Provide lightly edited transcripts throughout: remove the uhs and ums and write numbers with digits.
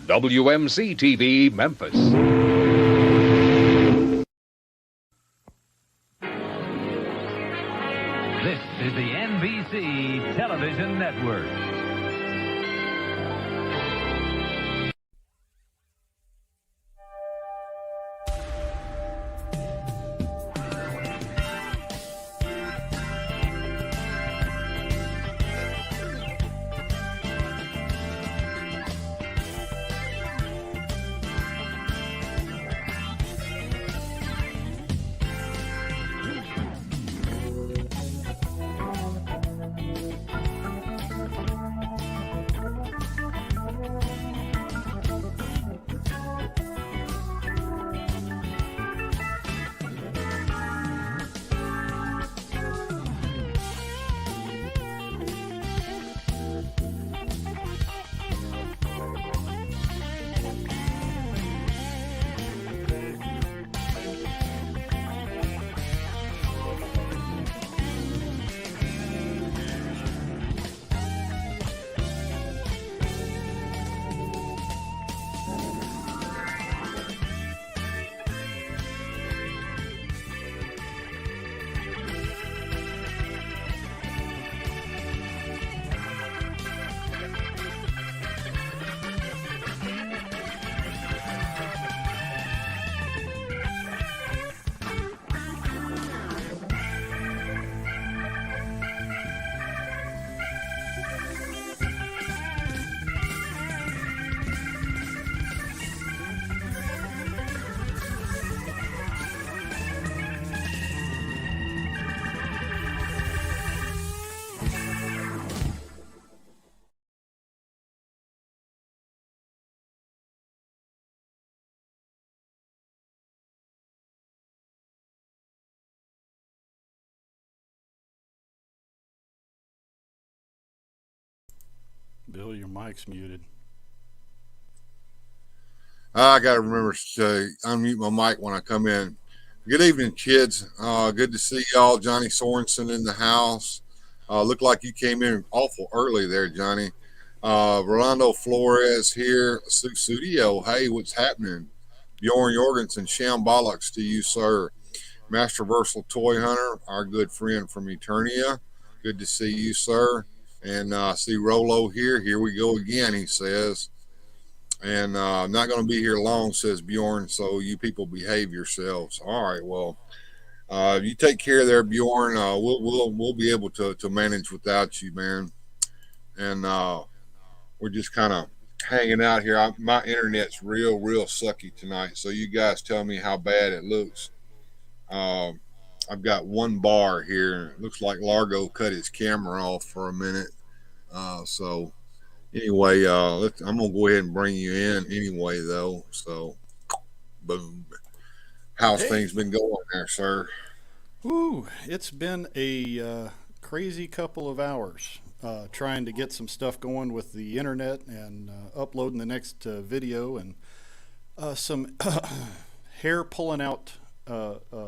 WMC TV, Memphis. This is the NBC Television Network. Bill, your mic's muted. I got to remember to unmute my mic when I come in. Good evening, kids. Good to see y'all. Johnny Sorensen in the house. Looked like you came in awful early there, Johnny. Rolando Flores here. Studio. Hey, what's happening? Bjorn Jorgensen, Shambolics to you, sir. Master Versal Toy Hunter, our good friend from Eternia. Good to see you, sir. And see Rolo here. Here we go again, he says. And I'm not going to be here long, says Bjorn, so you people behave yourselves. All right, well, you take care there, Bjorn. We'll be able to manage without you, man. And we're just kind of hanging out here. My internet's real sucky tonight, so you guys tell me how bad it looks. I've got one bar here. It looks like Largo cut his camera off for a minute. So anyway, I'm going to go ahead and bring you in anyway, though. So, boom. How's things been going there, sir? Ooh, it's been a crazy couple of hours trying to get some stuff going with the internet and uploading the next video and some hair pulling out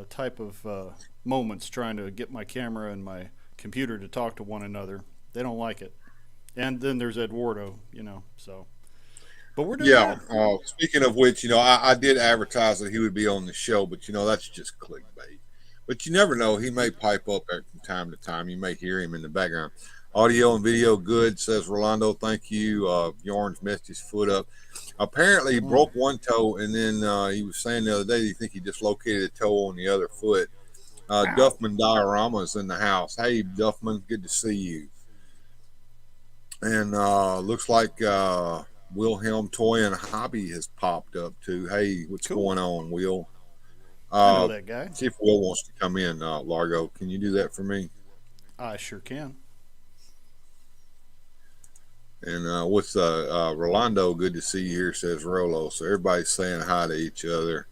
type of moments trying to get my camera and my computer to talk to one another. They don't like it. And then there's Eduardo, so. But we're doing that. Speaking of which, I did advertise that he would be on the show, but, that's just clickbait. But you never know. He may pipe up from time to time. You may hear him in the background. Audio and video good, says Rolando. Thank you. Bjorn's messed his foot up. Apparently, he broke one toe, and then he was saying the other day he think he dislocated a toe on the other foot. Duffman Diorama's in the house. Hey, Duffman, good to see you. And looks like Wilhelm Toy and Hobby has popped up too. Hey, what's going on, Will? I know that guy. See if Will wants to come in, Largo. Can you do that for me? I sure can. And what's Rolando? Good to see you here, says Rolo. So everybody's saying hi to each other.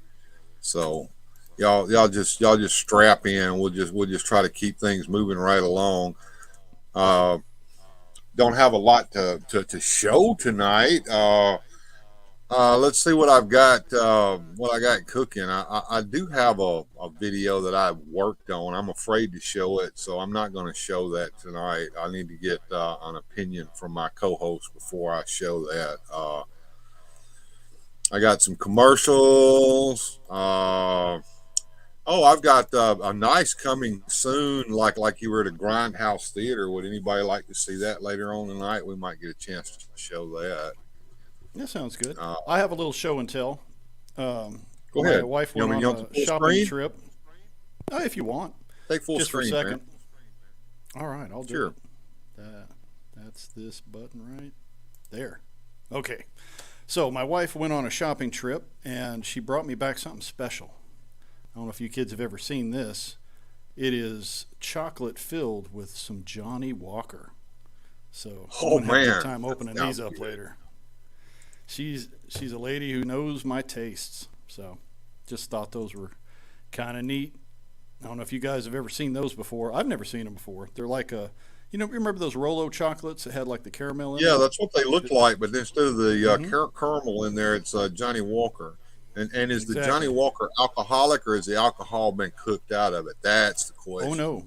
So y'all just strap in. We'll just try to keep things moving right along. Don't have a lot to show tonight. Let's see what I've got. What I got cooking. I do have a video that I worked on. I'm afraid to show it, so I'm not going to show that tonight. I need to get an opinion from my co-host before I show that. I got some commercials. I've got a nice coming soon, like you were at a Grindhouse Theater. Would anybody like to see that later on tonight? We might get a chance to show that. That sounds good. I have a little show and tell. Go My ahead. wife You went want me on to a shopping screen? trip. If you want. Take full Just screen, for a second. man. All right, I'll do Sure. it. That's this button right there. Okay. So my wife went on a shopping trip, and she brought me back something special. I don't know if you kids have ever seen this. It is chocolate filled with some Johnny Walker. So Oh, I'm gonna have a man. good time opening That these sounds up good. later. She's a lady who knows my tastes. So just thought those were kind of neat. I don't know if you guys have ever seen those before. I've never seen them before. They're like remember those Rolo chocolates that had like the caramel in Yeah, them? that's what they look like, but instead of the caramel in there, it's Johnny Walker. And is the Exactly. Johnny Walker alcoholic, or is the alcohol been cooked out of it? That's the question. Oh no.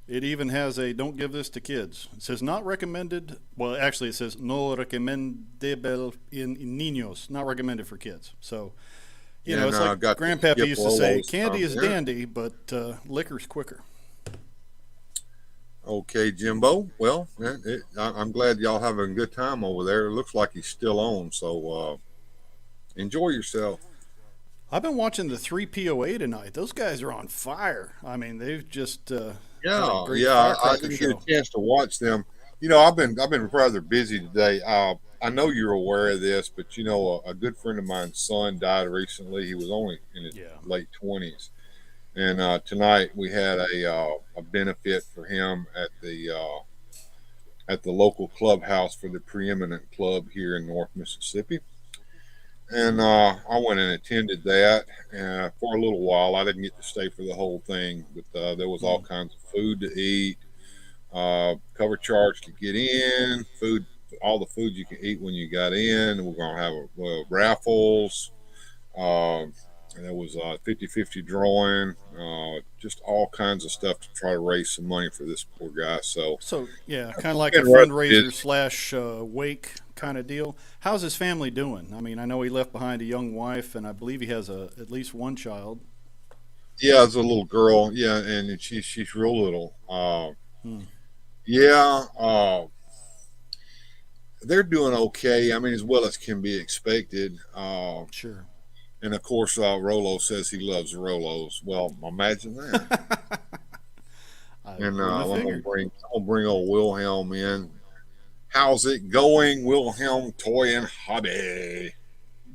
It even has a don't give this to kids. It says not recommended. Well, actually it says no recomendable in niños, not recommended for kids. So, it's like got Grandpappy the used to say, Rolos candy is from there. dandy, but liquor's quicker. Okay, Jimbo. Well, I'm glad y'all having a good time over there. It looks like he's still on, so enjoy yourself. I've been watching the 3POA tonight. Those guys are on fire. I mean, they've just had a Yeah, great I firecracker didn't show. get a chance to watch them. I've been rather busy today. I know you're aware of this, but a good friend of mine's son died recently. He was only in his late 20s, and tonight we had a benefit for him at the local clubhouse for the preeminent club here in North Mississippi. And I went and attended that for a little while. I didn't get to stay for the whole thing, but there was all kinds of food to eat, cover charge to get in, food, all the food you can eat when you got in. We're going to have raffles. And there was a 50-50 drawing, just all kinds of stuff to try to raise some money for this poor guy. So yeah, kind of like a been rather fundraiser / wake kind of deal. How's his family doing? I mean, I know he left behind a young wife, and I believe he has at least one child. Yeah, it's a little girl. Yeah, and she's real little. They're doing okay. I mean, as well as can be expected. Sure. And of course, Rolo says he loves Rolos. Well, imagine that. And I'm gonna bring old Wilhelm in. How's it going, Wilhelm Toy and Hobby?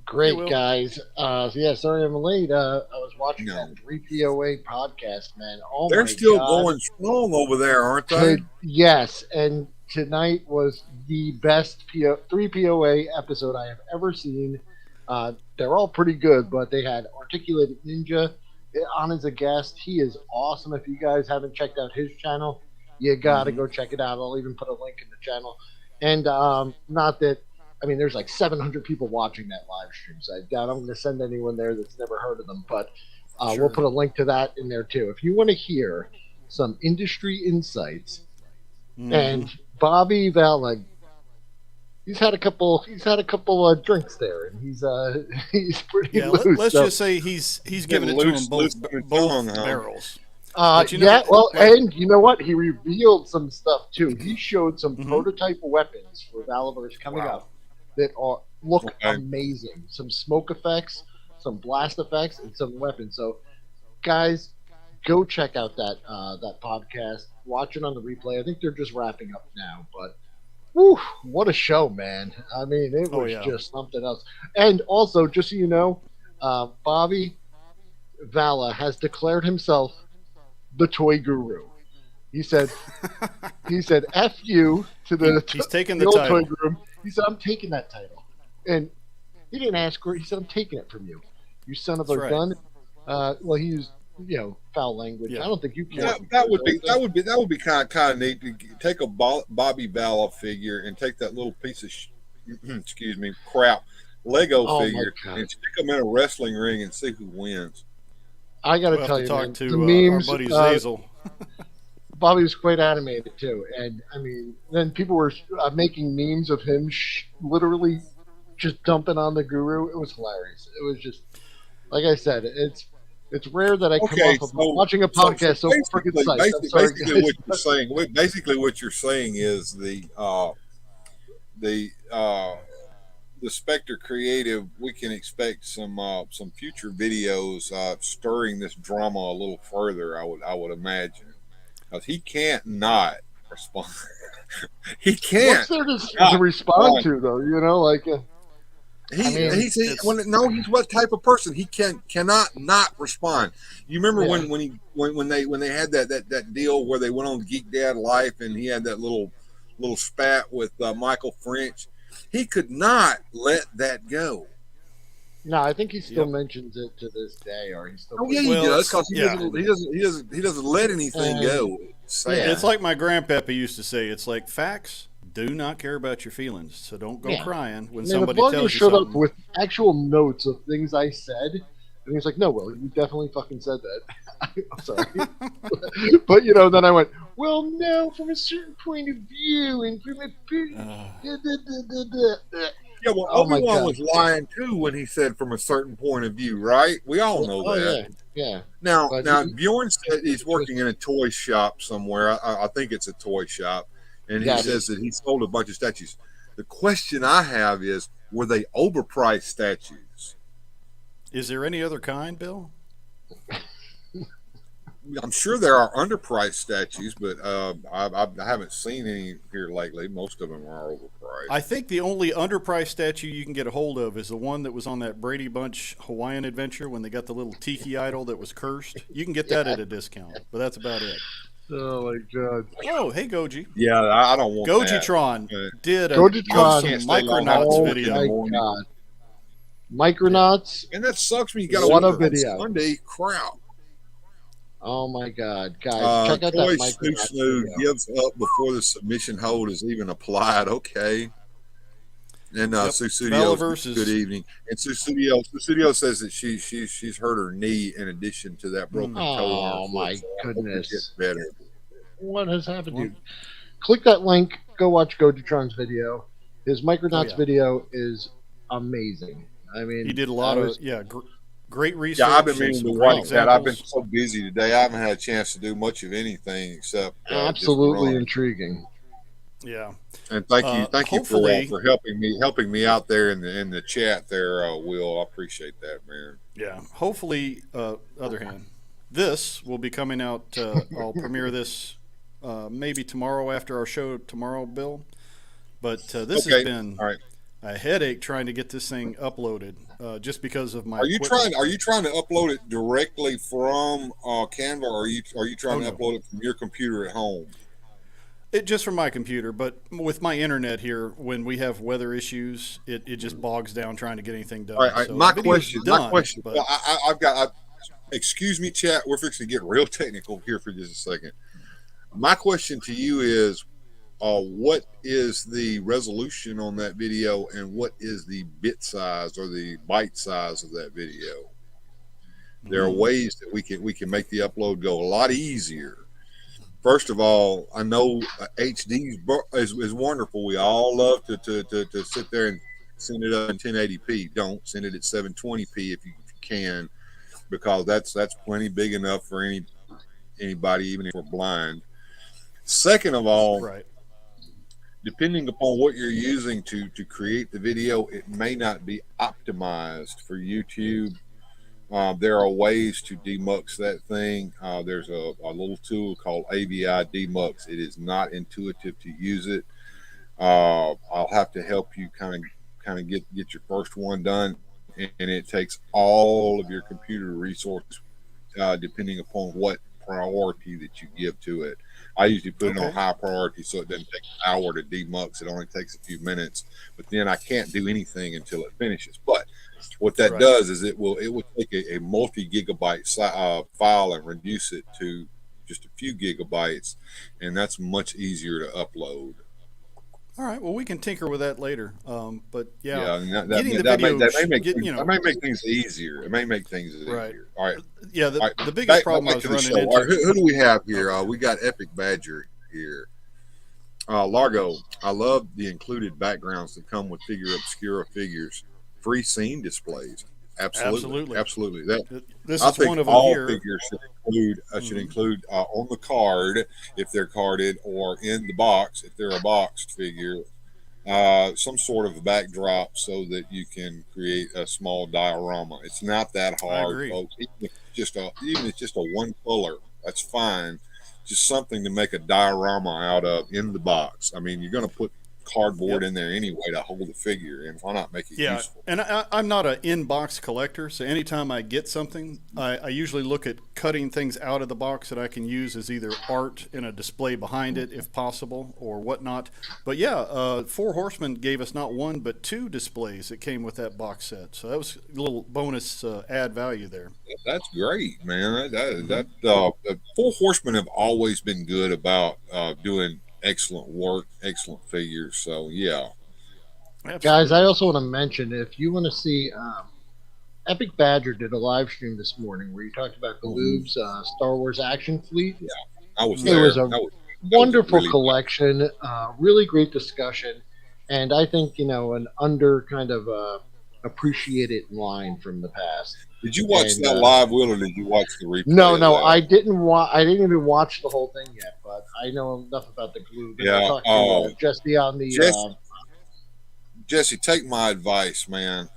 Great, guys. Sorry I'm late. I was watching that 3POA podcast, man. Oh, they're my still God. going strong over there, aren't they? Yes, and tonight was the best 3POA episode I have ever seen. They're all pretty good, but they had Articulated Ninja on as a guest. He is awesome. If you guys haven't checked out his channel, you got to go check it out. I'll even put a link in the channel. And there's like 700 people watching that live stream, so I doubt I'm going to send anyone there that's never heard of them. But we'll put a link to that in there too. If you want to hear some industry insights, and Bobby Vala, he's had a couple drinks there, and he's pretty loose. Let's just say he's giving it to him both barrels. And you know what? He revealed some stuff too. He showed some prototype weapons for Valaverse coming up that look amazing. Some smoke effects, some blast effects, and some weapons. So, guys, go check out that podcast. Watch it on the replay. I think they're just wrapping up now, but whew, what a show, man! I mean, it was just something else. And also, just so you know, Bobby Vala has declared himself the toy guru. He said, "F you" to the. He's taking the the old title. Toy guru. He said, "I'm taking that title," and he didn't ask for it. He said, "I'm taking it from you, you son of a gun." Well, he used foul language. I don't think you care. That would be kind of neat to take a Bobby Vala figure and take that little piece of crap Lego figure and stick them in a wrestling ring and see who wins. I got to tell you, talk man, to the memes, our buddy Zazel. Bobby was quite animated too, and I mean, then people were making memes of him literally just dumping on the guru. It was hilarious. It was just, like I said, it's rare that I come off of watching a podcast so freaking psyched. I'm sorry, basically what you're saying is the Spectre Creative, we can expect some future videos stirring this drama a little further. I would imagine, because he can't not respond. He can't. What's there to respond to, though? You know, like he's what type of person? He cannot not respond. You remember when they had that deal where they went on Geek Dad Life and he had that little spat with Michael French. He could not let that go. No, I think he still mentions it to this day, or he still. Oh yeah, he does, because he doesn't let anything go. It's like my grandpappy used to say. It's like facts do not care about your feelings, so don't go crying when somebody tells you showed something. up with actual notes of things I said, and he's like, "No, Will, you definitely fucking said that." I'm sorry, but then I went, "Well, no, from a certain point of view, and from Yeah, well, Obi-Wan was lying too when he said from a certain point of view, right? We all know that. Yeah. Now Bjorn said he's working in a toy shop somewhere. I think it's a toy shop, and he says that he sold a bunch of statues. The question I have is, were they overpriced statues? Is there any other kind, Bill? I'm sure there are underpriced statues, but I haven't seen any here lately. Most of them are overpriced. I think the only underpriced statue you can get a hold of is the one that was on that Brady Bunch Hawaiian Adventure when they got the little tiki idol that was cursed. You can get that at a discount, but that's about it. Oh my god! Oh, hey Goji. Yeah, I don't want Gojitron that. did an awesome Micronauts video. Oh my god! Micronauts, and that sucks when you got what a video. Sunday crowd. Oh my god, guys! Check out that Micronauts video. Gives up before the submission hold is even applied. Okay. And Susudio, good evening. And Susudio says that she's hurt her knee in addition to that broken toe. Oh my goodness! Better. What has happened to you? Click that link. Go watch Gojitron's video. His Micronauts video is amazing. I mean, he did a lot of great research. Yeah, I've been meaning to watch that. I've been so busy today. I haven't had a chance to do much of anything except absolutely intriguing. Yeah, and thank you for helping me out there in the chat there, Will. I appreciate that, man. Yeah, hopefully, other hand, this will be coming out. I'll premiere this maybe tomorrow after our show tomorrow, Bill. But this has been a headache trying to get this thing uploaded, just because of my. Are you trying to upload it directly from Canva, or are you trying to upload it from your computer at home? Just from my computer, but with my internet here, when we have weather issues, it just bogs down trying to get anything done. All right, so my question. But Excuse me, chat. We're fixing to get real technical here for just a second. My question to you is, what is the resolution on that video, and what is the bit size or the byte size of that video? There are ways that we can make the upload go a lot easier. First of all, I know HD is wonderful. We all love to sit there and send it up in 1080p. Don't send it at 720p if you can, because that's plenty big enough for anybody, even if we're blind. Second of all, depending upon what you're using to create the video, it may not be optimized for YouTube. There are ways to demux that thing. There's a little tool called AVI Demux. It is not intuitive to use it. I'll have to help you kind of get your first one done, and it takes all of your computer resources, depending upon what priority that you give to it. I usually put it on high priority, so it doesn't take an hour to demux. It only takes a few minutes, but then I can't do anything until it finishes. But what that does is it will take a multi-gigabyte file and reduce it to just a few gigabytes, and that's much easier to upload. All right. Well, we can tinker with that later. But that may make things easier. It may make things easier. Right. All right. Yeah. The biggest problem I was running into. All right, who do we have here? We got Epic Badger here. Largo, I love the included backgrounds that come with figure obscura figures, free scene displays. Absolutely, absolutely. That This I is think one of them all here. figures should include on the card if they're carded, or in the box if they're a boxed figure, some sort of backdrop so that you can create a small diorama. It's not that I hard, agree. folks. Even if it's just a one color, that's fine. Just something to make a diorama out of in the box. I mean, you're going to put cardboard in there anyway to hold the figure, and why not make it Yeah, useful? and I'm not an in-box collector, so anytime I get something, I usually look at cutting things out of the box that I can use as either art in a display behind it, if possible, or whatnot. But yeah, Four Horsemen gave us not one but two displays that came with that box set, so that was a little bonus add value there. That's great, man. The Four Horsemen have always been good about doing excellent work, excellent figures. So yeah, Absolutely. Guys, I also want to mention if you want to see, Epic Badger did a live stream this morning where you talked about Galoob's Star Wars action fleet. I was It there. was a That was wonderful really collection, really great discussion, and I think an under kind of appreciated line from the past. Did you watch And, that live, Will, or did you watch the replay? No, of no, that? I didn't I didn't even watch the whole thing yet, but I know enough about the Galoob. And I Yeah, talked to Jesse on the. Jesse, take my advice, man.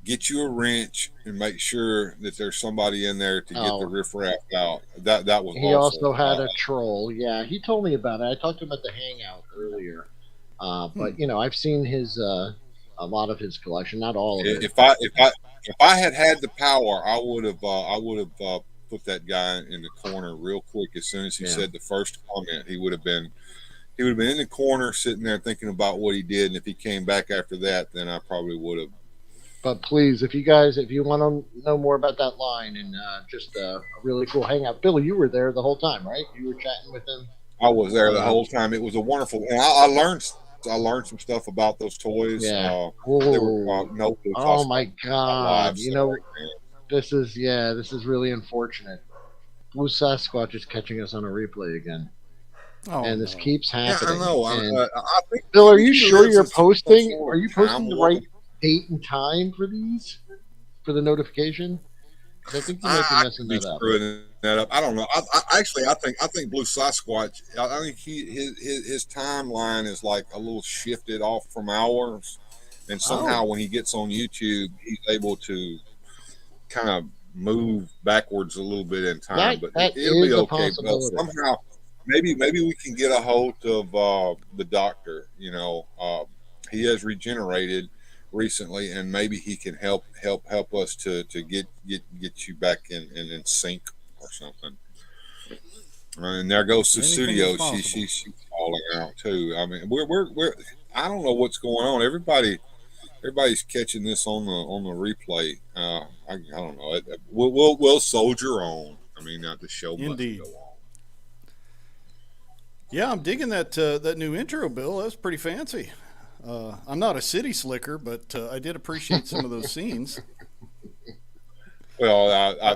Get you a wrench and make sure that there's somebody in there to get the riffraff out. That was. He also had a troll. Yeah, he told me about it. I talked to him at the hangout earlier. But I've seen his a lot of his collection, not all of it. If I had the power, I would have put that guy in the corner real quick. As soon as he said the first comment, he would have been in the corner sitting there thinking about what he did. And if he came back after that, then I probably would have. But please, if you want to know more about that line and just a really cool hangout, Billy, you were there the whole time, right? You were chatting with him. I was there the whole time. It was a wonderful, and I learned some stuff about those toys. Yeah. They were oh my God! This is really unfortunate. Blue Sasquatch is catching us on a replay again. And this keeps happening. Yeah, I know. I think, Bill, are you sure you're posting? Are you posting the right date and time for these? For the notification? I think you might be messing that up. I don't know. I think Blue Sasquatch. I think his timeline is like a little shifted off from ours, and somehow when he gets on YouTube, he's able to kind of move backwards a little bit in time. But it'll be okay. But somehow, maybe we can get a hold of the doctor. He has regenerated recently, and maybe he can help us to get you back in sync or something. And there goes the studio. She's falling out too. I mean, we're I don't know what's going on. Everybody's catching this on the replay. I don't know. We'll soldier on. I mean, the show must go on. Yeah, I'm digging that new intro, Bill. That's pretty fancy. I'm not a city slicker, but I did appreciate some of those scenes. Well,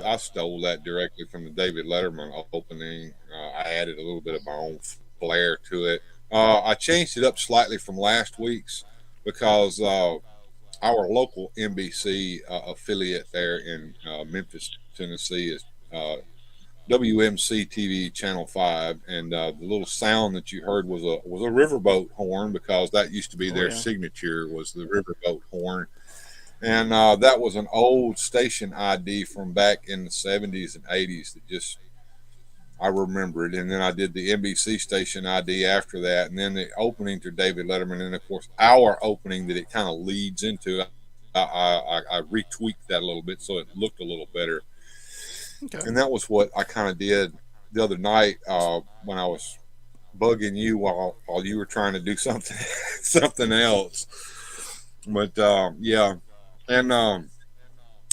I stole that directly from the David Letterman opening. I added a little bit of my own flair to it. I changed it up slightly from last week's because our local NBC affiliate there in Memphis, Tennessee is WMC TV Channel 5, and the little sound that you heard was a riverboat horn, because that used to be their signature, was the riverboat horn. And that was an old station ID from back in the 70s and 80s that just, I remember it. And then I did the NBC station ID after that, and then the opening to David Letterman, and of course our opening that it kind of leads into. I retweaked that a little bit so it looked a little better. Okay. And that was what I kind of did the other night when I was bugging you while you were trying to do something else. But yeah, and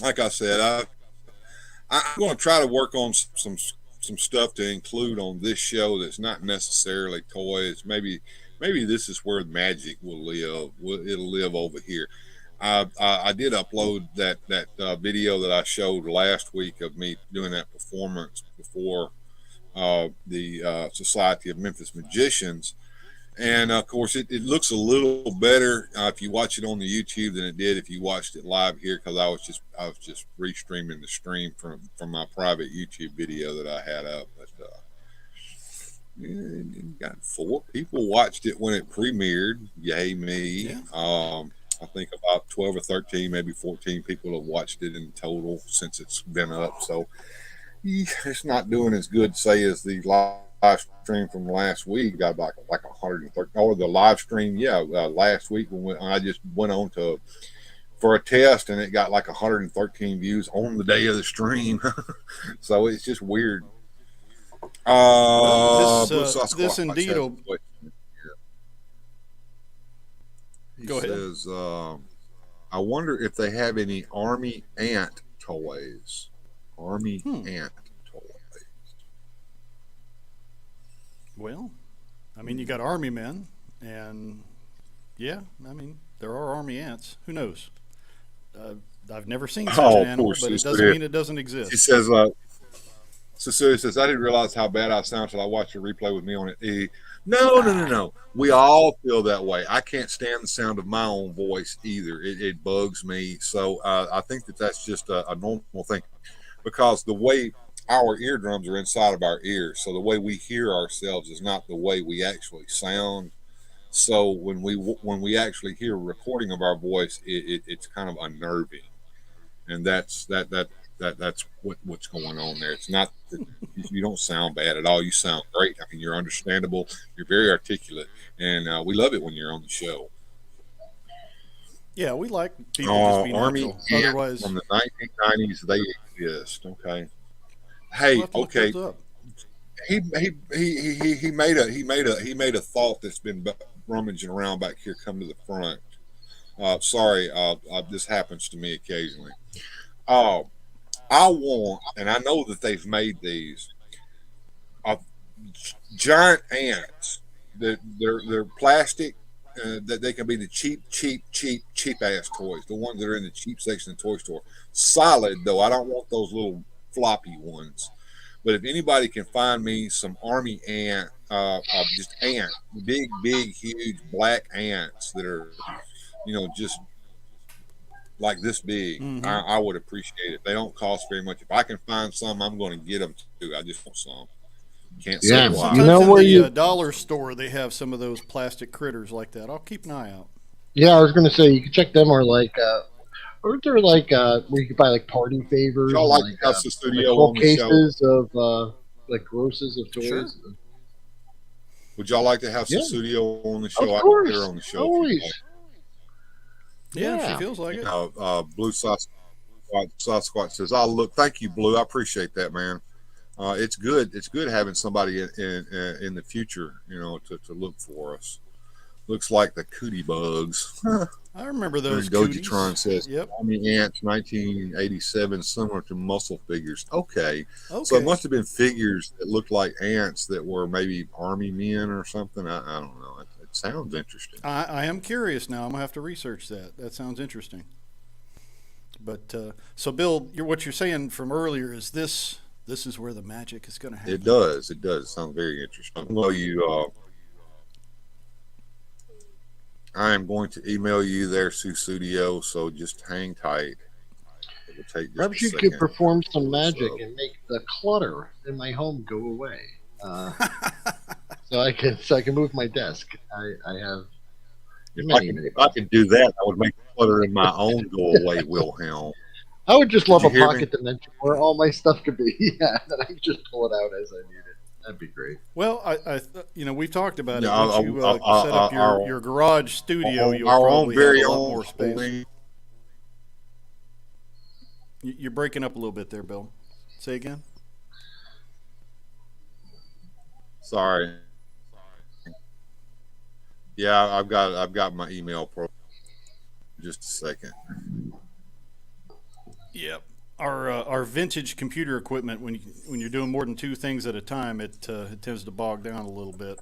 like I said, I'm going to try to work on some stuff to include on this show that's not necessarily toys. Maybe this is where magic will live. It'll live over here. I did upload that video that I showed last week of me doing that performance before the Society of Memphis Magicians. And of course, it looks a little better if you watch it on the YouTube than it did if you watched it live here, because I was just restreaming the stream from my private YouTube video that I had up. But it got 4 people watched it when it premiered. Yay me! Yeah. I think about 12 or 13, maybe 14 people have watched it in total since it's been up. So it's not doing as good, say, as the live stream from last week. Got like 130, or the live stream, last week when I just went on for a test, and it got like 113 views on the day of the stream. So it's just weird. This indeed will. He says, I wonder if they have any army ant toys. Army ant toys. Well, I mean, you got army men, and yeah, I mean, there are army ants. Who knows? I've never seen such an animal, but it doesn't mean it doesn't exist. He says, Cecilia says, I didn't realize how bad I sound until I watched the replay with me on it. No. We all feel that way. I can't stand the sound of my own voice either. It bugs me. So I think that's just a normal thing, because the way our eardrums are inside of our ears, so the way we hear ourselves is not the way we actually sound. So when we actually hear a recording of our voice, it's kind of unnerving, and that's what's going on there. It's not that you don't sound bad at all. You sound great. I mean, you're understandable. You're very articulate, and we love it when you're on the show. Yeah, we like people just being Army natural. Otherwise, from the 1990s, they exist. Okay. Hey, okay. He made a thought that's been rummaging around back here. Come to the front. Sorry, this happens to me occasionally. I want, and I know that they've made these giant ants. They're plastic. That they can be the cheap ass toys, the ones that are in the cheap section of the toy store. Solid though, I don't want those little floppy ones. But if anybody can find me some army ant, just ant, big, huge black ants that are, just like this big, I would appreciate it. They don't cost very much. If I can find some, I'm going to get them too. I just want some. Can't say why. Sometimes in the dollar store, they have some of those plastic critters like that. I'll keep an eye out. Yeah, I was going to say you can check them, or like, or they're like where you can buy like party favors, y'all like House of Studio on the cases show of like grosses of toys. Sure. Would y'all like to have some studio on the show? Of course. I can get her on the show. Always. Yeah, she feels like it. Blue Sasquatch says, "Oh, look, thank you, Blue. I appreciate that, man. It's good. It's good having somebody in the future, to look for us. Looks like the cootie bugs." I remember those. Dojitron says, "Army ants, 1987, similar to muscle figures." Okay, so it must have been figures that looked like ants that were maybe army men or something. I don't know. It sounds interesting. I am curious now. I'm gonna have to research that. That sounds interesting. But so, Bill, what you're saying from earlier is this is where the magic is going to happen. It does. It sound very interesting. I am going to email you there, Sue Studio, so just hang tight. It will take just perhaps you could perform some magic and make the clutter in my home go away. So I can move my desk. I have if I could do that, I would make the clutter in my own go away, Wilhelm. I would just love a pocket dimension where all my stuff could be. Yeah, and I could just pull it out as I need it. That'd be great. Well, we've talked about it. Once you set up your garage studio, you'll probably have a lot more space. You're breaking up a little bit there, Bill. Say again. Sorry. Yeah, I've got my email pro. Just a second. Yep. Our vintage computer equipment, when you're doing more than 2 things at a time, it tends to bog down a little bit.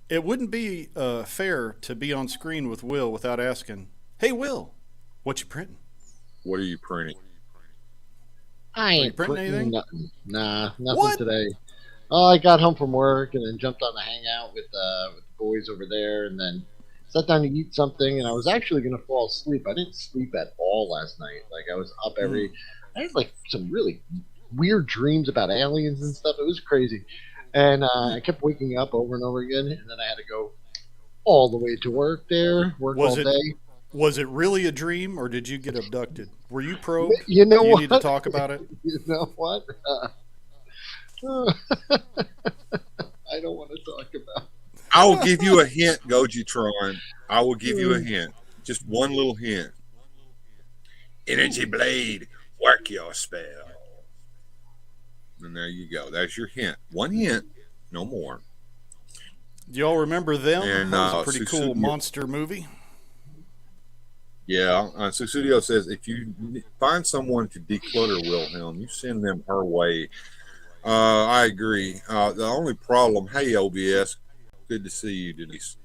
It wouldn't be fair to be on screen with Will without asking, "Hey, Will, what you printing?" What are you printing? I ain't printing anything. Nothing. Nah, nothing today. I got home from work and then jumped on the hangout with the boys over there, and then sat down to eat something. And I was actually going to fall asleep. I didn't sleep at all last night. Like I was up I had like some really weird dreams about aliens and stuff. It was crazy, and I kept waking up over and over again. And then I had to go all the way to work all day. Was it really a dream, or did you get abducted? Were you probed? You know Do you what? need to talk about it? You know what? I don't want to talk about. I will give you a hint, Gojitron. I will give you a hint. Just one little hint. Energy blade, work your spell. And there you go. That's your hint. One hint, no more. Do y'all remember them? And, that was a pretty cool monster movie. Yeah, Susudio says if you find someone to declutter Wilhelm, you send them her way. I agree. The only problem, hey OBS, good to see you, Denise.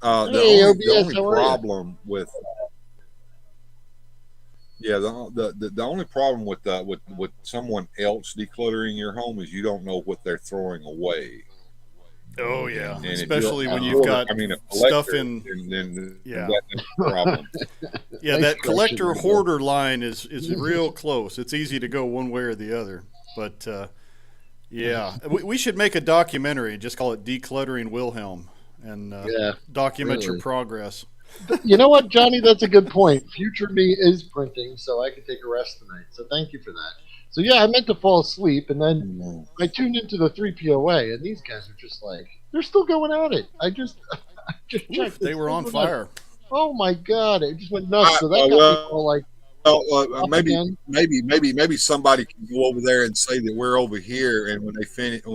The only problem with the only problem with someone else decluttering your home is you don't know what they're throwing away. Oh yeah, and especially when you've got stuff in. That's a problem. Yeah, that collector hoarder line is real close. It's easy to go one way or the other, but yeah, we should make a documentary. Just call it "Decluttering Wilhelm" and document your progress. You know what, Johnny? That's a good point. Future me is printing, so I can take a rest tonight. So thank you for that. So yeah, I meant to fall asleep, and then I tuned into the 3POA, and these guys are just like, they're still going at it. I just checked. They were on fire. Oh my god, it just went nuts. So that got me all like, maybe somebody can go over there and say that we're over here, and when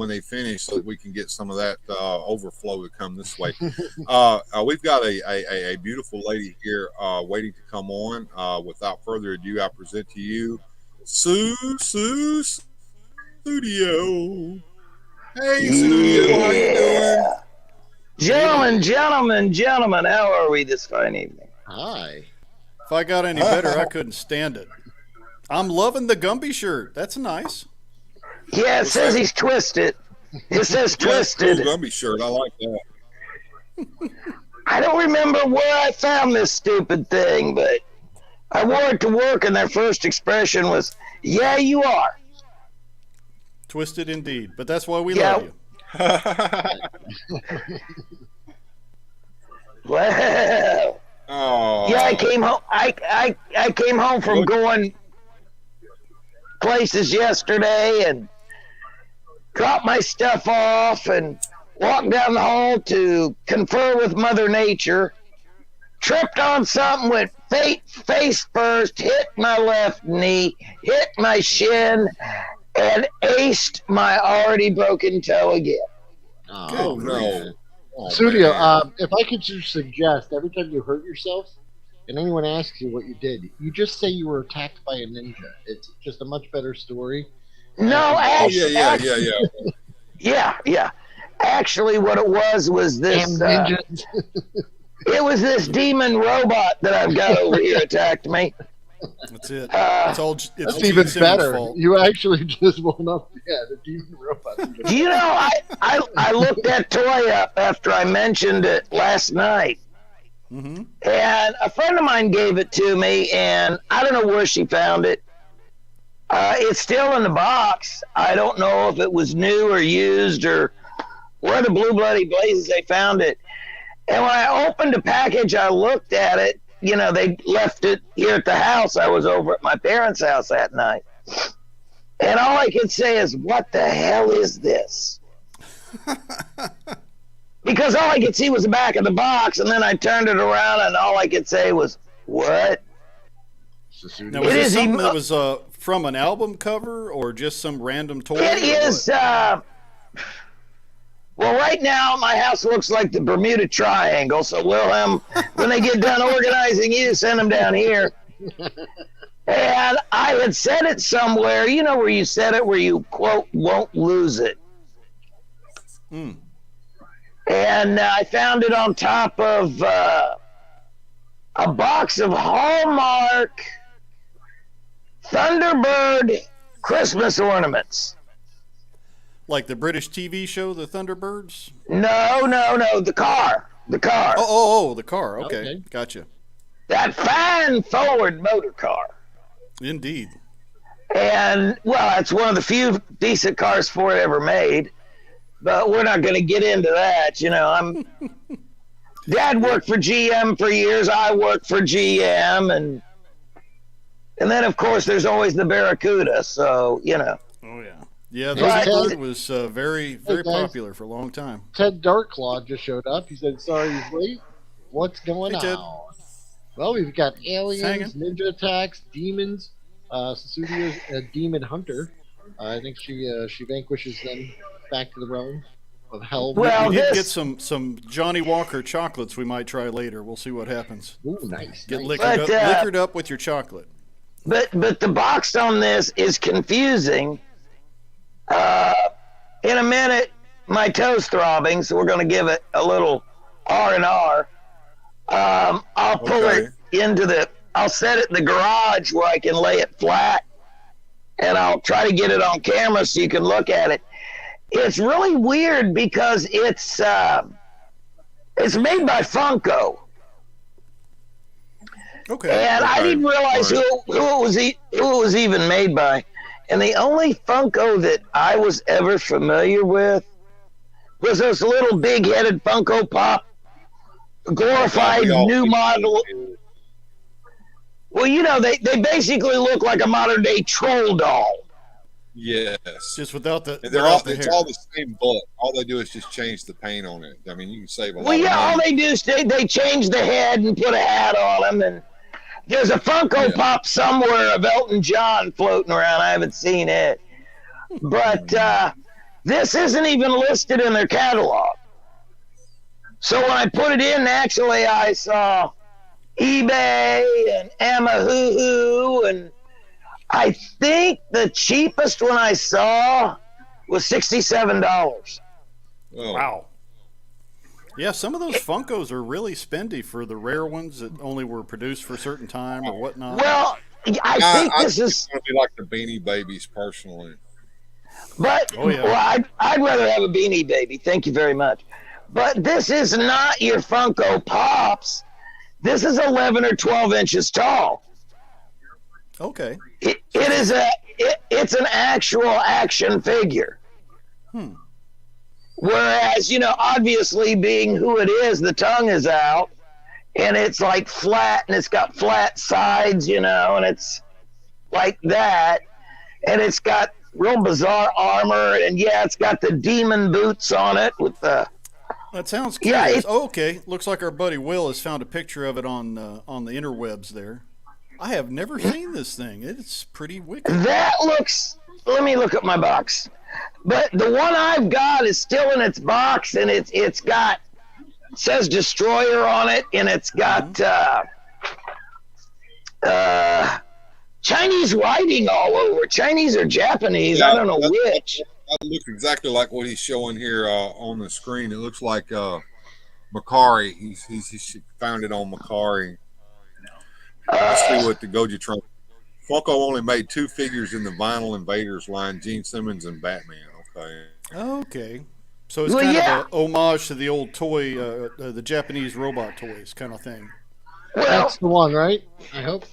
they finish, so that we can get some of that overflow to come this way. We've got a beautiful lady here waiting to come on. Without further ado, I present to you Studio. Hey, Studio, how you doing? Gentlemen, how are we this fine evening? Hi. If I got any better, I couldn't stand it. I'm loving the Gumby shirt. That's nice. Yeah, it says he's twisted. It says twisted. Cool Gumby shirt. I like that. I don't remember where I found this stupid thing, but I wore it to work, and their first expression was, "Yeah, you are." Twisted indeed, but that's why we love you. Well, yeah, I came home. I came home from going places yesterday and dropped my stuff off and walked down the hall to confer with Mother Nature. Tripped on something, went face first, hit my left knee, hit my shin, and aced my already broken toe again. Oh, no. Studio, if I could just suggest, every time you hurt yourself and anyone asks you what you did, you just say you were attacked by a ninja. It's just a much better story. No, actually, yeah. Actually, what it was this. It was this demon robot that I've got over here attacked me. That's it. It's even better. Fault. You actually just went up. Yeah, the demon robot. Do you know, I looked that toy up after I mentioned it last night. Mm-hmm. And a friend of mine gave it to me, and I don't know where she found it. It's still in the box. I don't know if it was new or used or where the blue bloody blazes they found it. And when I opened the package, I looked at it. You know, they left it here at the house. I was over at my parents' house that night. And all I could say is, what the hell is this? Because all I could see was the back of the box, and then I turned it around, and all I could say was, what? Now, was this something that was from an album cover or just some random toy? It is... Well, right now, my house looks like the Bermuda Triangle, so Wilhelm, when they get done organizing you, send them down here. And I had said it somewhere, you know where you said it, where you, quote, won't lose it. Mm. And I found it on top of a box of Hallmark Thunderbird Christmas ornaments. Like the British TV show, The Thunderbirds? No, the car. The car. Oh, the car. Okay. Gotcha. That fine Ford motor car. Indeed. And, well, it's one of the few decent cars Ford ever made. But we're not going to get into that. You know, Dad worked for GM for years. I worked for GM. And then, of course, there's always the Barracuda. So, you know. Oh, yeah. Yeah, the Ford was very, very popular for a long time. Ted Darklaw just showed up. He said, sorry he's late. What's going on? Ted. Well, we've got aliens, ninja attacks, demons. Susudio's a demon hunter. I think she vanquishes them back to the realm of hell. Well, we did get some Johnny Walker chocolates we might try later. We'll see what happens. Ooh, nice. Get liquored up with your chocolate. But the box on this is confusing. In a minute, my toe's throbbing, so we're going to give it a little R&R. I'll pull it into I'll set it in the garage where I can lay it flat, and I'll try to get it on camera so you can look at it. It's really weird because it's made by Funko. Okay. And I didn't realize who it was even made by. And the only Funko that I was ever familiar with was those little big-headed Funko Pop glorified new model. Well, you know, they basically look like a modern-day troll doll. Yes. Just without the and it's all the same book. All they do is just change the paint on it. I mean, you can save a lot of money. All they do is they change the head and put a hat on them, and there's a Funko Pop somewhere of Elton John floating around. I haven't seen it. But this isn't even listed in their catalog. So when I put it in, actually, I saw eBay and Amahoo, and I think the cheapest one I saw was $67. Oh. Wow. Yeah, some of those Funkos are really spendy for the rare ones that only were produced for a certain time or whatnot. Well, I think this is going to be like the Beanie Babies, personally. But well, I'd rather have a Beanie Baby. Thank you very much. But this is not your Funko Pops. This is 11 or 12 inches tall. Okay. It's an actual action figure. Whereas, you know, obviously being who it is, the tongue is out, and it's like flat, and it's got flat sides, you know, and it's like that, and it's got real bizarre armor, and it's got the demon boots on it with the. That sounds curious. Okay, looks like our buddy Will has found a picture of it on the interwebs there. I have never seen this thing. It's pretty wicked. That looks. Let me look at my box. But the one I've got is still in its box, and it says Destroyer on it, and it's got Chinese writing all over. Chinese or Japanese, I don't know which. That looks exactly like what he's showing here on the screen. It looks like Macari. He's found it on Macari. Let's see what the Goji Trump. Funko only made 2 figures in the Vinyl Invaders line, Gene Simmons and Batman. Okay. So it's kind of an homage to the old toy, the Japanese robot toys kind of thing. Well, that's the one, right? I hope.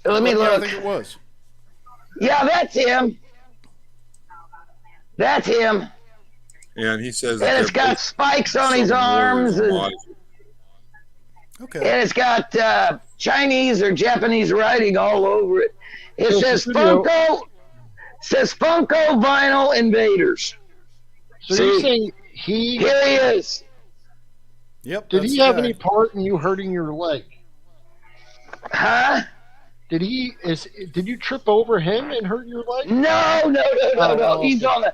Let me look. I think it was. Yeah, that's him. That's him. And he says, and it's got spikes on his arms. Okay. And it's got Chinese or Japanese writing all over it. It says Funko. Says Funko Vinyl Invaders. So you're saying here he is. Yep. Did he have any part in you hurting your leg? Huh? Did you trip over him and hurt your leg? No. He's on the.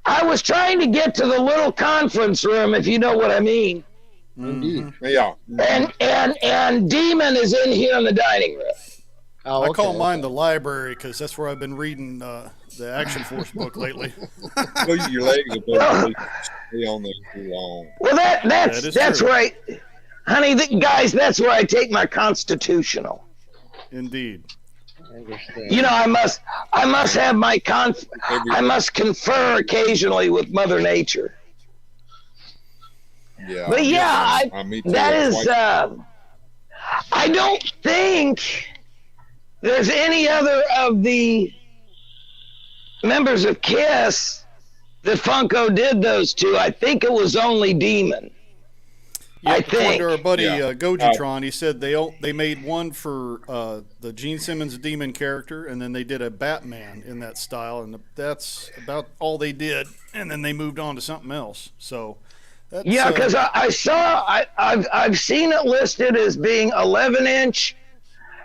I was trying to get to the little conference room, if you know what I mean. Indeed. Yeah. And Demon is in here in the dining room. Oh, I call mine the library because that's where I've been reading the Action Force book lately. Your legs are stay on there too long. Well, that's right, honey. Guys, that's where I take my constitutional. Indeed. understand. You know, I must have my I must confer occasionally with Mother Nature. Yeah. But yeah, me too. that is. I don't think there's any other of the members of Kiss that Funko did those to. I think it was only Demon. Yeah, I according think. to our buddy Gojitron, he said they made one for the Gene Simmons Demon character, and then they did a Batman in that style, and that's about all they did. And then they moved on to something else. So, that's, Yeah, because I've seen it listed as being 11-inch.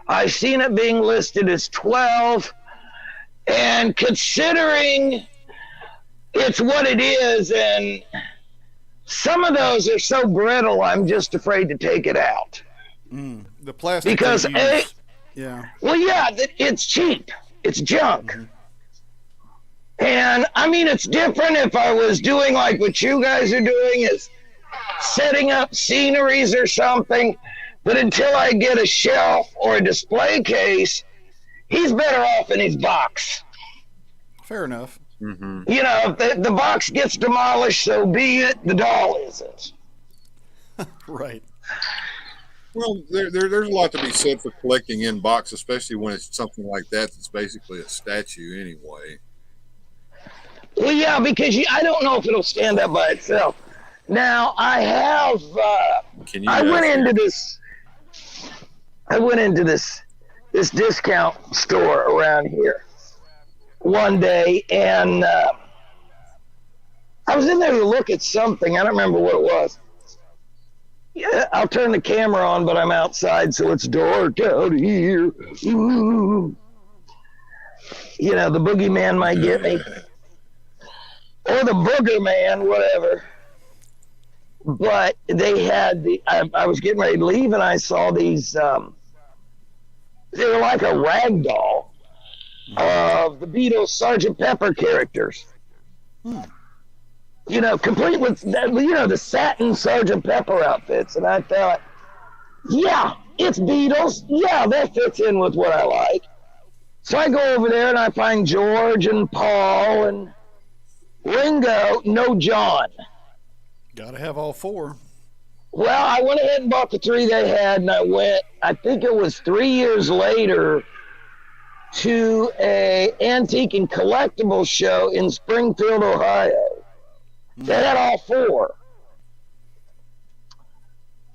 I've seen it being listed as 12, and considering it's what it is, and some of those are so brittle, I'm just afraid to take it out. the plastic. Because yeah, well, yeah, it's cheap. It's junk. And I mean, it's different if I was doing like what you guys are doing, is setting up sceneries or something. But until I get a shelf or a display case, he's better off in his box. fair enough. Mm-hmm. You know, if the box gets demolished, so be it. The doll isn't. Right. Well, there's a lot to be said for collecting in box, especially when it's something like that that's basically a statue anyway. Well, yeah, because I don't know if it'll stand up by itself. Now, I have. I went into this discount store around here one day, and I was in there to look at something. I don't remember what it was. Yeah, I'll turn the camera on, but I'm outside, so it's dark out here. Ooh. You know, the boogeyman might get me. Or the booger man, whatever. But they had I was getting ready to leave, and I saw these, they were like a rag doll of the Beatles Sgt. Pepper characters. You know, complete with, the satin Sgt. Pepper outfits. And I thought, yeah, it's Beatles. Yeah, that fits in with what I like. So I go over there and I find George and Paul and Ringo, no John. Got to have all four. Well, I went ahead and bought the 3 they had, and I went, I think it was 3 years later, to a antique and collectible show in Springfield, Ohio. They had all 4.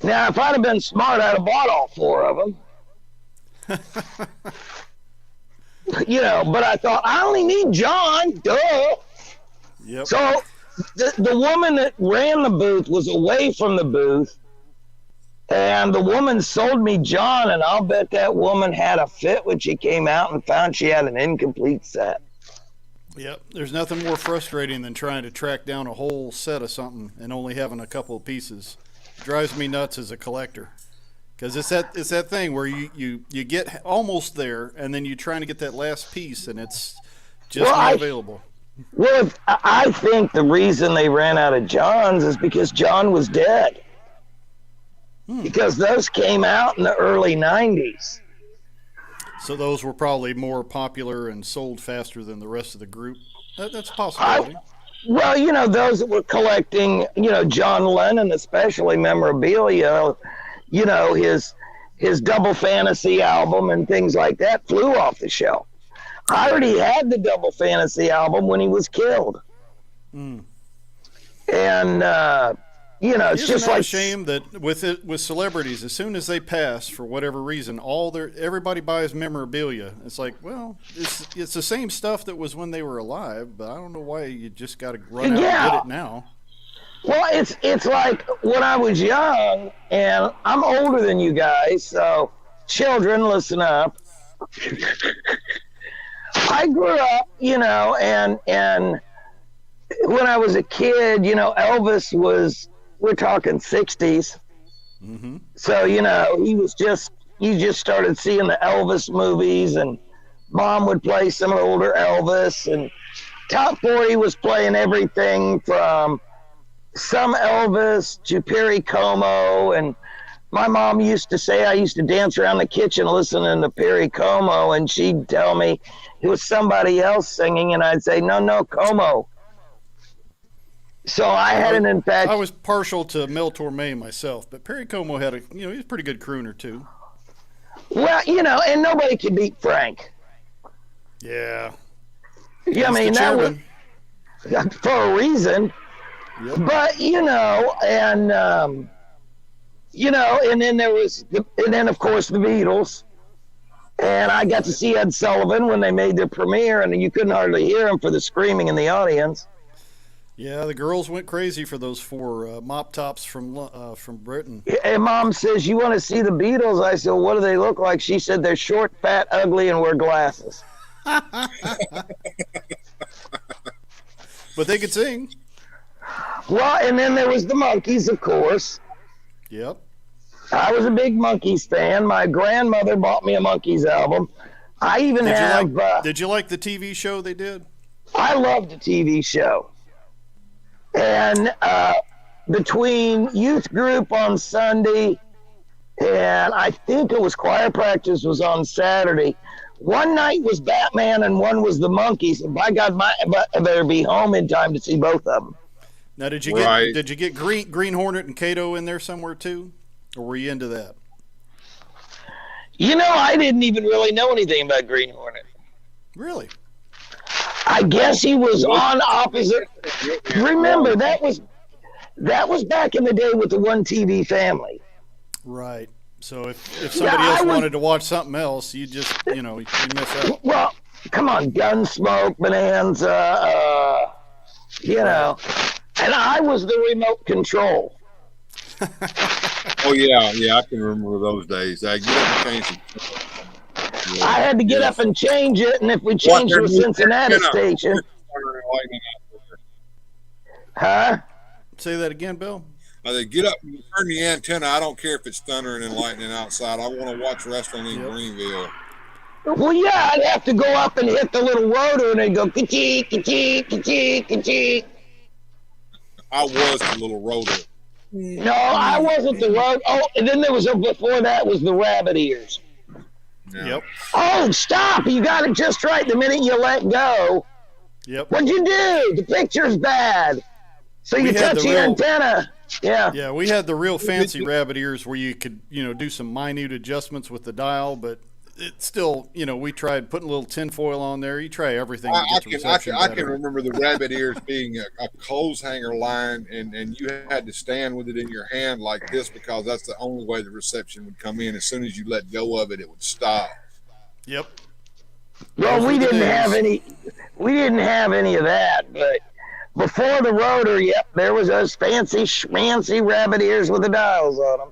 Now, if I'd have been smart, I'd have bought all 4 of them. You know, but I thought, I only need John, duh. Yep. So the woman that ran the booth was away from the booth, and the woman sold me John, and I'll bet that woman had a fit when she came out and found she had an incomplete set. Yep. There's nothing more frustrating than trying to track down a whole set of something and only having a couple of pieces. It drives me nuts as a collector. Because it's that thing where you get almost there, and then you're trying to get that last piece, and it's just not available. Well, I think the reason they ran out of Johns is because John was dead. Because those came out in the early 90s. So those were probably more popular and sold faster than the rest of the group. That's a possibility. Well, you know, those that were collecting, you know, John Lennon, especially memorabilia, you know, his Double Fantasy album and things like that flew off the shelf. I already had the Double Fantasy album when he was killed. And, you know, it's Isn't just that like a shame that with celebrities, as soon as they pass for whatever reason, everybody buys memorabilia. It's like, well, it's the same stuff that was when they were alive, but I don't know why you just got to run out and get it now. Well, it's like when I was young, and I'm older than you guys, so children, listen up. I grew up, you know, and when I was a kid, you know, Elvis was, we're talking 60s. So, you know, you just started seeing the Elvis movies, and Mom would play some of the older Elvis, and Top 40 was playing everything from some Elvis to Perry Como, and my mom used to say I used to dance around the kitchen listening to Perry Como, and she'd tell me it was somebody else singing, and I'd say, no, Como. So I had an infection. I was partial to Mel Torme myself, but Perry Como had he was a pretty good crooner too. Well, and nobody could beat Frank. Yeah. Yeah, I mean, that was for a reason. Yep. But, and then there was, and then of course the Beatles. And I got to see Ed Sullivan when they made their premiere, and you couldn't hardly hear him for the screaming in the audience. Yeah, the girls went crazy for those 4 mop tops from Britain. And Mom says, "You want to see the Beatles?" I said, well, "What do they look like?" She said, "They're short, fat, ugly, and wear glasses." But they could sing. Well, and then there was the Monkees, of course. Yep. I was a big Monkees fan. My grandmother bought me a Monkees album. I even did you like the TV show they did? I loved the TV show. And between youth group on Sunday and I think it was choir practice was on Saturday, one night was Batman and one was the Monkees. And by God, I better be home in time to see both of them. Now, did you get Green Hornet and Kato in there somewhere too, or were you into that? I didn't even really know anything about Green Hornet. Really? I guess he was on opposite. Remember, that was back in the day with the One TV family. Right. So if somebody else wanted to watch something else, you just you miss out. Well, come on, Gunsmoke, Bonanza, and I was the remote control. Oh yeah, I can remember those days. I had to get up and change it, and if we changed to a Cincinnati station. Huh? Say that again, Bill. They get up and turn the antenna. I don't care if it's thundering and lightning outside. I want to watch wrestling in Greenville. Well, yeah, I'd have to go up and hit the little rotor, and it'd go ka-chee, ka-chee, ka-chee, ka-chee. I was the little rotor. No, I wasn't the rotor. Oh, and then there was before that was the rabbit ears. Yeah. Yep. Oh, stop! You got it just right the minute you let go. Yep. What'd you do? The picture's bad. So you touch the antenna. Yeah. Yeah, we had the real fancy rabbit ears where you could, do some minute adjustments with the dial, but it's still, we tried putting a little tinfoil on there. You try everything. I can remember the rabbit ears being a clothes hanger line, and you had to stand with it in your hand like this because that's the only way the reception would come in. As soon as you let go of it, it would stop. Yep. Well, we didn't have any of that, but before the rotor, there was those fancy schmancy rabbit ears with the dials on them.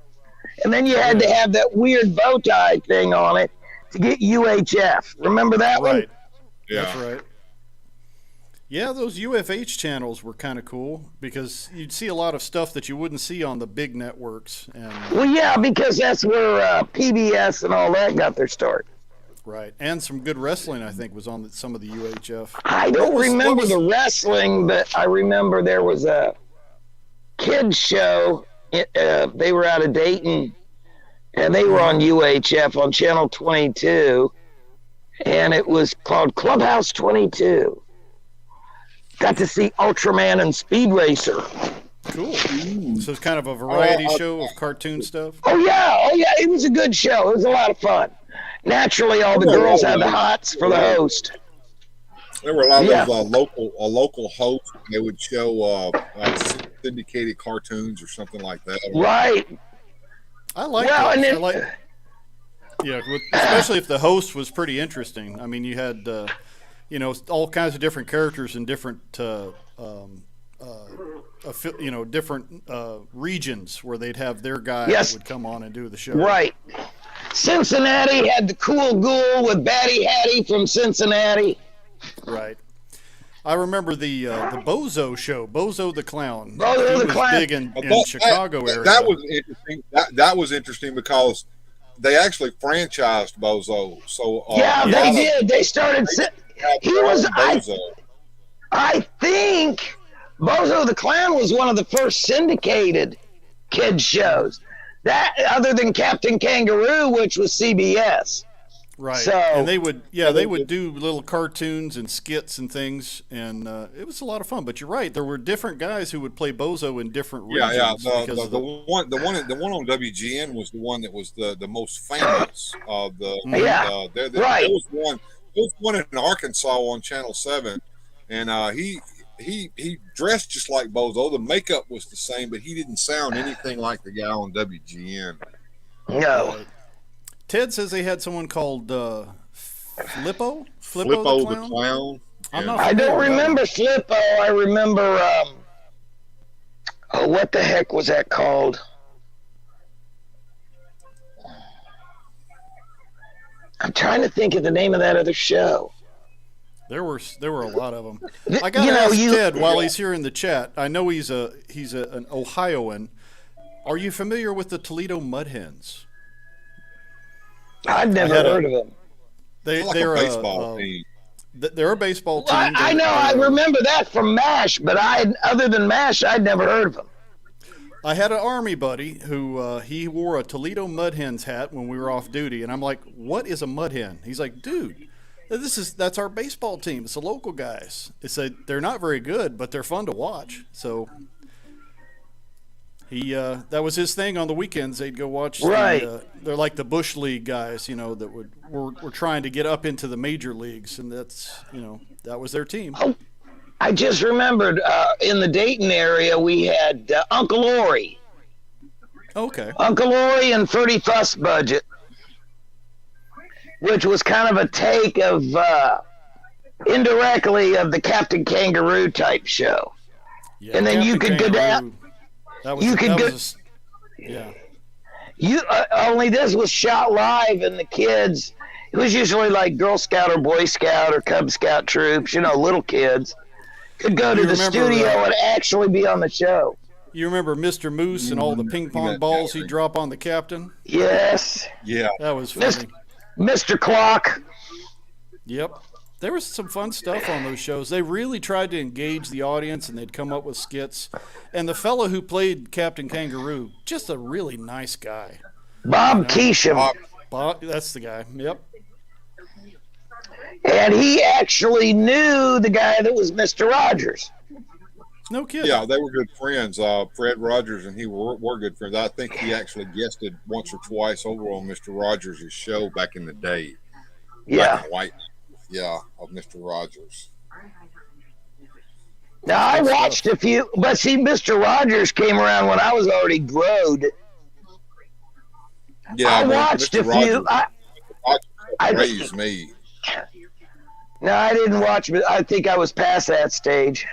And then you had to have that weird bow tie thing on it to get UHF. Remember that one? Yeah. That's right. Yeah, those UFH channels were kind of cool because you'd see a lot of stuff that you wouldn't see on the big networks. Well, yeah, because that's where PBS and all that got their start. Right, and some good wrestling, I think, was on some of the UHF. I don't remember the wrestling, but I remember there was a kids show. They were out of Dayton, and they were on UHF on Channel 22, and it was called Clubhouse 22. Got to see Ultraman and Speed Racer. Cool. So it's kind of a variety show of cartoon stuff? Oh, yeah. It was a good show. It was a lot of fun. Naturally, all the girls had the hots for the host. There were a lot of those local hosts. They would show syndicated cartoons or something like that. Right. I like that. Especially if the host was pretty interesting. I mean, you had all kinds of different characters in different different regions where they'd have their guy that would come on and do the show. Right. Cincinnati had the Cool Ghoul with Batty Hattie from Cincinnati. Right. I remember the Bozo show, Bozo the Clown. Bozo the Clown. Big in Chicago area. That was interesting. That was interesting because they actually franchised Bozo. So they did. They started. He was. I think Bozo the Clown was one of the first syndicated kids shows. That other than Captain Kangaroo, which was CBS. Right. So, and they would do little cartoons and skits and things, and it was a lot of fun. But you're right, there were different guys who would play Bozo in different regions. The one on WGN was the one that was the most famous of the. There was one in Arkansas on Channel 7, and he dressed just like Bozo. The makeup was the same, but he didn't sound anything like the guy on WGN. No. Ted says they had someone called Flippo the Clown. I don't remember Flippo. I remember, what the heck was that called? I'm trying to think of the name of that other show. There were a lot of them. I got to ask Ted while he's here in the chat. I know he's an Ohioan. Are you familiar with the Toledo Mudhens? I've never heard of them. They're a baseball team. They're a baseball team. I know. I remember that from MASH, but other than MASH, I'd never heard of them. I had an Army buddy who he wore a Toledo Mudhens hat when we were off duty, and I'm like, "What is a Mudhen?" He's like, "Dude, that's our baseball team. It's the local guys. They're not very good, but they're fun to watch." So that was his thing on the weekends. They'd go watch. Right. They're like the Bush League guys, that were trying to get up into the major leagues, and that was their team. Oh, I just remembered in the Dayton area we had Uncle Ori. Okay. Uncle Ori and Fruity Fuss Budget, which was kind of a take of indirectly of the Captain Kangaroo type show. Yeah, and then Captain you could Kangaroo, go down. Only this was shot live, and the kids, it was usually like Girl Scout or Boy Scout or Cub Scout troops, little kids, could go to the studio and actually be on the show. You remember Mr. Moose and all the ping pong balls he'd drop on the captain? Yes. Yeah. That was funny. Mr. Clock. Yep. There was some fun stuff on those shows. They really tried to engage the audience, and they'd come up with skits. And the fellow who played Captain Kangaroo, just a really nice guy. Bob Keesham. Bob, that's the guy. Yep. And he actually knew the guy that was Mr. Rogers. No kidding. Yeah, they were good friends. Fred Rogers and he were good friends. I think he actually guested once or twice over on Mr. Rogers' show back in the day. Yeah. Black and white. Yeah, of Mr. Rogers. Now, I watched a few, but see, Mr. Rogers came around when I was already growed. Yeah, I watched Mr. a few. I raised me. No, I didn't watch, but I think I was past that stage.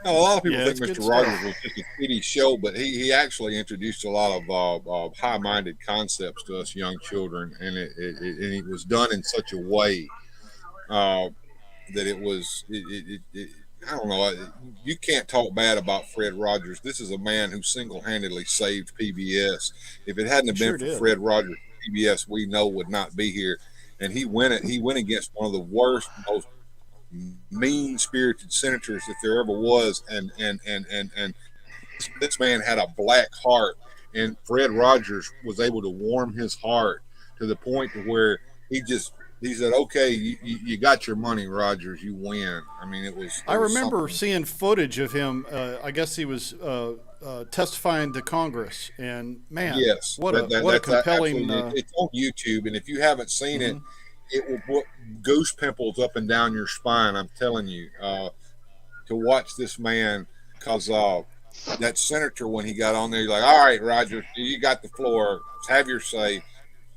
No, a lot of people think Mr. Rogers was just a kiddie show, but he actually introduced a lot of high-minded concepts to us young children, and it was done in such a way that it was I don't know. You can't talk bad about Fred Rogers. This is a man who single-handedly saved PBS. If it hadn't have been for Fred Rogers, PBS we know would not be here. And he went against one of the worst, most mean-spirited senators that there ever was, and this man had a black heart, and Fred Rogers was able to warm his heart to the point to where he said, "Okay, you got your money, Rogers. You win." I mean, I remember seeing footage of him. I guess he was testifying to Congress, and man, yes, what a compelling. It's on YouTube, and if you haven't seen it, it will put goose pimples up and down your spine. I'm telling you, to watch this man, because that senator, when he got on there, he's like, "All right, Rogers, you got the floor. Have your say."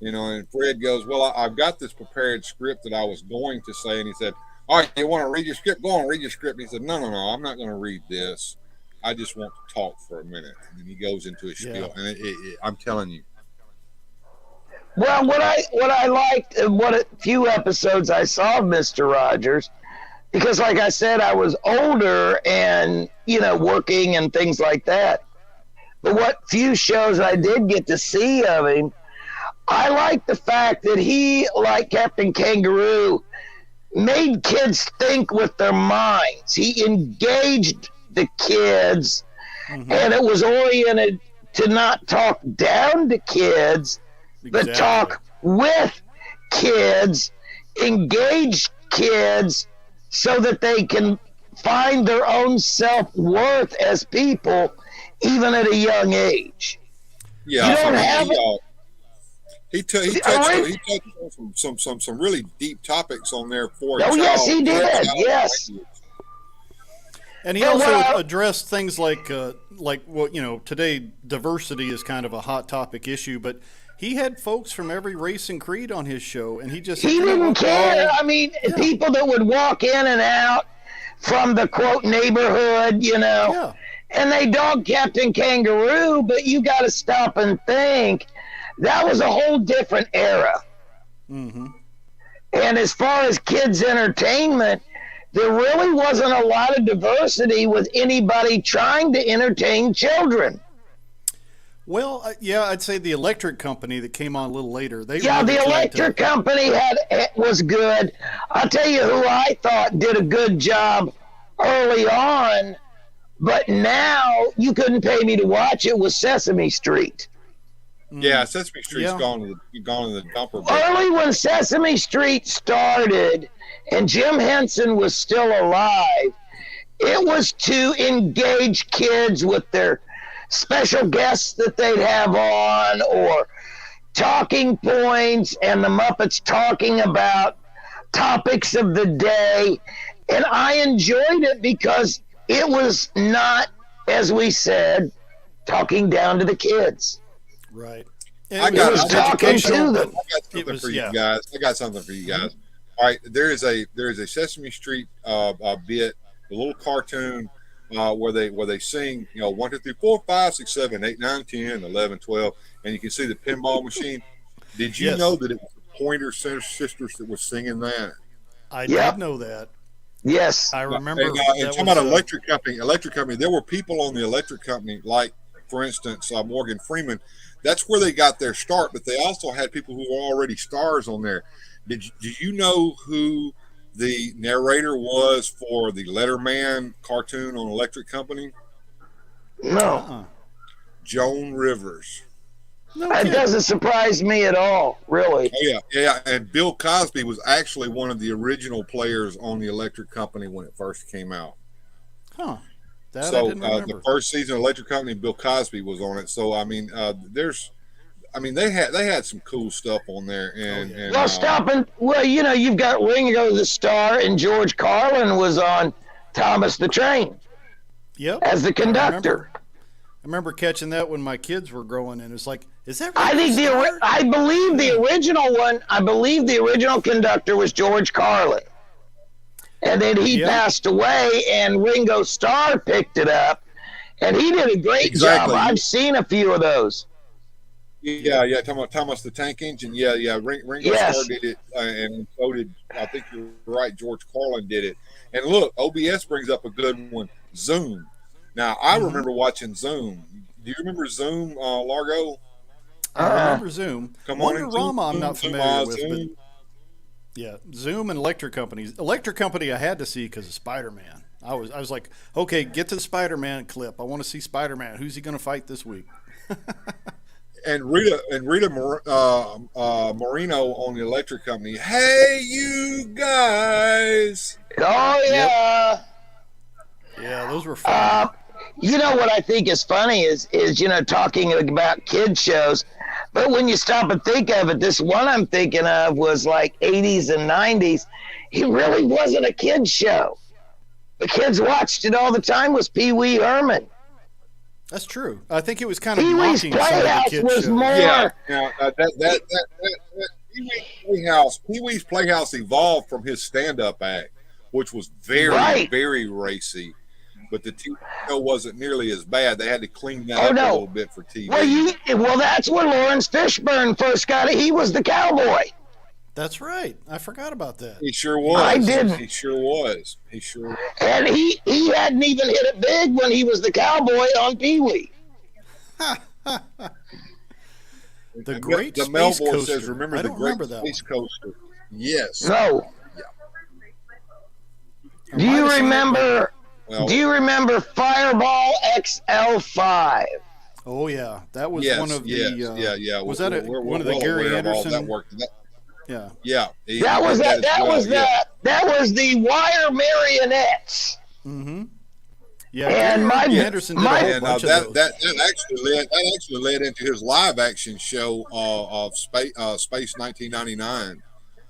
And Fred goes, "Well, I've got this prepared script that I was going to say." And he said, "All right, you want to read your script? Go on, read your script." And he said, No, I'm not going to read this. I just want to talk for a minute." And then he goes into his spiel. And I'm telling you. Well, what I liked, what a few episodes I saw of Mr. Rogers, because like I said, I was older and, working and things like that. But what few shows I did get to see of him, I like the fact that he, like Captain Kangaroo, made kids think with their minds. He engaged the kids, and it was oriented to not talk down to kids, but Exactly. talk with kids, engage kids so that they can find their own self-worth as people, even at a young age. Yeah, You don't have he touched on some really deep topics on there for a Oh, child. yes, he did. for a child Yes. language. And he Yeah, also well, addressed things like what, you know, today diversity is kind of a hot topic issue, but he had folks from every race and creed on his show, and he just said, He you know didn't what, care. well, I mean, people that would walk in and out from the quote neighborhood, you know, yeah, and they dog Captain Kangaroo, but you got to stop and think that was a whole different era. mm-hmm. And as far as kids' entertainment, there really wasn't a lot of diversity with anybody trying to entertain children. Well, yeah, I'd say the electric company that came on a little later. They Yeah, really the tried electric company was good. I'll tell you who I thought did a good job early on, but now you couldn't pay me to watch it, was Sesame Street. Yeah, Sesame Street's Yeah. gone to the dumper. But Early when Sesame Street started and Jim Henson was still alive, it was to engage kids with their special guests that they'd have on, or talking points, and the Muppets talking about topics of the day. And I enjoyed it because it was not, as we said, talking down to the kids. Right. I got talking to them. I got something for you guys. I got something for you guys. All right, there is a Sesame Street bit, a little cartoon where they sing, 1, 2, 3, 4, 5, 6, 7, 8, 9, 10, 11, 12, and you can see the pinball machine. Did you Yes. know that it was the Pointer Sisters that was singing that? I Yep. did know that. Yes. I remember. And that talking was, about electric company, there were people on the electric company, like, for instance, Morgan Freeman. That's where they got their start, but they also had people who were already stars on there. Do you know who the narrator was for the Letterman cartoon on Electric Company? No. Joan Rivers. No That kidding. doesn't surprise me at all, really. Oh, yeah. And Bill Cosby was actually one of the original players on the Electric Company when it first came out. Huh. That I So didn't remember. the first season of Electric Company, Bill Cosby was on it. So I mean, they had some cool stuff on there. And Well, you've got Ringo the Star, and George Carlin was on Thomas the Train Yep. as the conductor. I remember catching that when my kids were growing, and it was like, is that I think I believe the original one. I believe the original conductor was George Carlin, and then he passed away, and Ringo Starr picked it up, and he did a great job. I've seen a few of those. Yeah. Talking about Thomas the Tank Engine. Yeah. Ringo Starr did it, and so did, I think you're right, George Carlin did it. And look, OBS brings up a good one, Zoom. Now, I remember watching Zoom. Do you remember Zoom, Largo? I remember Zoom. Come on, Wonderama, I'm not Zoom, familiar with, Zoom. but yeah, Zoom and Electric Companies. Electric Company, I had to see because of Spider-Man. I was like, okay, get to the Spider-Man clip. I want to see Spider-Man. Who's he going to fight this week? And Rita Moreno on the Electric Company. Hey, you guys! Oh yeah. Yeah, those were fun. You know what I think is funny is talking about kid shows, but when you stop and think of it, this one I'm thinking of was like 80s and 90s. It really wasn't a kid show. The kids watched it all the time. Was Pee Wee Herman. That's true. I think it was kind of Pee Wee's mocking some of the Playhouse kid was shows. more. Yeah, that Pee Wee's Playhouse evolved from his stand-up act, which was very, very racy. But the TV show wasn't nearly as bad. They had to clean that up a little bit for TV. Well, that's when Lawrence Fishburne first got it. He was the cowboy. That's right. I forgot about that. He sure was. I didn't. He sure was. And he hadn't even hit it big when he was the cowboy on Pee Wee. The Great the Space Melbourne Coaster. says, remember I the don't Great remember that Space one. Coaster? Yes. No. Do you remember? Well, Do you remember Fireball XL5? Oh yeah, that was one of the. yeah. Was that we're one of the well Gary aware of all Anderson? that work. Yeah. Yeah, he That was did that. as That well, was yeah. that was the wire marionettes. Mm-hmm. Yeah, And Gary my- Anderson did my- a whole And bunch of that those. that actually led into his live action show of Space 1999.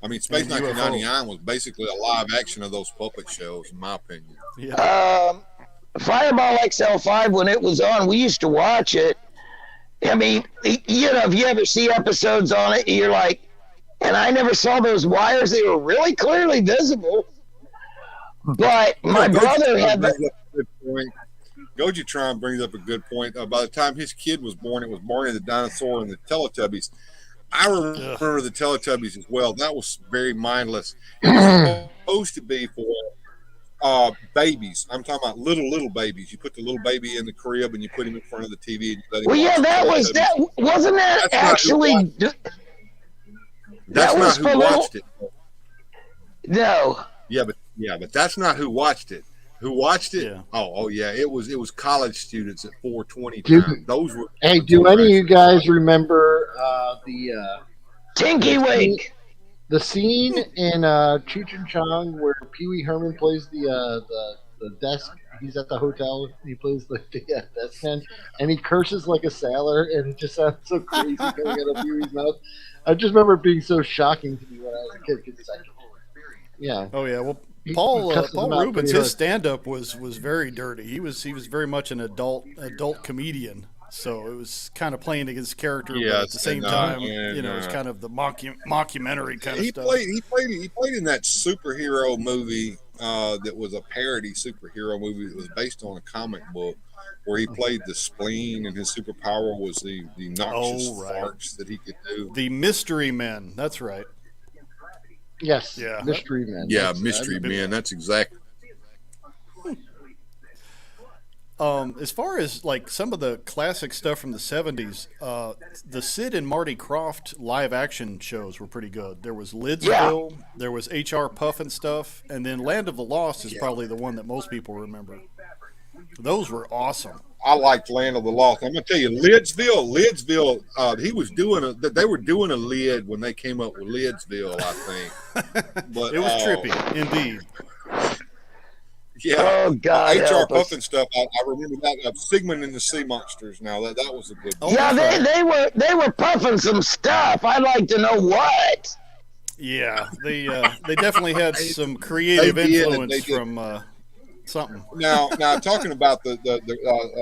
I mean, Space And UFO. 1999 was basically a live action of those puppet shows, in my opinion. Yeah. Fireball XL5, when it was on, we used to watch it. I mean, you know, if you ever see episodes on it, you're like, and I never saw those wires. They were really clearly visible. But my brother had the. Gojitron brings up a good point. By the time his kid was born, it was Barney the dinosaur and the Teletubbies. I remember the Teletubbies as well. That was very mindless. It was supposed to be for babies. I'm talking about little babies. You put the little baby in the crib and you put him in front of the TV and you let him Well, watch yeah, the that was Teletubbies. that. Wasn't that That's not who actually? That's that was not who for little- watched it. No. But that's not who watched it. Who watched it? Yeah. Oh yeah. It was college students at 420 Dude. time. Those were. Hey, do any of you guys remember the Tinky Wink. scene in Cheech and Chong where Pee Wee Herman plays the desk? He's at the hotel. He plays the desk man, and he curses like a sailor, and it just sounds so crazy coming out of Pee Wee's mouth. I just remember it being so shocking to me when I was a kid. 'Cause it's like, yeah. Oh yeah. Well, He Paul cusses them out Rubens, pretty his hard. stand-up was very dirty. He was very much an adult comedian. So it was kind of playing against character, but at Yes, the same and, time, and, you know, it's kind of the mockumentary kind of He stuff. played in that superhero movie that was a parody superhero movie that was based on a comic book where he played the spleen and his superpower was the noxious farts that he could do. The Mystery Men. That's right. Yes. Yeah. Mystery Man. Yeah, That's- Mystery Man. That's exactly. As far as like some of the classic stuff from the 70s, the Sid and Marty Krofft live action shows were pretty good. There was Lidsville, there was HR Puffin stuff, and then Land of the Lost is probably the one that most people remember. Those were awesome. I liked Land of the Lost. I'm gonna tell you, Lidsville. He was doing they were doing a lid when they came up with Lidsville, I think. But It was trippy, indeed. Yeah. Oh God. HR help us. Puffin stuff. I remember that. Sigmund and the Sea Monsters. Now that was a good. Oh, Yeah, that's they were puffing some stuff. I'd like to know what. Yeah, they definitely had some creative They did, influence they did. from something. Now talking about the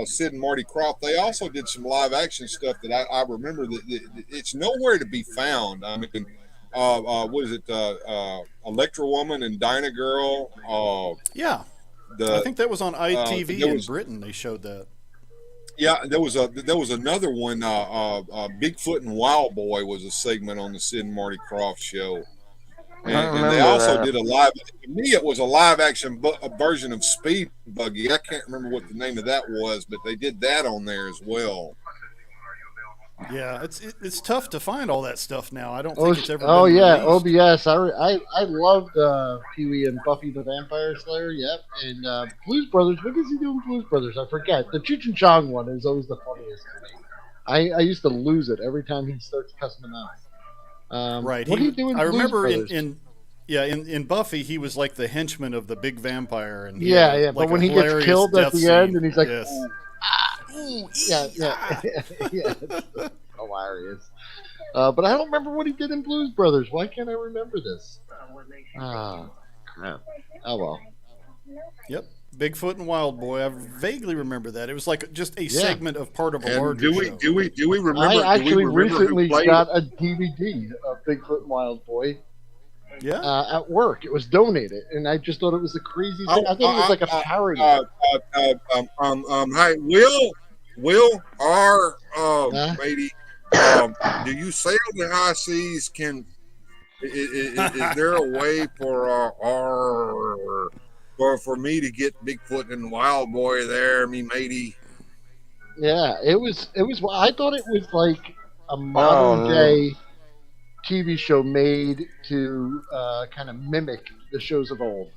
Sid and Marty Krofft, they also did some live action stuff that I remember that it's nowhere to be found. I mean, what is it? Electra Woman and Dinah Girl. Yeah, I think that was on ITV in Britain. They showed that. Yeah, there was another one. Bigfoot and Wild Boy was a segment on the Sid and Marty Krofft show, and they also did a live. To me, it was a live action version of Speed Buggy. I can't remember what the name of that was, but they did that on there as well. Yeah, it's tough to find all that stuff now. I don't think it's ever. Oh been yeah, released. OBS. I loved Pee Wee and Buffy the Vampire Slayer. Yep, and Blues Brothers. What is he doing? Blues Brothers. I forget. The Cheech and Chong one is always the funniest to me. I used to lose it every time he starts cussing them out. Right. What are you doing? I remember in Buffy, he was like the henchman of the big vampire, and he Yeah, had, yeah. like, But a when he gets hilarious killed at death the scene. end, and he's like, Yes. yeah, yeah. Hilarious. But I don't remember what he did in Blues Brothers. Why can't I remember this? Ah, crap. Oh well. Yep. Bigfoot and Wild Boy. I vaguely remember that. It was like just a segment of part of a And larger show. do we remember? I actually do we remember recently who played got a DVD of Bigfoot and Wild Boy Yeah. at work. It was donated, and I just thought it was the craziest thing. I thought it was like a parody. Hi, Will R. Matey, do you sail the high seas? Is there a way for me to get Bigfoot and Wild Boy there, me matey? Yeah, it was. I thought it was like a modern day TV show made to kind of mimic the shows of old.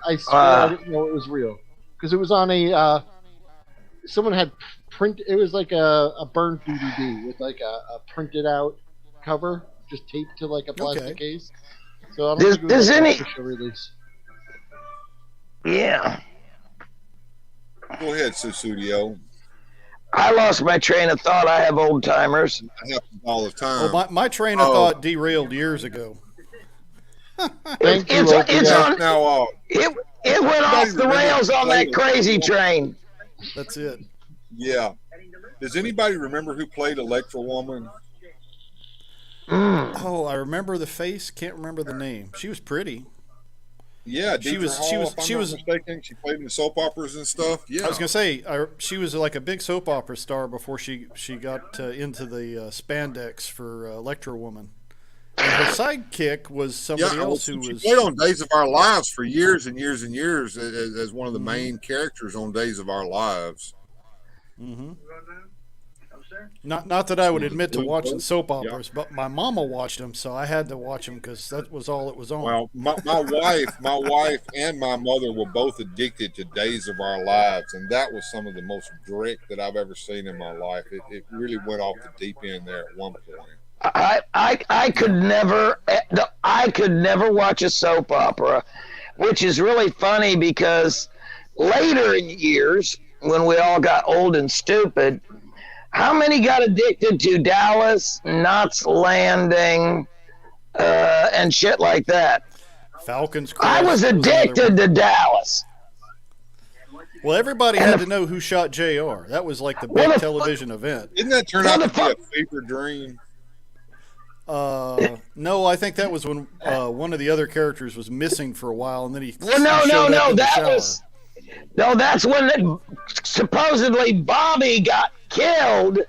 I swear I didn't know it was real because it was on a. Someone had print. It was like a burnt DVD with like a printed out cover, just taped to like a plastic case. So I don't think it was like an official release. Yeah. Go ahead, Susudio. I lost my train of thought. I have old timers. That happens all the time. Well, my train of thought derailed years ago. It's on. Now, It went off the rails on that crazy train. That's it. Yeah. Does anybody remember who played Electra Woman? Oh, I remember the face. Can't remember the name. She was pretty. Yeah, She was mistaken. She played in the soap operas and stuff. Yeah, I was gonna say she was like a big soap opera star before she got into the spandex for Electra Woman. And her sidekick was somebody else who was played on Days of Our Lives for years and years and years as one of the main characters on Days of Our Lives. Mm-hmm. Not that I would admit to watching soap operas, but my mama watched them, so I had to watch them because that was all it was on. Well, my wife and my mother were both addicted to Days of Our Lives, and that was some of the most direct that I've ever seen in my life. It really went off the deep end there at one point. I could never watch a soap opera, which is really funny because later in years, when we all got old and stupid, how many got addicted to Dallas, Knots Landing, and shit like that? Falcon's Crest. I was addicted to Dallas. Well, everybody had to know who shot JR. That was like the big television event. Didn't that turn out to be a fever dream? No, I think that was when one of the other characters was missing for a while, and then he that's when supposedly Bobby got killed,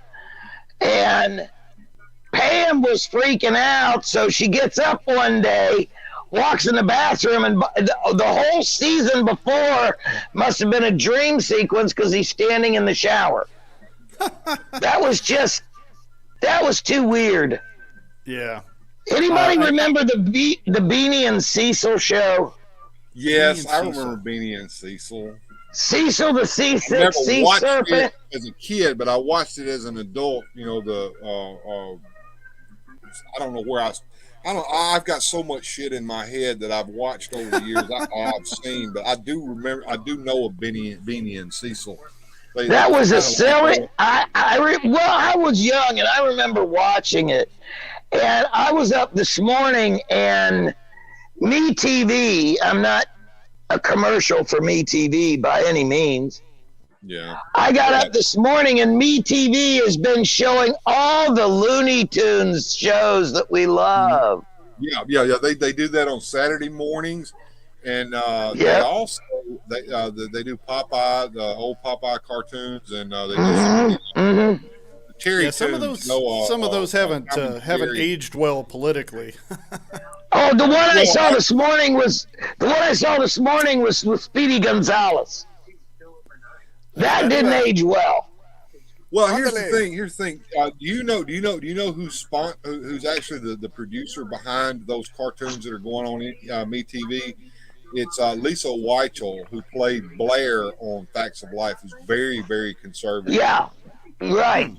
and Pam was freaking out, so she gets up one day, walks in the bathroom, and the whole season before must have been a dream sequence because he's standing in the shower. That was too weird. Yeah. Anybody remember the Beanie and Cecil show? Yes, I remember Beanie and Cecil. Cecil the Sea Serpent. Serpent. As a kid, but I watched it as an adult. You know, I don't know where I've got so much shit in my head that I've watched over the years. I've seen, but I do remember. I do know of Beanie and Cecil. That was a silly. I was young and I remember watching it, and I was up this morning and MeTV. I'm not a commercial for MeTV by any means. Yeah. I got up this morning and MeTV has been showing all the Looney Tunes shows that we love. Yeah. They do that on Saturday mornings, and they also they do Popeye, the old Popeye cartoons, and they do Cherry some of those haven't aged well politically. Oh, the one I saw this morning was with Speedy Gonzalez. That didn't age well. Well, here's the thing. Do you know who's actually the producer behind those cartoons that are going on in MeTV? It's Lisa Weichel, who played Blair on Facts of Life, who's very, very conservative. Yeah, right.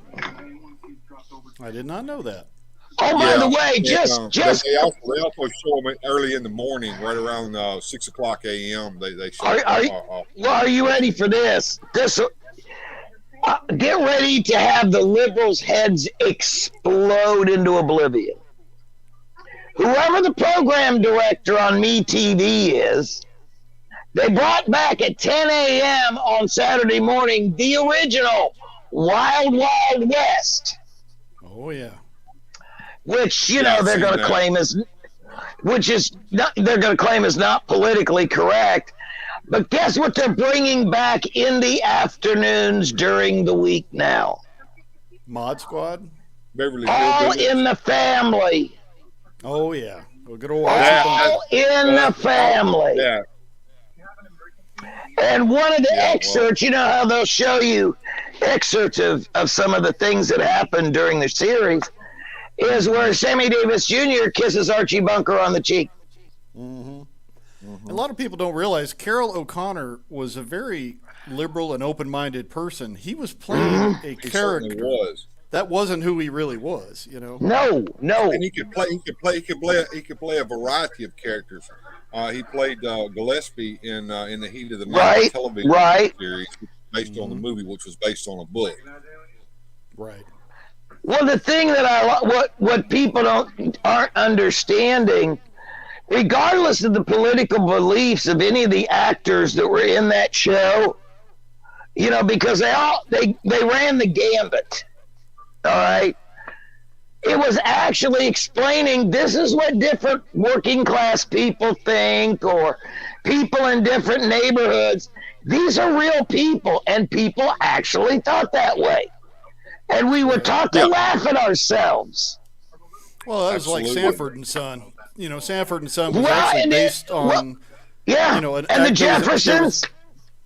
I did not know that. Oh, by the way, they also show them early in the morning, right around 6 o'clock a.m. They show. Are you ready for this? Get ready to have the liberals' heads explode into oblivion. Whoever the program director on MeTV is, they brought back at 10 a.m. on Saturday morning the original Wild Wild West. Oh yeah. Which they're going to claim is not politically correct. But guess what they're bringing back in the afternoons during the week now? Mod Squad? All in the Family. Oh, yeah. We're going to watch All in the Family. Yeah. And one of the excerpts, you know how they'll show you excerpts of some of the things that happened during the series, is where Sammy Davis Jr. kisses Archie Bunker on the cheek. Mm-hmm. A lot of people don't realize Carroll O'Connor was a very liberal and open-minded person. He was playing a character. He was. That wasn't who he really was, you know. No. And he could play a variety of characters. He played Gillespie in the Heat of the Night television series based on the movie, which was based on a book. Right. Well, the thing that what people aren't understanding, regardless of the political beliefs of any of the actors that were in that show, you know, because they ran the gambit. All right. It was actually explaining this is what different working class people think, or people in different neighborhoods. These are real people, and people actually thought that way. And we were taught to laugh at ourselves. Well, that was like Sanford and Son. You know, Sanford and Son was actually based on, you know, and the Jeffersons.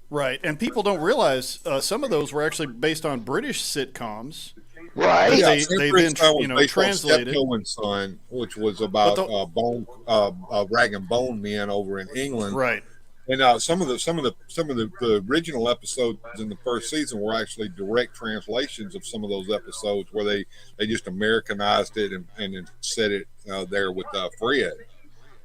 Right, and people don't realize some of those were actually based on British sitcoms. Right. They then, you know, translated. Steptoe and Son, which was about rag and bone men over in England. Right. And some of the original episodes in the first season were actually direct translations of some of those episodes where they just Americanized it and set it there with Fred.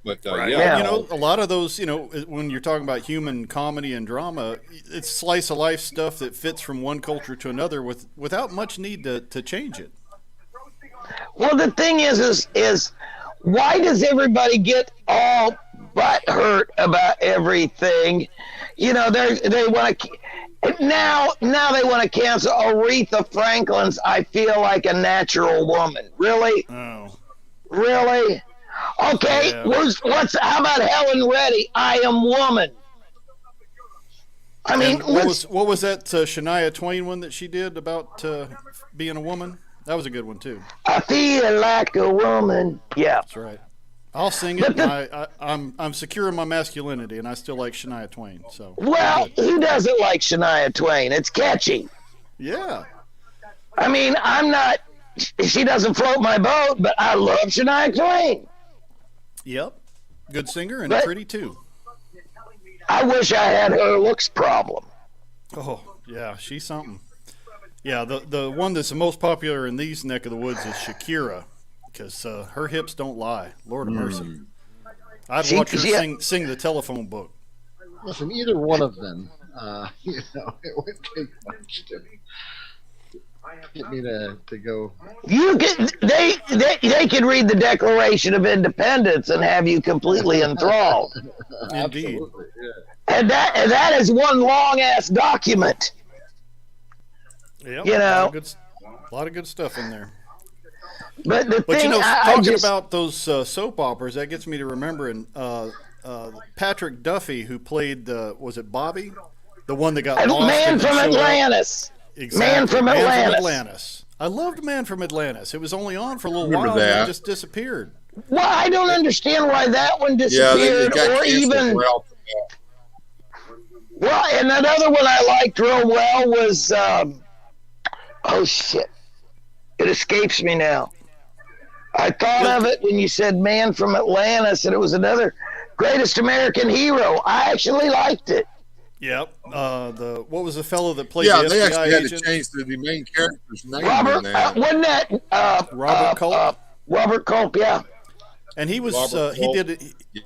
But you know, a lot of those, you know, when you're talking about human comedy and drama, it's slice of life stuff that fits from one culture to another without much need to change it. Well, the thing is why does everybody get all butt hurt about everything? You know, they want to now they want to cancel Aretha Franklin's "I Feel Like a Natural Woman." Really? Oh. Really? Okay, yeah. How about Helen Reddy, I Am Woman? I mean, what was that Shania Twain one that she did about being a woman? That was a good one too. I feel like a woman. Yeah, that's right. I'll sing it. I'm secure in my masculinity, and I still like Shania Twain. So who doesn't like Shania Twain? It's catchy. Yeah. I mean, I'm not. She doesn't float my boat, but I love Shania Twain. Yep. Good singer and pretty too. I wish I had her looks problem. Oh, yeah, she's something. Yeah, the one that's the most popular in these neck of the woods is Shakira, because her hips don't lie. Lord of mercy. I'd watch her sing the telephone book. Listen, either one of them, you know, it would take much to get me to go. You can they could read the Declaration of Independence and have you completely enthralled. Indeed. Yeah. And that is one long ass document. Yep, you know, a lot of good stuff in there. But you know, talking about those soap operas, that gets me to remembering Patrick Duffy, who played was it Bobby, the one that got lost? Man from Atlantis. Exactly. Man from Atlantis. I loved Man from Atlantis. It was only on for a little while and it just disappeared. Well, I don't understand why that one disappeared, or even. Well, and another one I liked real well was, oh shit, it escapes me now. I thought of it when you said Man from Atlantis, and it was another Greatest American Hero. I actually liked it. Yep. What was the fellow that played the FBI they actually had agent? to change the main character's name. Robert, wasn't that Robert Culp? Robert Culp, yeah. And he was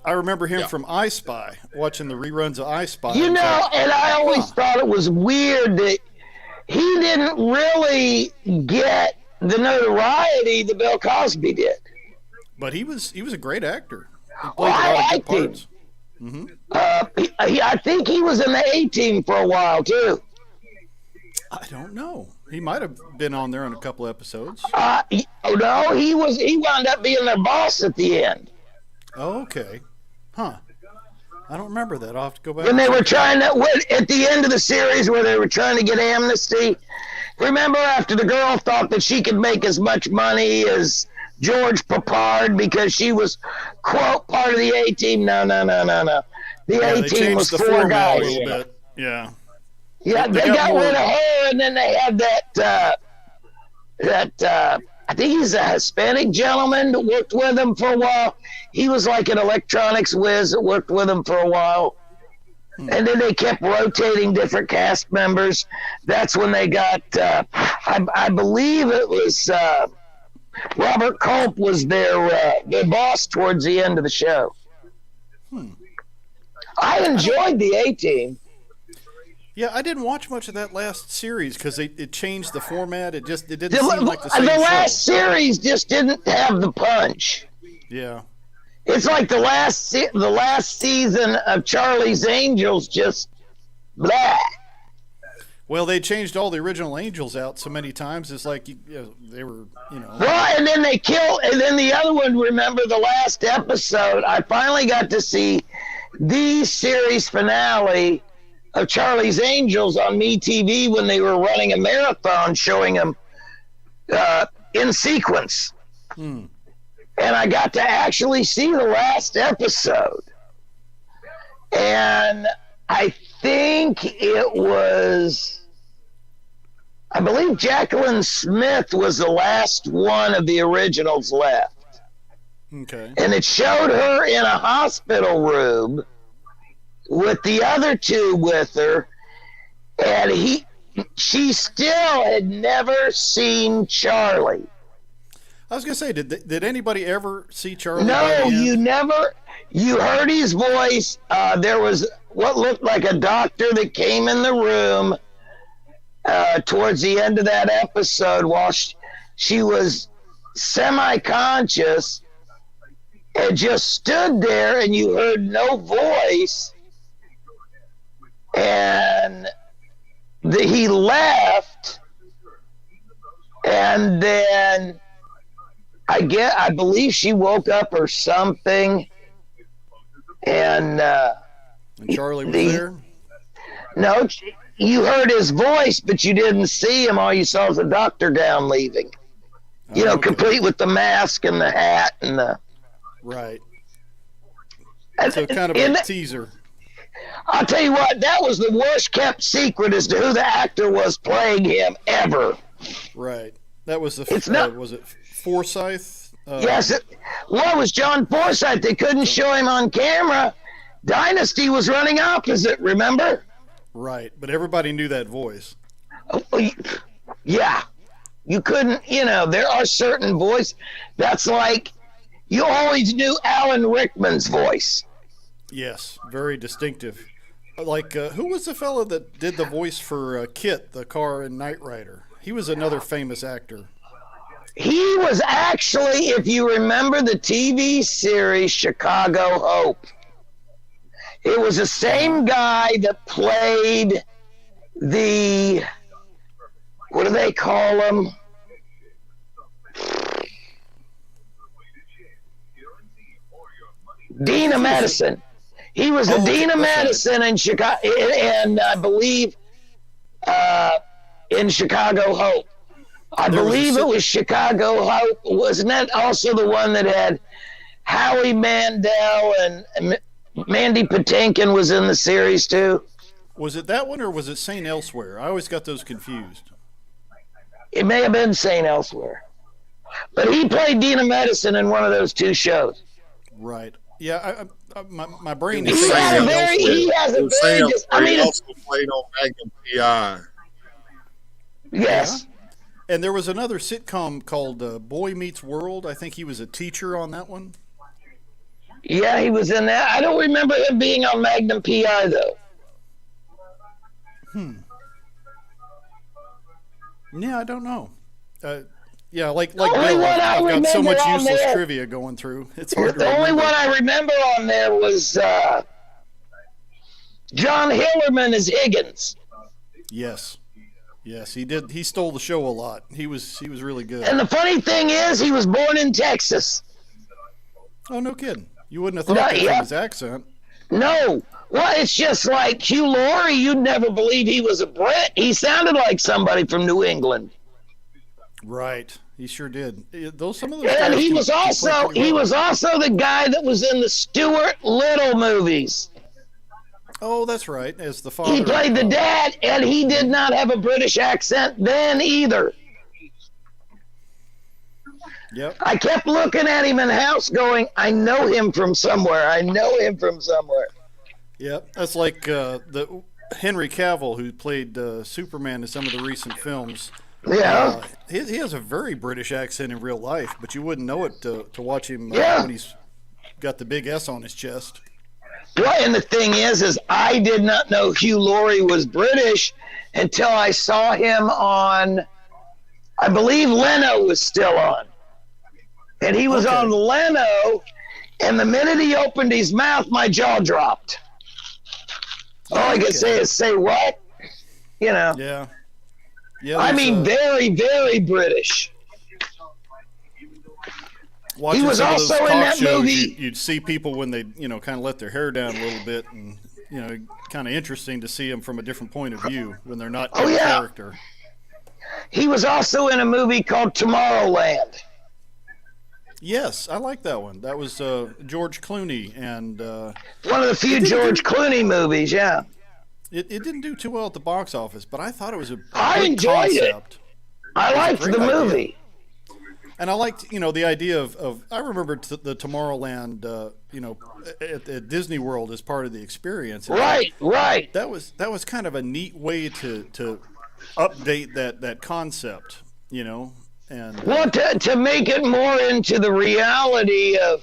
I remember him from I Spy, watching the reruns of I Spy. You know, and I always thought it was weird that he didn't really get the notoriety that Bill Cosby did. But he was a great actor. He played a lot of good parts. Mm-hmm. I think he was in the A-Team for a while too. I don't know. He might have been on there on a couple episodes. He wound up being their boss at the end. Oh, okay. Huh. I don't remember that. I'll have to go back. When they were trying to, at the end of the series where they were trying to get amnesty, remember after the girl thought that she could make as much money as George Papard because she was, quote, part of the A-Team? No. The A-Team was four guys. A little bit. Yeah. Yeah, they got rid of her, and then they had that I think he's a Hispanic gentleman that worked with him for a while. He was like an electronics whiz that worked with him for a while. And then they kept rotating different cast members. That's when they got, I believe it was Robert Culp was their boss towards the end of the show. I enjoyed the A-Team. Yeah, I didn't watch much of that last series because it changed the format. It didn't seem like the same The show. last series just didn't have the punch. Yeah. It's like the last season of Charlie's Angels, just blah. Well, they changed all the original Angels out so many times. It's like they were, Well, and then they killed, and then the other one. Remember the last episode? I finally got to see the series finale of Charlie's Angels on MeTV when they were running a marathon showing them in sequence. And I got to actually see the last episode. And I think it was, I believe Jacqueline Smith was the last one of the originals left. Okay. And it showed her in a hospital room with the other two with her. And she still had never seen Charlie. I was gonna say, did anybody ever see Charlie? No, you never. You heard his voice. There was what looked like a doctor that came in the room towards the end of that episode while she was semi-conscious and just stood there, and you heard no voice. And he left, and then I believe she woke up or something, and Charlie was there? No, you heard his voice, but you didn't see him. All you saw was the doctor down leaving. Okay. Complete with the mask and the hat and the... Right. So kind of a teaser. I'll tell you what, that was the worst kept secret as to who the actor was playing him Right. That was was it Forsyth? Yes. It was John Forsyth. They couldn't show him on camera. Dynasty was running opposite, remember? Right. But everybody knew that voice. Yeah. You couldn't, there are certain voices. That's like, you always knew Alan Rickman's voice. Yes. Very distinctive. Like, who was the fellow that did the voice for Kit, the car in Knight Rider? He was another famous actor. He was actually, if you remember the TV series Chicago Hope, it was the same guy that played the, what do they call him? Dean of Medicine. He was the Dean of Medicine in Chicago, and I believe in Chicago Hope. I believe it was Chicago Hope. Wasn't that also the one that had Howie Mandel and Mandy Patinkin was in the series too? Was it that one or was it St. Elsewhere? I always got those confused. It may have been St. Elsewhere. But he played Dean of Medicine in one of those two shows. Right. Yeah, my brain is he has a very just, he also played on Magnum P.I. Yes. Yeah. And there was another sitcom called Boy Meets World. I think he was a teacher on that one. Yeah, he was in that. I don't remember him being on Magnum P.I. though. Yeah, I don't know. Yeah, like Bill, I've got so much useless trivia going through. It's hard to remember. The only one I remember on there was John Hillerman as Higgins. Yes, he did. He stole the show a lot. He was really good. And the funny thing is, he was born in Texas. Oh, no kidding. You wouldn't have thought that from his accent. No. Well, it's just like Hugh Laurie. You'd never believe he was a Brit. He sounded like somebody from New England. Right, he sure did. Some of those. And he was also the guy that was in the Stuart Little movies. Oh, that's right. As the father. He played the dad, and he did not have a British accent then either. Yep. I kept looking at him in the house going, I know him from somewhere. I know him from somewhere. Yep. That's like the Henry Cavill, who played Superman in some of the recent films. Yeah. He has a very British accent in real life, but you wouldn't know it to watch him Yeah. when he's got the big S on his chest. Well, and the thing is I did not know Hugh Laurie was British until I saw him on, I believe Leno was still on. And he was on Leno, and the minute he opened his mouth, my jaw dropped. All I could say is, say what? You know. Yeah. I mean, very, very British. Watching He was some of those also in talk that shows, movie. You'd see people when they, kind of let their hair down a little bit, and kind of interesting to see them from a different point of view when they're not in character. He was also in a movie called Tomorrowland. Yes, I like that one. That was George Clooney, and one of the few George Clooney movies. Yeah. It didn't do too well at the box office, but I thought it was a I good concept. It. I liked the movie. And I liked, the idea of I remember the Tomorrowland, at Disney World as part of the experience. Right. That was kind of a neat way to update that concept, and well, to make it more into the reality of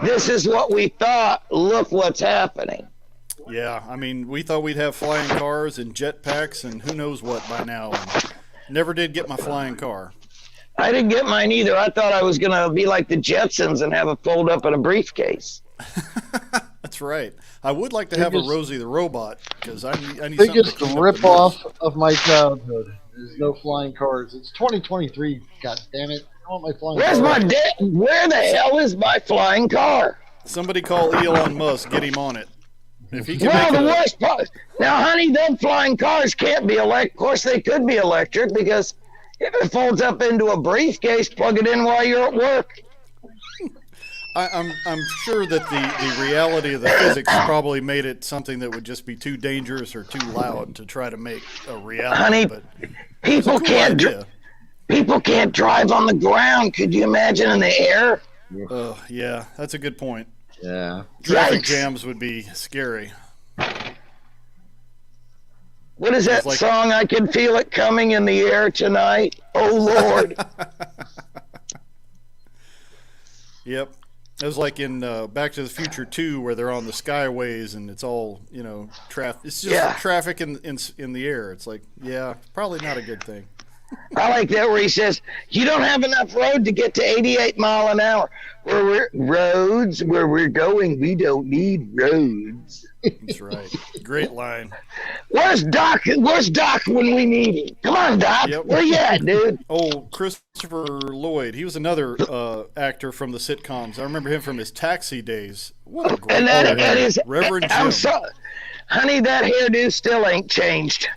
this is what we thought. Look what's happening. Yeah, I mean, we thought we'd have flying cars and jetpacks and who knows what by now. And never did get my flying car. I didn't get mine either. I thought I was going to be like the Jetsons and have it fold up in a briefcase. That's right. I would like to have a Rosie the Robot, because I need biggest something to rip off of my childhood. There's no flying cars. It's 2023. God damn it! I want my flying car. Where the hell is my flying car? Somebody call Elon Musk. Get him on it. If he can the worst part. Now, honey, them flying cars can't be electric. Of course, they could be electric because if it folds up into a briefcase, plug it in while you're at work. I'm sure that the reality of the physics probably made it something that would just be too dangerous or too loud to try to make a reality. Honey, but people can't drive on the ground. Could you imagine in the air? Yeah, that's a good point. Yeah. Traffic jams would be scary. What is that song? I can feel it coming in the air tonight. Oh, Lord. Yep. It was like in Back to the Future 2, where they're on the skyways and it's all, traffic. It's just traffic in the air. It's like, probably not a good thing. I like that where he says, you don't have enough road to get to 88 mile an hour. Where we're going, we don't need roads. That's right. Great line. Where's Doc when we need him? Come on, Doc. Yep. Where you at, dude? Oh, Christopher Lloyd. He was another actor from the sitcoms. I remember him from his Taxi days. What a great Reverend Jim. I'm sorry. Honey, that hairdo still ain't changed.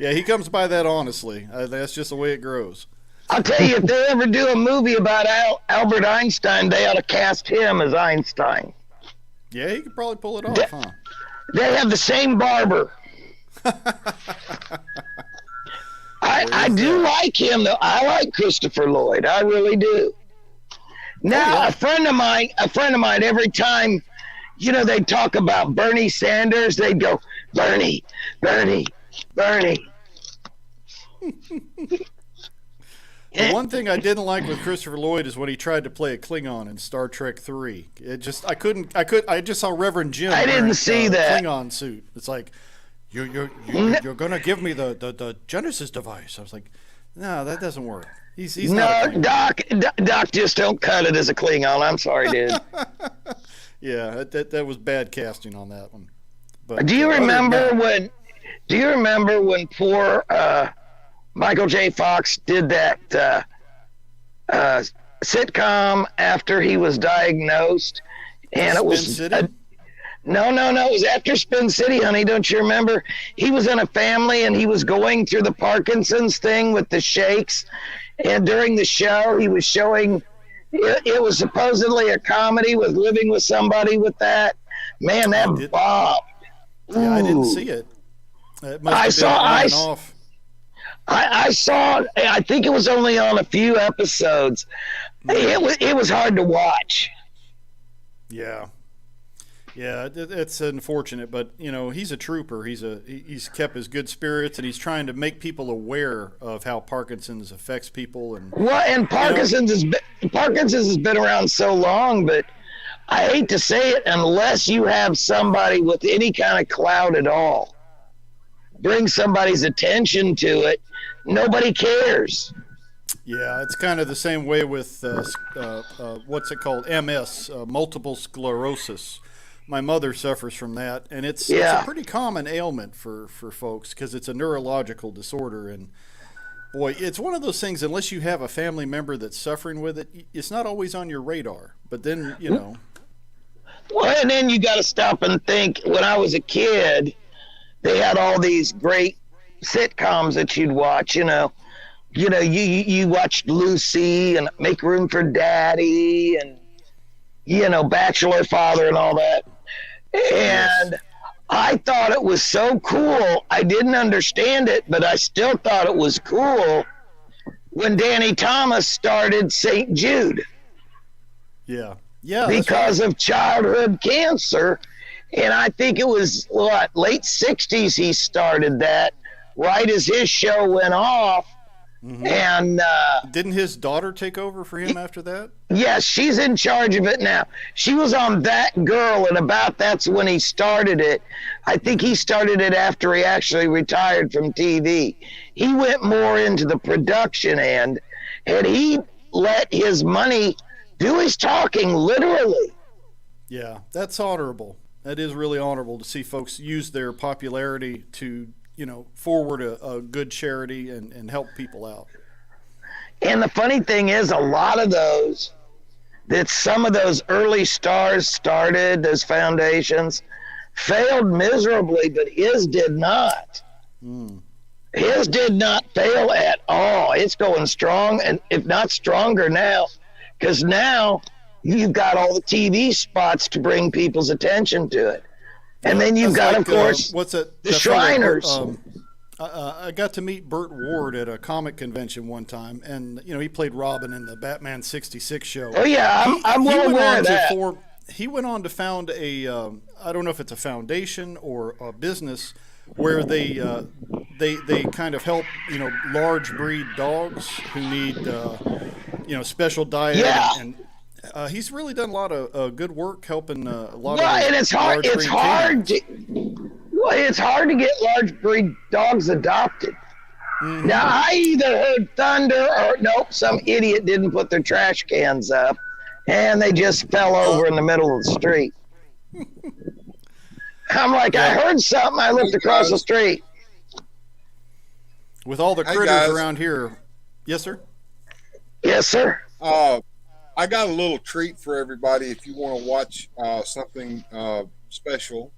Yeah, he comes by that honestly. That's just the way it grows. I'll tell you, if they ever do a movie about Albert Einstein, they ought to cast him as Einstein. Yeah, he could probably pull it off, huh? They have the same barber. I do like him, though. I like Christopher Lloyd. I really do. Now, a friend of mine, every time, they'd talk about Bernie Sanders, they'd go, Bernie. The one thing I didn't like with Christopher Lloyd is when he tried to play a Klingon in Star Trek 3. I just saw Reverend Jim. I didn't see that Klingon suit. It's like, you're gonna give me the Genesis device. I was like, no, that doesn't work. He's not. Doc, just don't cut it as a Klingon. I'm sorry, dude. Yeah, that was bad casting on that one. But do you remember when poor Michael J. Fox did that sitcom after he was diagnosed, and it was no, it was after Spin City, honey. Don't you remember? He was in a family and he was going through the Parkinson's thing with the shakes, and during the show he was showing. It was supposedly a comedy with living with somebody with that. Man, that bombed. Yeah, I didn't see it. It must have been on and off. I saw. I think it was only on a few episodes. It was hard to watch. Yeah. Yeah, it's unfortunate, but you know he's a trooper. He's kept his good spirits, and he's trying to make people aware of how Parkinson's affects people. And Well, and Parkinson's has been around so long, but I hate to say it, unless you have somebody with any kind of clout at all, bring somebody's attention to it, nobody cares. yeah, it's kind of the same way with what's it called, MS, multiple sclerosis. My mother suffers from that, and it's a pretty common ailment for folks because it's a neurological disorder. And boy, it's one of those things. Unless you have a family member that's suffering with it, it's not always on your radar. But then you know. Well, and then you got to stop and think. When I was a kid, they had all these great sitcoms that you'd watch. You watched Lucy and Make Room for Daddy and Bachelor Father and all that. And I thought it was so cool. I didn't understand it, but I still thought it was cool when Danny Thomas started St. Jude. Yeah. Yeah. Because of childhood cancer. And I think it was late 60s he started that, right as his show went off. Mm-hmm. And didn't his daughter take over for him after that? Yes, she's in charge of it now. She was on That Girl, and that's when he started it. I think he started it after he actually retired from TV. He went more into the production end, and he let his money do his talking, literally. Yeah, that's honorable. That is really honorable to see folks use their popularity to forward a good charity and help people out. And the funny thing is, a lot of those, that some of those early stars started, those foundations, failed miserably, but his did not. His did not fail at all. It's going strong, and if not stronger now, because now you've got all the TV spots to bring people's attention to it. And then you've got, of course, the Shriners. I got to meet Burt Ward at a comic convention one time, and he played Robin in the Batman '66 show. Oh yeah, I'm well aware of that. He went on to found I don't know if it's a foundation or a business where they kind of help large breed dogs who need special diet. Yeah. And he's really done a lot of good work helping a lot of. And it's hard. It's hard to get large breed dogs adopted. Mm-hmm. Now I either heard thunder or nope, some idiot didn't put their trash cans up, and they just fell over in the middle of the street. I'm like, I heard something. I looked across the street. With all the critters around here, yes, sir. Yes, sir. I got a little treat for everybody if you want to watch something special.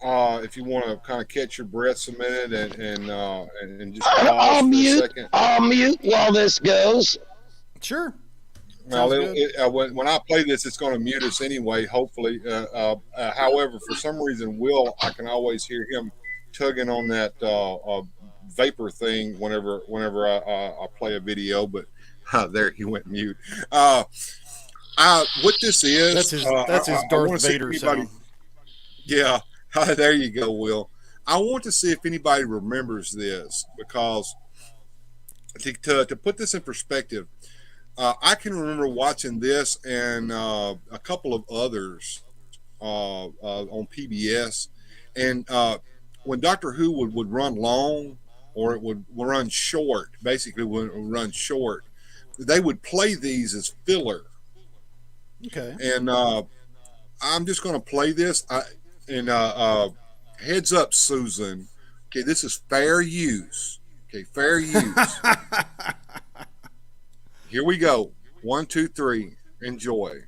If you want to kind of catch your breaths a minute and just pause for a second. I'll mute while this goes. Sure. Well, when I play this, it's going to mute us anyway, hopefully. However, for some reason, I can always hear him tugging on that vapor thing whenever I play a video, but there he went mute. What this is, that's his Darth Vader sound. Yeah, there you go, Will. I want to see if anybody remembers this, because to put this in perspective, I can remember watching this and a couple of others on PBS, and when Doctor Who would run long, or it would run short, basically when it would run short, they would play these as filler. Okay. And I'm just going to play this. Heads up, Susan. Okay, this is fair use. Okay, fair use. Here we go. 1, 2, 3. Enjoy.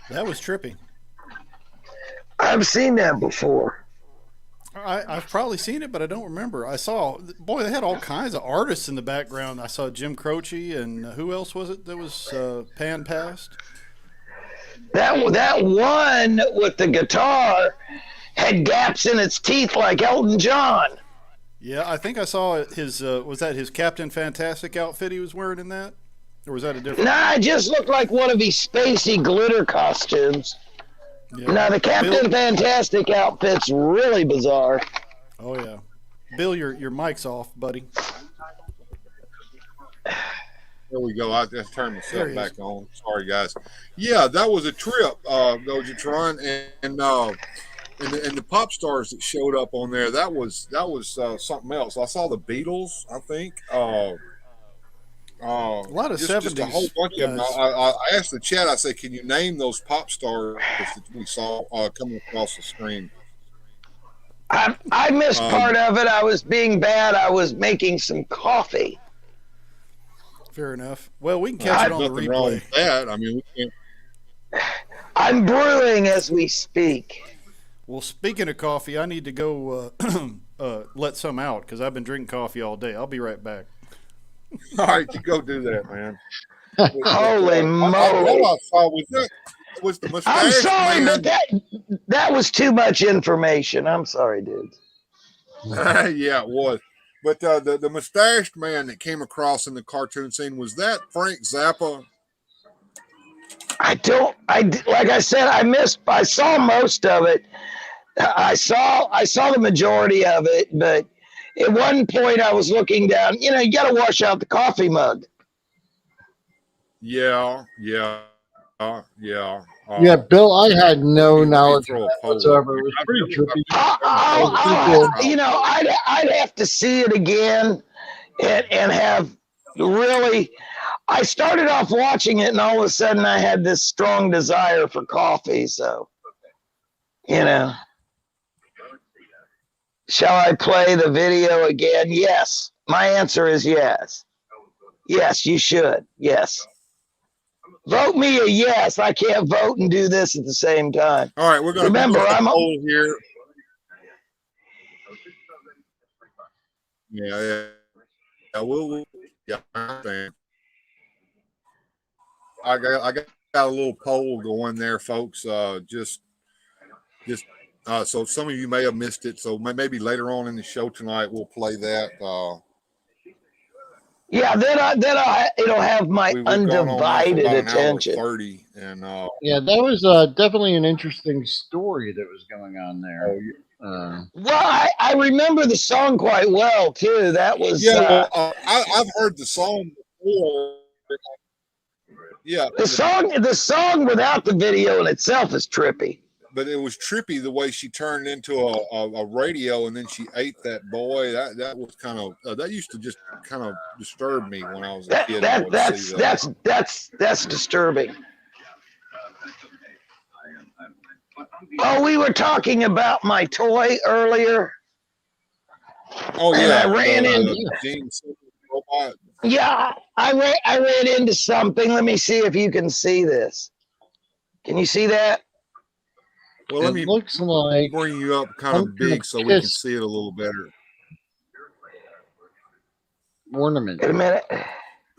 That was trippy. I've seen that before. I've probably seen it, but I don't remember. I saw, boy, they had all kinds of artists in the background. I saw Jim Croce, and who else was it that was pan past? That one with the guitar had gaps in its teeth like Elton John. Yeah, I think I saw his, was that his Captain Fantastic outfit he was wearing in that? Or was that a different? Nah, it just looked like one of these spacey glitter costumes. Yeah. Now, the Captain Fantastic outfit's really bizarre. Oh, yeah. Bill, your mic's off, buddy. There we go. I just turned myself back on. Sorry, guys. Yeah, that was a trip, Dojatron, and the pop stars that showed up on there. That was something else. I saw the Beatles, I think. A lot of 70s. Just a whole bunch of them. I asked the chat, I said, can you name those pop stars that we saw coming across the screen? I missed part of it. I was being bad. I was making some coffee. Fair enough. Well, we can catch it on the Nothing wrong replay. with that. I mean, we can't. I'm brewing as we speak. Well, speaking of coffee, I need to go let some out because I've been drinking coffee all day. I'll be right back. All right, you go do that, man. Holy moly. All I saw was the mustache. I'm sorry, man. but that was too much information. I'm sorry, dude. Yeah, it was. But the mustached man that came across in the cartoon scene, was that Frank Zappa? Like I said, I saw most of it. I saw the majority of it, but at one point I was looking down, you got to wash out the coffee mug. Yeah. Yeah, Bill, I had no knowledge of that whatsoever. It was pretty trippy. I'd have to see it again and have really. I started off watching it, and all of a sudden I had this strong desire for coffee. So, shall I play the video again? Yes. My answer is yes. Yes, you should. Yes. Vote me a yes. I can't vote and do this at the same time. All right, we're going to remember I'm poll here. Yeah. We'll I got a little poll going there, folks. Just so some of you may have missed it. So maybe later on in the show tonight we'll play that. Yeah, then it'll have my undivided attention. 30 and yeah, that was definitely an interesting story that was going on there. Well, I remember the song quite well too. That was I've heard the song before. Yeah, the song without the video in itself is trippy. But it was trippy the way she turned into a radio and then she ate that boy. That was kind of that used to just kind of disturb me when I was a kid. That's disturbing. Oh, we were talking about my toy earlier. Oh yeah, I ran into. Yeah, I ran into something. Let me see if you can see this. Can you see that? Well, let me looks like bring you up kind of big so we can see it a little better. Ornament. Wait a minute.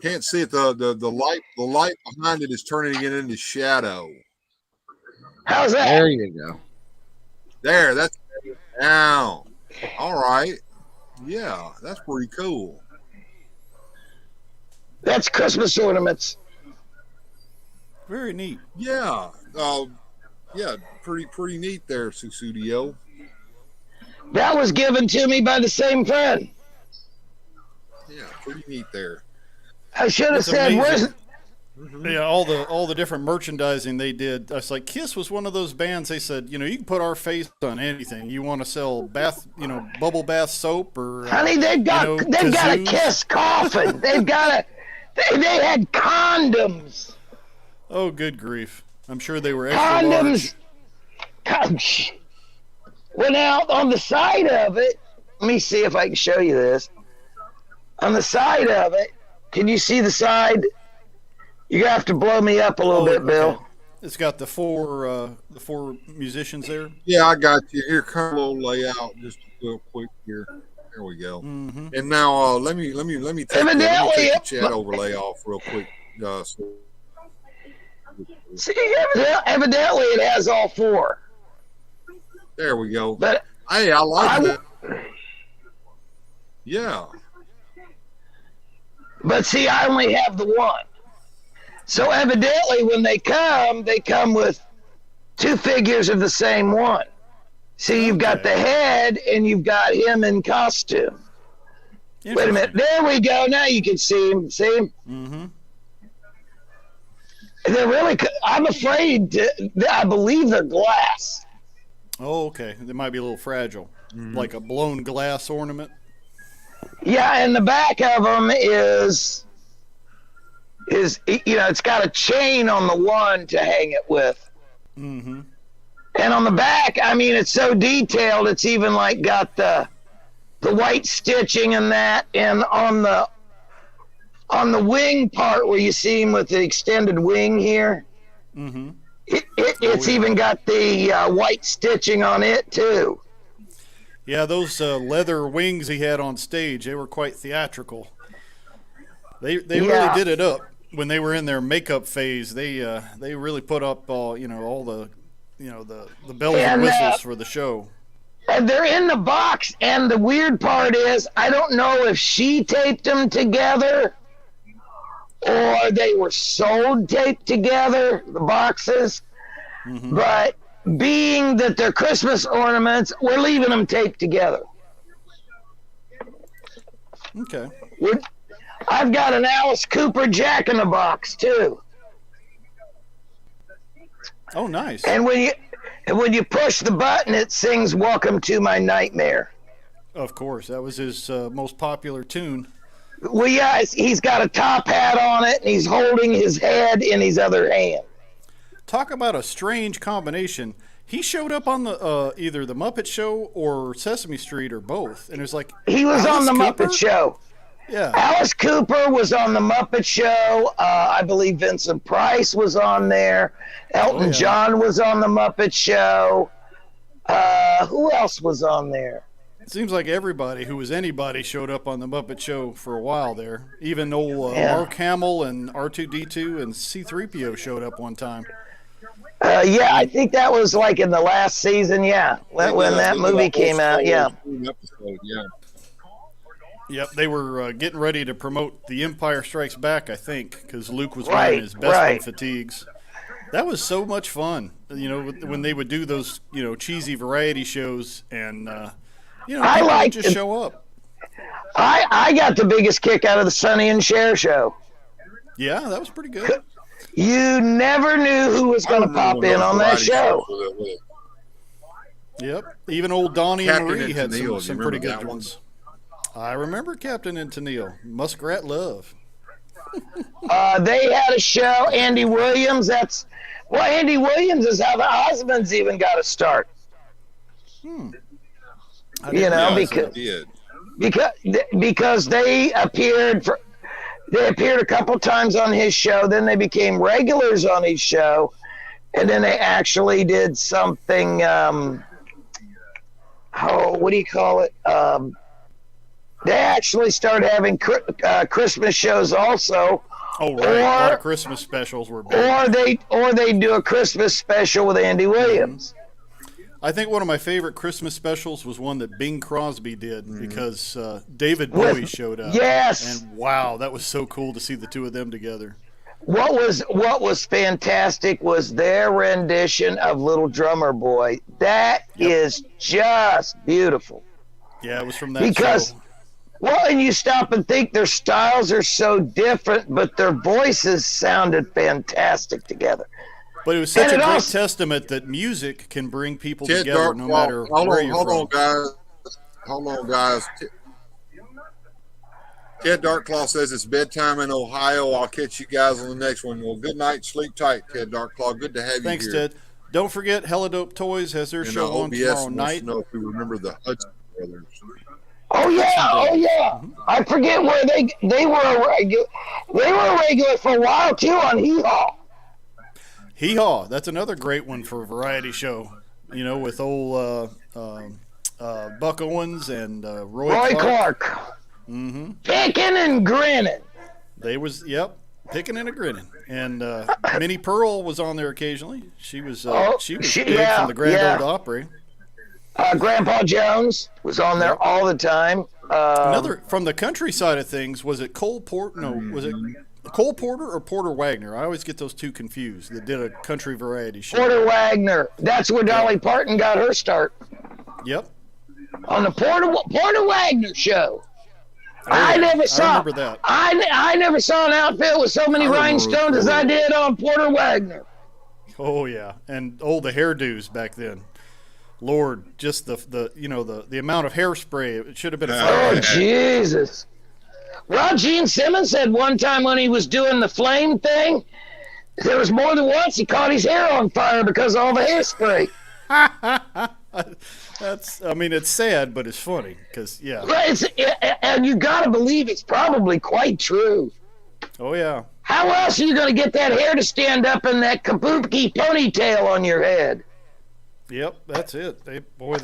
Can't see it. The light behind it is turning it into shadow. How's that? There you go. There, that's now. All right. Yeah, that's pretty cool. That's Christmas ornaments. Very neat. Yeah. Yeah, pretty neat there, Susudio. That was given to me by the same friend. Yeah, pretty neat there. I should have said, amazing. Yeah, all the different merchandising they did. I was like, Kiss was one of those bands. They said, you can put our face on anything. You want to sell bubble bath soap or honey, they've got a Kiss coffin. They had condoms. Oh, good grief! I'm sure they were extra condoms. Well, now on the side of it, let me see if I can show you this. On the side of it, can you see the side? You're going to have to blow me up a little bit, Bill. It's got the four musicians there. Yeah, I got you. Here, come a little layout, just real quick here. There we go. Mm-hmm. And now let me take the chat overlay off real quick. See, evidently it has all four. There we go. But hey, I like that. Yeah. But see, I only have the one. So evidently when they come with two figures of the same one. See, you've got the head and you've got him in costume. Wait a minute. There we go. Now you can see him. See him? Mm-hmm. They're really, I'm afraid, I believe they're glass. Oh, okay. They might be a little fragile. Mm-hmm. Like a blown glass ornament. Yeah, and the back of them is it's got a chain on the one to hang it with. Mm-hmm. And on the back, I mean, it's so detailed. It's even like got the white stitching and that, and on the wing part where you see him with the extended wing here, mm-hmm. It's even got the white stitching on it too. Yeah, those leather wings he had on stage, they were quite theatrical. They really did it up when they were in their makeup phase. They really put up all the bells and whistles for the show. And they're in the box, and the weird part is I don't know if she taped them together or they were sold taped together, the boxes. Mm-hmm. But being that they're Christmas ornaments, we're leaving them taped together. Okay. I've got an Alice Cooper Jack in the Box too. Oh, nice. And when you push the button, it sings "Welcome to My Nightmare." Of course, that was his most popular tune. Well, yeah, he's got a top hat on it, and he's holding his head in his other hand. Talk about a strange combination. He showed up on the either the Muppet Show or Sesame Street or both, and it was like he was Alice on the Cooper? Muppet Show. Yeah, Alice Cooper was on the Muppet Show. I believe Vincent Price was on there. Elton John was on the Muppet Show. Who else was on there? It seems like everybody who was anybody showed up on the Muppet Show for a while there. Even old Mark Hamill and R2-D2 and C-3PO showed up one time. Yeah, I think that was like in the last season, when that movie came out, Yep, they were getting ready to promote The Empire Strikes Back, I think, because Luke was wearing his Bespin fatigues. That was so much fun, when they would do those, cheesy variety shows, and people would just show up. I got the biggest kick out of the Sonny and Cher show. Yeah, that was pretty good. You never knew who was going to pop in on that show. Yep, even old Donnie and Marie had some pretty good ones. I remember Captain and Tennille, Muskrat Love. They had a show, Andy Williams. Andy Williams is how the Osmonds even got a start. Because they appeared a couple times on his show, then they became regulars on his show, and then they actually did something. What do you call it? They actually started having Christmas shows also. Oh, right. A lot of Christmas specials were big. Or they do a Christmas special with Andy Williams. I think one of my favorite Christmas specials was one that Bing Crosby did because David Bowie showed up. Yes. And wow, that was so cool to see the two of them together. What was fantastic was their rendition of Little Drummer Boy. That is just beautiful. Yeah, it was from that show. Well, and you stop and think their styles are so different, but their voices sounded fantastic together. But it was such a great testament that music can bring people together no matter where you're from. Hold on, guys. Ted Darkclaw says it's bedtime in Ohio. I'll catch you guys on the next one. Well, good night. Sleep tight, Ted Darkclaw. Good to have you here. Thanks, Ted. Don't forget, Hella Dope Toys has their show on tomorrow night. To know if you remember the Hudson Brothers. Oh yeah. I forget where they were a regular for a while too on Hee Haw. Hee Haw. That's another great one for a variety show. You know, with old Buck Owens and Roy Clark. Mm-hmm. Picking and grinning. They was, yep, picking and a grinning. And Minnie Pearl was on there occasionally. She was big from the Grand Ole Opry. Grandpa Jones was on there all the time. Another from the country side of things, was it Cole Porter? No, was it Cole Porter or Porter Wagner? I always get those two confused. That did a country variety show. Porter Wagner. That's where Dolly Parton got her start. Yep. On the Porter Wagner show. I never saw. remember that. I never saw an outfit with so many rhinestones as I did on Porter Wagner. Oh yeah, and the hairdos back then. Lord, just the amount of hairspray. It should have been. Oh Jesus! Well, Gene Simmons said one time when he was doing the flame thing, there was more than once he caught his hair on fire because of all the hairspray. It's sad, but it's funny because and you got to believe it's probably quite true. Oh yeah. How else are you going to get that hair to stand up in that kabuki ponytail on your head? Yep, that's it. They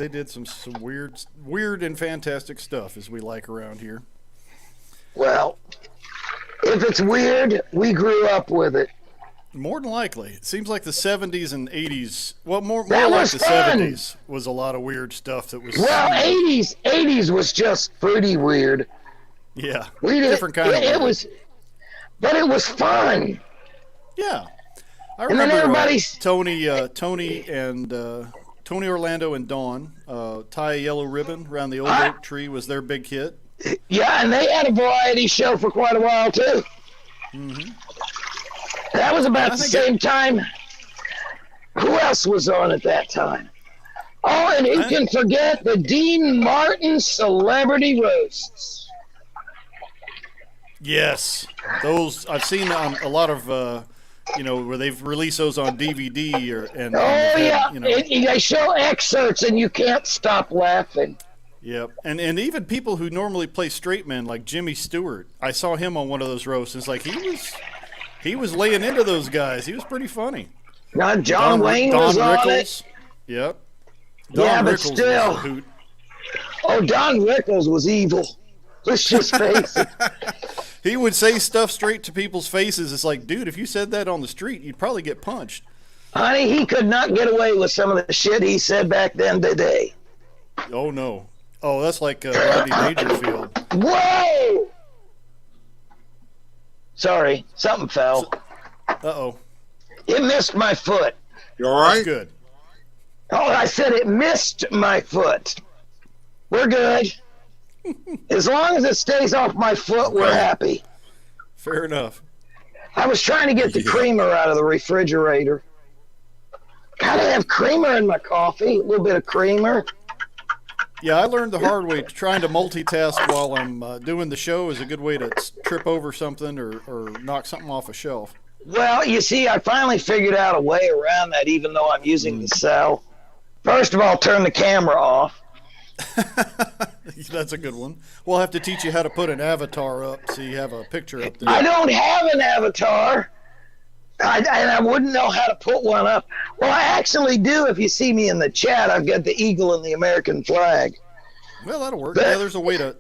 did some weird and fantastic stuff, as we like around here. Well, if it's weird, we grew up with it. More than likely. It seems like the 70s and 80s, well, more That like was the fun. 70s was a lot of weird stuff that was... Well, 80s was just pretty weird. Yeah, different kind of weird. But it was fun. Yeah. I And then remember everybody's... Tony Orlando and Dawn, Tie a Yellow Ribbon Around the Old Oak Tree was their big hit. Yeah, and they had a variety show for quite a while, too. Mm-hmm. That was about the same time. Who else was on at that time? Oh, and who can forget the Dean Martin Celebrity Roasts? Yes. Those, I've seen on a lot of, where they've released those on DVD They show excerpts and you can't stop laughing. Yep. And even people who normally play straight men, like Jimmy Stewart, I saw him on one of those roasts. It's like he was laying into those guys. He was pretty funny. Now John Wayne was on Rickles. it. Yep. Don Rickles but still. was a hoot. Oh, Don Rickles was evil. Let's just face it. He would say stuff straight to people's faces. It's like, dude, if you said that on the street, you'd probably get punched. Honey, he could not get away with some of the shit he said back then today. Oh, no. Oh, that's like Rodney Dangerfield. Whoa! Sorry, something fell. Uh-oh. It missed my foot. You all right? That's good. Oh, I said it missed my foot. We're good. As long as it stays off my foot, we're happy. Fair enough. I was trying to get the creamer out of the refrigerator. Gotta have creamer in my coffee. A little bit of creamer. Yeah, I learned the hard way. Trying to multitask while I'm doing the show is a good way to trip over something or knock something off a shelf. Well, you see, I finally figured out a way around that, even though I'm using the cell. First of all, turn the camera off. That's a good one. We'll have to teach you how to put an avatar up so you have a picture up there. I don't have an avatar. And I wouldn't know how to put one up. Well, I actually do. If you see me in the chat, I've got the eagle and the American flag. Well, that'll work. Yeah, there's a way to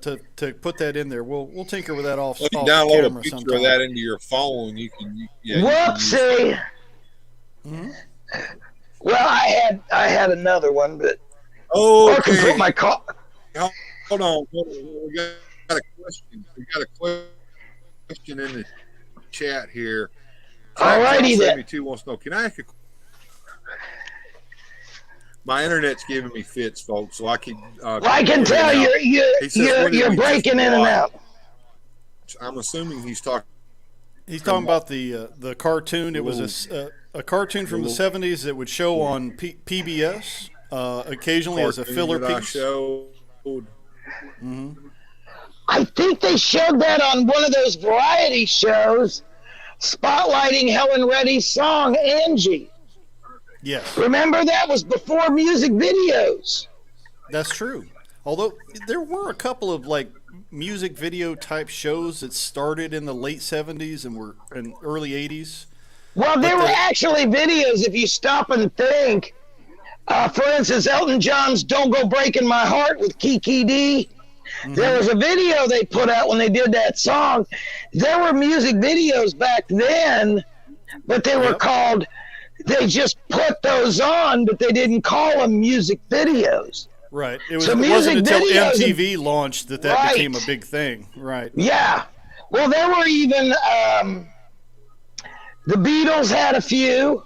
put that in there. We'll tinker with that off. Well, you off download camera a picture sometime. of that into your phone. You can. Whoopsie. Mm-hmm. Well, I had another one, but Oh, I can put my car. Hold on. We got a question. We got a question in the chat here. Alrighty then. 72 wants to know. Can I ask a? My internet's giving me fits, folks. So I can. Well, I can tell you're breaking in and out. I'm assuming he's talking. He's talking about the cartoon. It was a cartoon from the 70s that would show on PBS occasionally as a filler piece. Mm-hmm. I think they showed that on one of those variety shows, spotlighting Helen Reddy's song "Angie." Yes. Remember, that was before music videos. That's true. Although there were a couple of like music video type shows that started in the late 70s and were in early 80s. Well, there were actually videos, if you stop and think. For instance, Elton John's Don't Go Breaking My Heart with Kiki D. Mm-hmm. There was a video they put out when they did that song. There were music videos back then, but they were called, they just put those on, but they didn't call them music videos. Right. It wasn't until MTV launched that became a big thing. Right. Yeah. Well, there were even, the Beatles had a few.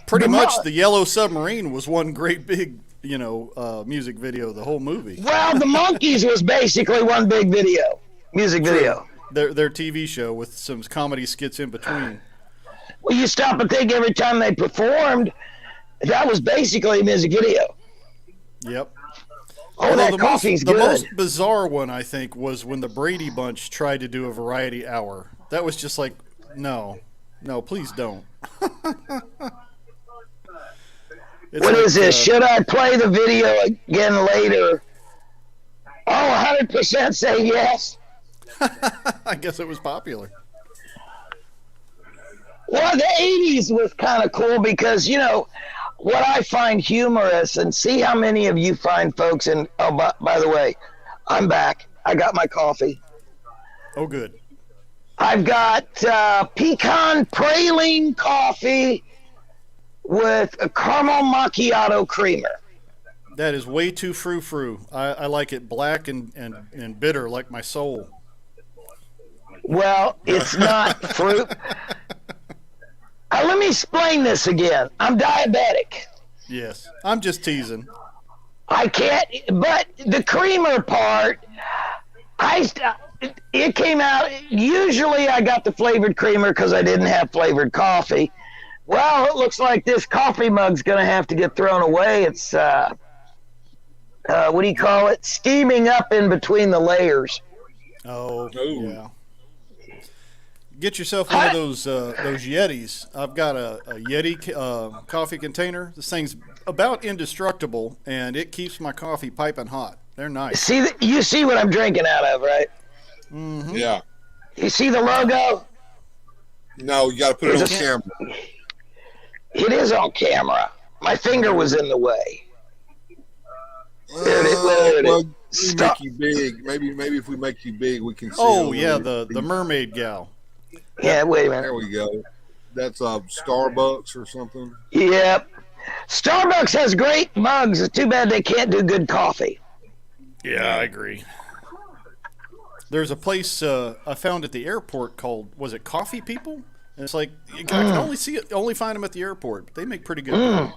Pretty much the Yellow Submarine was one great big, music video, the whole movie. Well, the Monkees was basically one big music video. Their TV show with some comedy skits in between. Well, you stop and think every time they performed, that was basically a music video. Yep. Oh, that coffee's good. The most bizarre one, I think, was when the Brady Bunch tried to do a variety hour. That was just like, no, please don't. What is this? Should I play the video again later? Oh, 100% say yes. I guess it was popular. Well, the 80s was kind of cool because, what I find humorous, and see how many of you find folks in, by the way, I'm back. I got my coffee. Oh, good. I've got pecan praline coffee with a caramel macchiato creamer. That is way too frou-frou. I like it black and bitter like my soul. Well, it's not fruit. Let me explain this again. I'm diabetic. Yes, I'm just teasing. I can't, but the creamer part, it came out, usually I got the flavored creamer because I didn't have flavored coffee. Well, it looks like this coffee mug's going to have to get thrown away. It's, what do you call it? Steaming up in between the layers. Oh, yeah. Get yourself one of those Yetis. I've got a Yeti coffee container. This thing's about indestructible, and it keeps my coffee piping hot. They're nice. You see what I'm drinking out of, right? Mm-hmm. Yeah. You see the logo? No, you got to put it on camera. It is on camera. My finger was in the way. Well, we make you big. Maybe if we make you big, we can see. Oh yeah, the mermaid gal. Yeah, wait a minute. There we go. That's Starbucks or something. Yep. Starbucks has great mugs. It's too bad they can't do good coffee. Yeah, I agree. There's a place I found at the airport called, was it Coffee People? And it's like, I can only find them at the airport. But they make pretty good.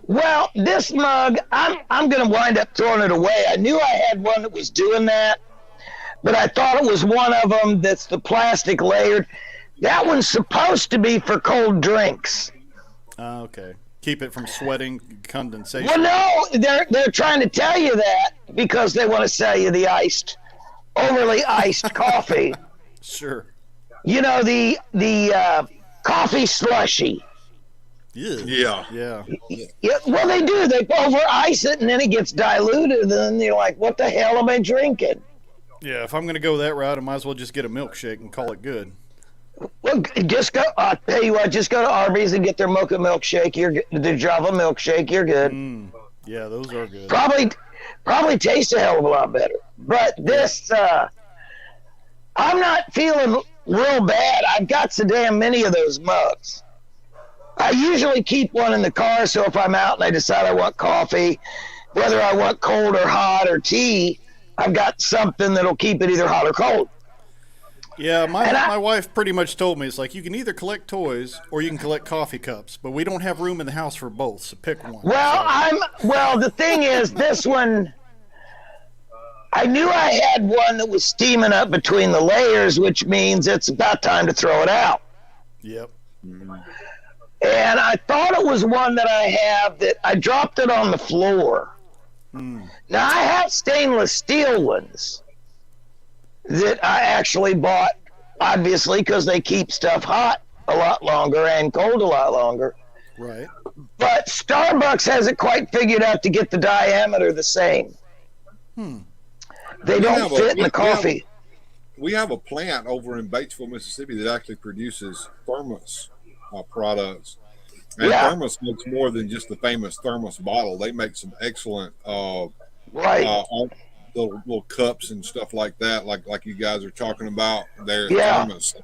Well, this mug, I'm going to wind up throwing it away. I knew I had one that was doing that, but I thought it was one of them that's the plastic layered. That one's supposed to be for cold drinks. Okay. Keep it from sweating, condensation. Well, no, they're trying to tell you that because they want to sell you the overly iced coffee. Sure. You know, the coffee slushy. Yeah. Yeah, well, they do. They over ice it, and then it gets diluted, and then you're like, what the hell am I drinking? Yeah, if I'm going to go that route, I might as well just get a milkshake and call it good. Well, I'll tell you what, just go to Arby's and get their mocha milkshake. The Java milkshake, you're good. Yeah, those are good. Probably tastes a hell of a lot better. But this, I'm not feeling real bad. I've got so damn many of those mugs. I usually keep one in the car, so if I'm out and I decide I want coffee, whether I want cold or hot or tea, I've got something that'll keep it either hot or cold. Yeah, my wife pretty much told me, it's like, you can either collect toys or you can collect coffee cups, but we don't have room in the house for both, so pick one. Well, the thing is, this one, I knew I had one that was steaming up between the layers, which means it's about time to throw it out. Yep. And I thought it was one that I have that I dropped it on the floor. Now, I have stainless steel ones that I actually bought, obviously, because they keep stuff hot a lot longer and cold a lot longer. Right. But Starbucks hasn't quite figured out to get the diameter the same. They don't fit in the coffee. we have a plant over in Batesville, Mississippi that actually produces thermos products. And thermos makes more than just the famous thermos bottle. They make some excellent little cups and stuff like that, like you guys are talking about. Their thermos.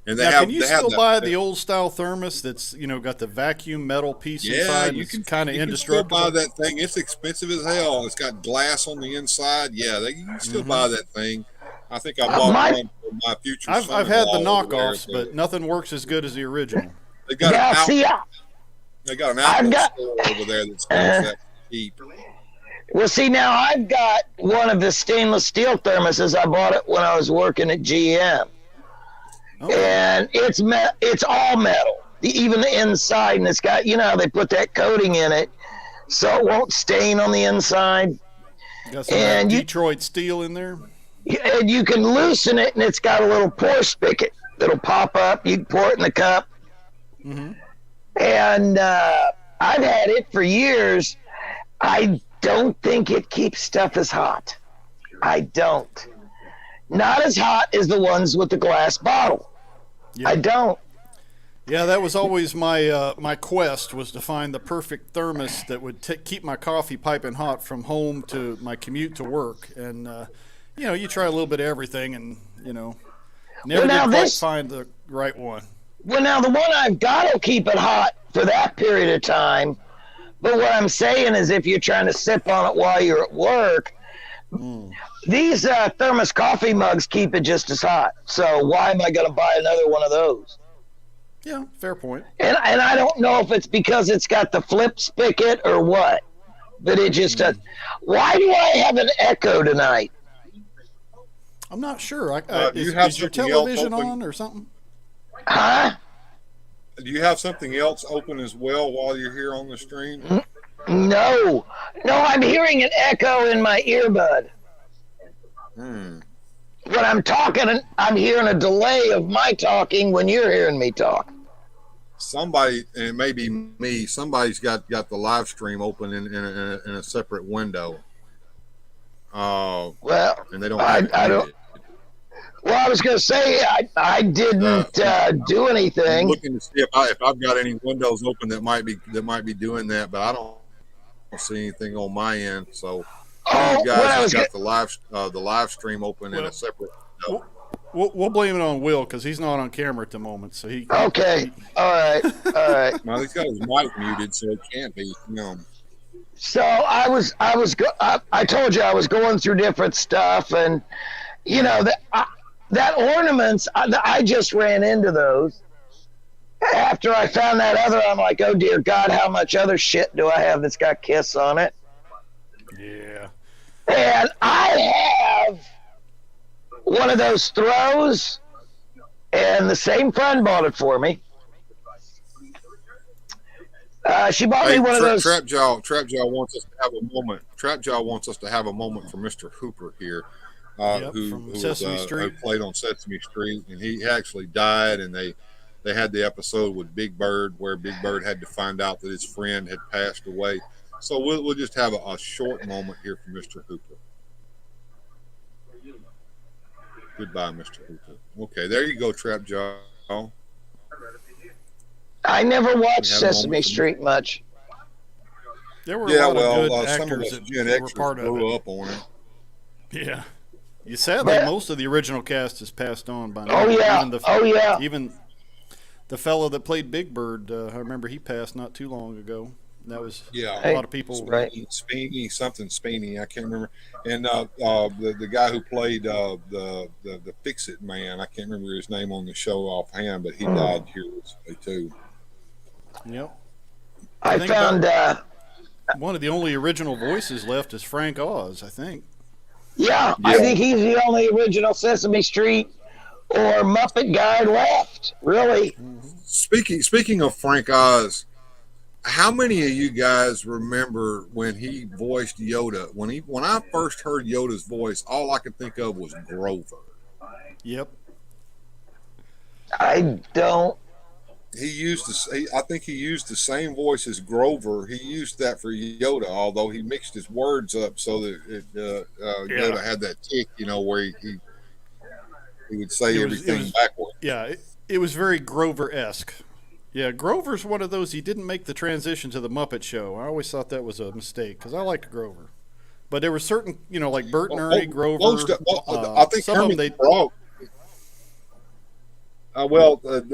And they can you still buy the old style thermos that's got the vacuum metal piece inside? You can kind of indestructible. You can still buy that thing. It's expensive as hell. It's got glass on the inside. Yeah, you can still buy that thing. I think I bought one for my future. I've had the knockoffs, but nothing works as good as the original. They got they got an outlet store over there that's that cheap. Well, see, now I've got one of the stainless steel thermoses. I bought it when I was working at GM. And it's all metal, even the inside, and it's got, how they put that coating in it so it won't stain on the inside. You got some Detroit steel in there? And you can loosen it, and it's got a little pour spigot that'll pop up. You can pour it in the cup. Mm-hmm. And I've had it for years. I don't think it keeps stuff as hot. I don't. Not as hot as the ones with the glass bottle. Yep. I don't. Yeah, that was always my my quest, was to find the perfect thermos that would keep my coffee piping hot from home to my commute to work. And, you try a little bit of everything and, never did quite find the right one. Well, now the one I've got will keep it hot for that period of time. But what I'm saying is if you're trying to sip on it while you're at work, these thermos coffee mugs keep it just as hot. So why am I going to buy another one of those? Yeah, fair point. And I don't know if it's because it's got the flip spigot or what, but it just does. Why do I have an echo tonight? I'm not sure. Is your television on or something? Huh? Do you have something else open as well while you're here on the stream? No, I'm hearing an echo in my earbud. When I'm talking, I'm hearing a delay of my talking when you're hearing me talk. Somebody, and it may be me, somebody's got the live stream open in a separate window. Well, and they don't. I don't. Well, I was going to say I didn't do anything. I'm looking to see if I've got any windows open that might be doing that, but I don't see anything on my end. So you guys got the live stream open in a separate. We'll blame it on Will because he's not on camera at the moment. So he. Okay. All right. Well, he's got his mic muted, so it can't be. So I told you I was going through different stuff, and that ornaments, I just ran into those. After I found that other, I'm like, oh dear God, how much other shit do I have that's got Kiss on it? Yeah. And I have one of those throws, and the same friend bought it for me. She bought me one of those. Trapjaw wants us to have a moment. Trapjaw wants us to have a moment for Mr. Hooper here. Who played on Sesame Street, and he actually died, and they had the episode with Big Bird where Big Bird had to find out that his friend had passed away. So we'll just have a short moment here for Mr. Hooper. Goodbye, Mr. Hooper. Okay, there you go, Trapjaw. I never watched Sesame Street much. There were a lot of good some actors of us that were part of grew it. up on it. Yeah. Sadly, most of the original cast has passed on by now. Even the fellow that played Big Bird, I remember he passed not too long ago. That was a lot of people. Speeney, I can't remember. And the guy who played the Fix-It Man, I can't remember his name on the show offhand, but he died here recently too. Yep. I found one of the only original voices left is Frank Oz, I think. Yeah, I think he's the only original Sesame Street or Muppet guy left, really. Speaking of Frank Oz, how many of you guys remember when he voiced Yoda? When I first heard Yoda's voice, all I could think of was Grover. Yep. I don't. I think he used the same voice as Grover. He used that for Yoda, although he mixed his words up so that Yoda had that tick, where he He would say It everything was- backward. Yeah, it was very Grover-esque. Yeah, Grover's one of those. He didn't make the transition to the Muppet Show. I always thought that was a mistake because I liked Grover. But there were certain, like Bert and Ernie, Grover. I think some of Kermit them the Frog.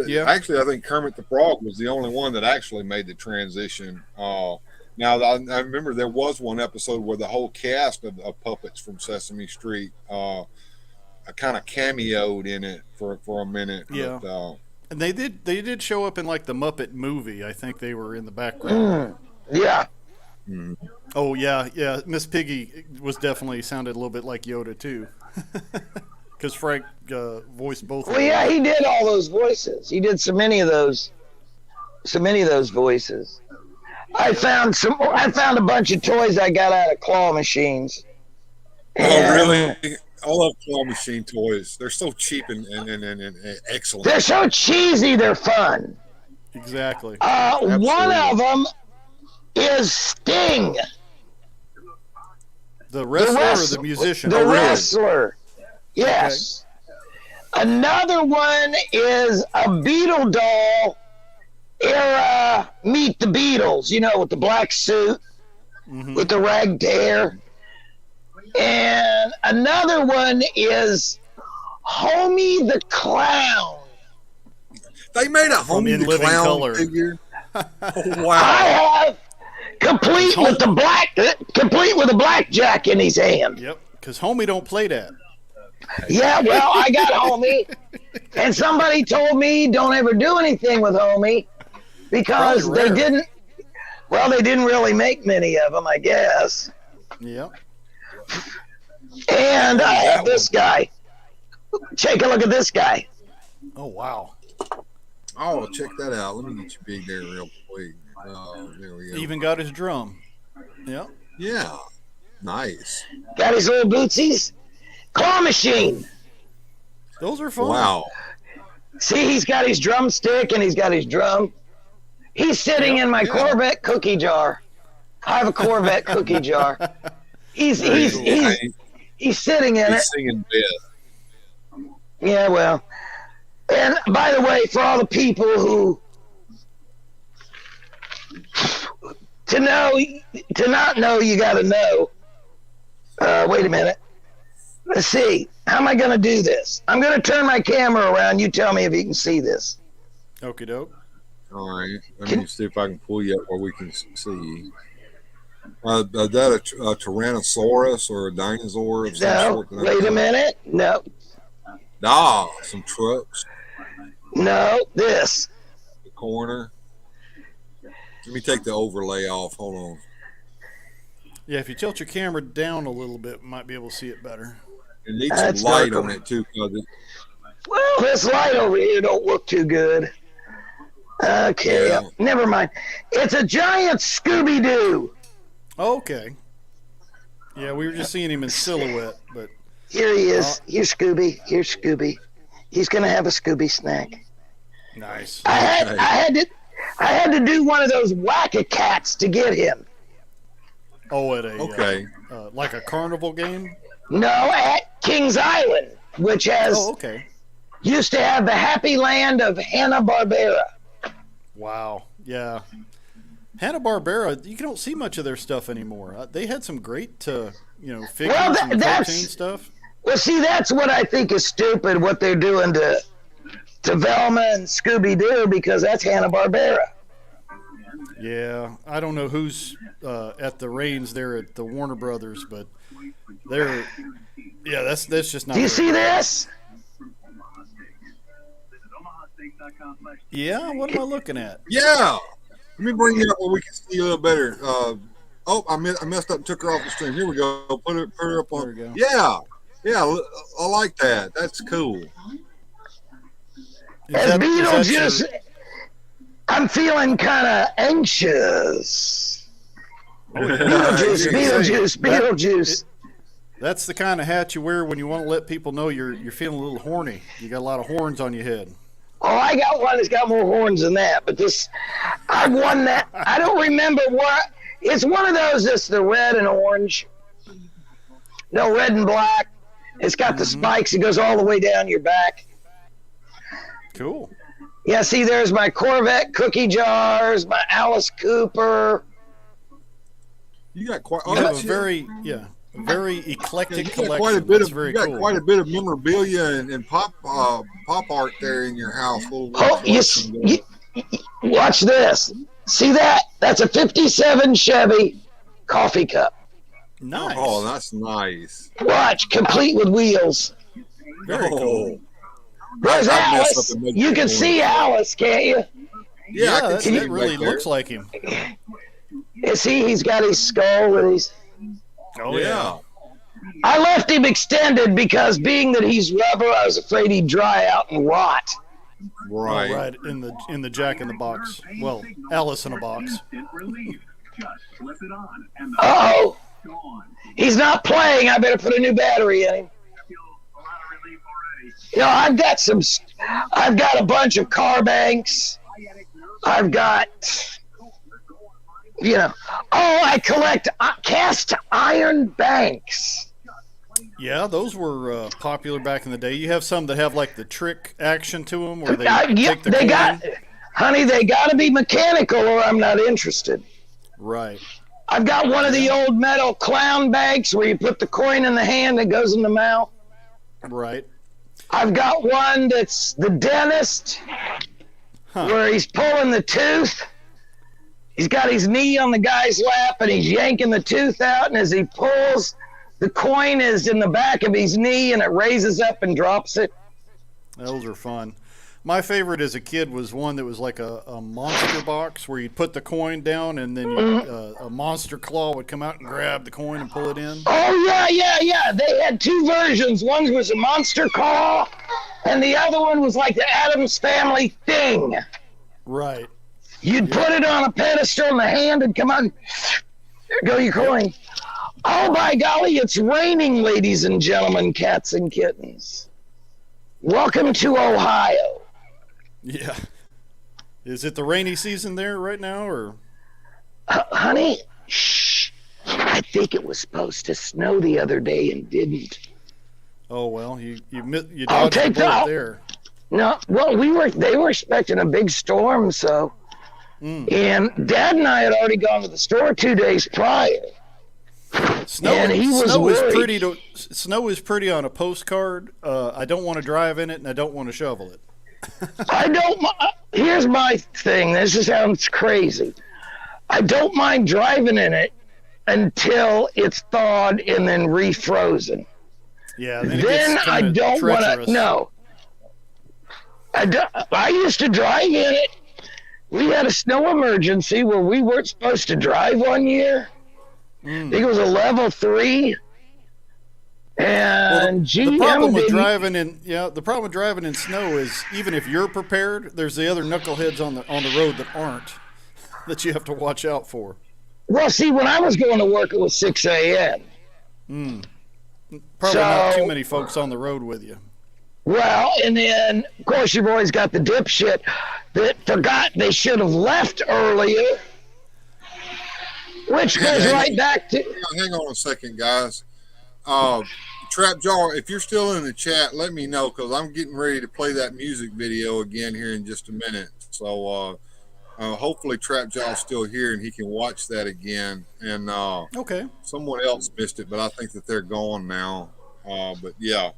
Yeah. Actually, I think Kermit the Frog was the only one that actually made the transition. Now, I remember there was one episode where the whole cast of puppets from Sesame Street kind of cameoed in it for a minute. Yeah. But, And they did show up in like the Muppet movie. I think they were in the background. Yeah. Oh yeah. Miss Piggy sounded a little bit like Yoda too, because Frank voiced both. Well, yeah, he did all those voices. He did so many of those voices. I found a bunch of toys I got out of claw machines. oh, really? I love claw machine toys. They're so cheap and excellent. They're so cheesy, they're fun. Exactly. One of them is Sting, The wrestler or the musician? the Oh, really? wrestler. Yes. Another one is a Beetle doll era Meet the Beatles, with the black suit, with the ragged hair. And another one is Homie the Clown. They made a From Homie In the Living Clown Color. figure. Oh, I wow. have complete with the blackjack in his hand. Yep. Because Homie don't play that. Yeah, well, I got Homie, and somebody told me don't ever do anything with Homie because Probably they rare. didn't. Well, they didn't really make many of them, I guess. Yep. And I have this guy. Take a look at this guy. Oh wow. Oh, check that out. Let me get you big there real quick. There we go. Even got his drum. Yep. Yeah. Nice. Got his little bootsies. Claw machine. Those are fun. Wow. See, he's got his drumstick and he's got his drum. He's sitting in my Corvette cookie jar. I have a Corvette cookie jar. He's sitting in He's it. singing Beth. Yeah, well. And by the way, for all the people who to not know, you got to know. Wait a minute. Let's see. How am I going to do this? I'm going to turn my camera around. You tell me if you can see this. Okie doke. All right. Let me see if I can pull you up where we can see. That a Tyrannosaurus or a dinosaur of some No, sort? wait a minute. No, Some trucks. no, this. The corner. Let me take the overlay off. Hold on. Yeah, if you tilt your camera down a little bit, we might be able to see it better. It needs That's some light dark. on it too. Well, this light over here don't look too good. Okay, Yeah. never mind. It's a giant Scooby-Doo. Okay. Yeah, we were just seeing him in silhouette, but Here he is. Here's Scooby. Here's Scooby. He's gonna have a Scooby snack. nice. I had to do one of those whack-a-cats to get him. Oh, at a Okay. like a carnival game. No, at Kings Island, which Oh, okay. used to have the Happy Land of Hanna-Barbera. Wow. Yeah. Hanna-Barbera, you don't see much of their stuff anymore. They had some great, figures Well, and that's- cartoon stuff. Well, see, that's what I think is stupid, what they're doing to Velma and Scooby-Doo, because that's Hanna-Barbera. Yeah, I don't know who's at the reins there at the Warner Brothers, but that's just not. Do you very see good. this? Yeah, what am I looking at? Yeah. Let me bring you up where we can see you a little better. I messed up and took her off the stream. Here we go. Put her up on. There we go. Yeah. Yeah. I like that. That's cool. Is As that Beetlejuice, your- I'm feeling kind of anxious. Beetlejuice. That's the kind of hat you wear when you want to let people know you're feeling a little horny. You got a lot of horns on your head. Oh, I got one that's got more horns than that, but I won that. I don't remember what. It's one of those that's the red and orange. No, red and black. It's got the spikes. It goes all the way down your back. Cool. Yeah, see, there's my Corvette cookie jars, my Alice Cooper. You got quite. You have a very eclectic you got collection. quite a bit That's of. very You got cool. quite a bit of memorabilia and pop art there in your house. Oh, you watch this. See that? That's a 57 Chevy coffee cup. Nice. Oh, that's nice. Watch, complete with wheels. Very cool. There's I'd mess Alice. up and make You it can more. see Alice, can't you? Yeah, I can that, see that it really right there. looks like him. You see, he's got his skull with his. Oh Yeah. I left him extended because, being that he's rubber, I was afraid he'd dry out and rot. Right. Oh, right in the Jack in the Box. Well, Alice in a box. Uh-oh. He's not playing. I better put a new battery in him. You know, I've got a bunch of car banks. I've got, I collect cast iron banks. Yeah, those were popular back in the day. You have some that have like the trick action to them, where they Yep, take the coin. they got to be mechanical or I'm not interested. Right. I've got one of the old metal clown banks where you put the coin in the hand that goes in the mouth. Right. I've got one that's the dentist, where he's pulling the tooth. He's got his knee on the guy's lap, and he's yanking the tooth out, and as he pulls, the coin is in the back of his knee, and it raises up and drops it. Those are fun. My favorite as a kid was one that was like a monster box where you'd put the coin down, and then a monster claw would come out and grab the coin and pull it in. Oh, yeah. They had two versions. One was a monster claw, and the other one was like the Addams Family thing. Right. You'd put it on a pedestal, and the hand would come out. There go your coin. Oh, by golly, it's raining, ladies and gentlemen, cats and kittens. Welcome to Ohio. Yeah. Is it the rainy season there right now, or? Honey, shh. I think it was supposed to snow the other day and didn't. Oh well, you I'll dodged the take bullet that. there. No, well, they were expecting a big storm, so. And Dad and I had already gone to the store 2 days prior. Snow is pretty on a postcard. I don't want to drive in it, and I don't want to shovel it. Here's my thing. This sounds crazy. I don't mind driving in it until it's thawed and then refrozen. Yeah. Then I don't want to. No. I used to drive in it. We had a snow emergency where we weren't supposed to drive one year. I think it was a level 3. And the problem with driving in snow is, even if you're prepared, there's the other knuckleheads on the road that aren't, that you have to watch out for. Well, see, when I was going to work, it was 6 a.m. Probably not too many folks on the road with you. Well, and then, of course, you've always got the dipshit that forgot they should have left earlier, which goes right back to... Hang on a second, guys. Trap Jaw, if you're still in the chat, let me know, because I'm getting ready to play that music video again here in just a minute. So hopefully Trap Jaw's still here and he can watch that again. And okay, someone else missed it, but I think that they're gone now. But yeah,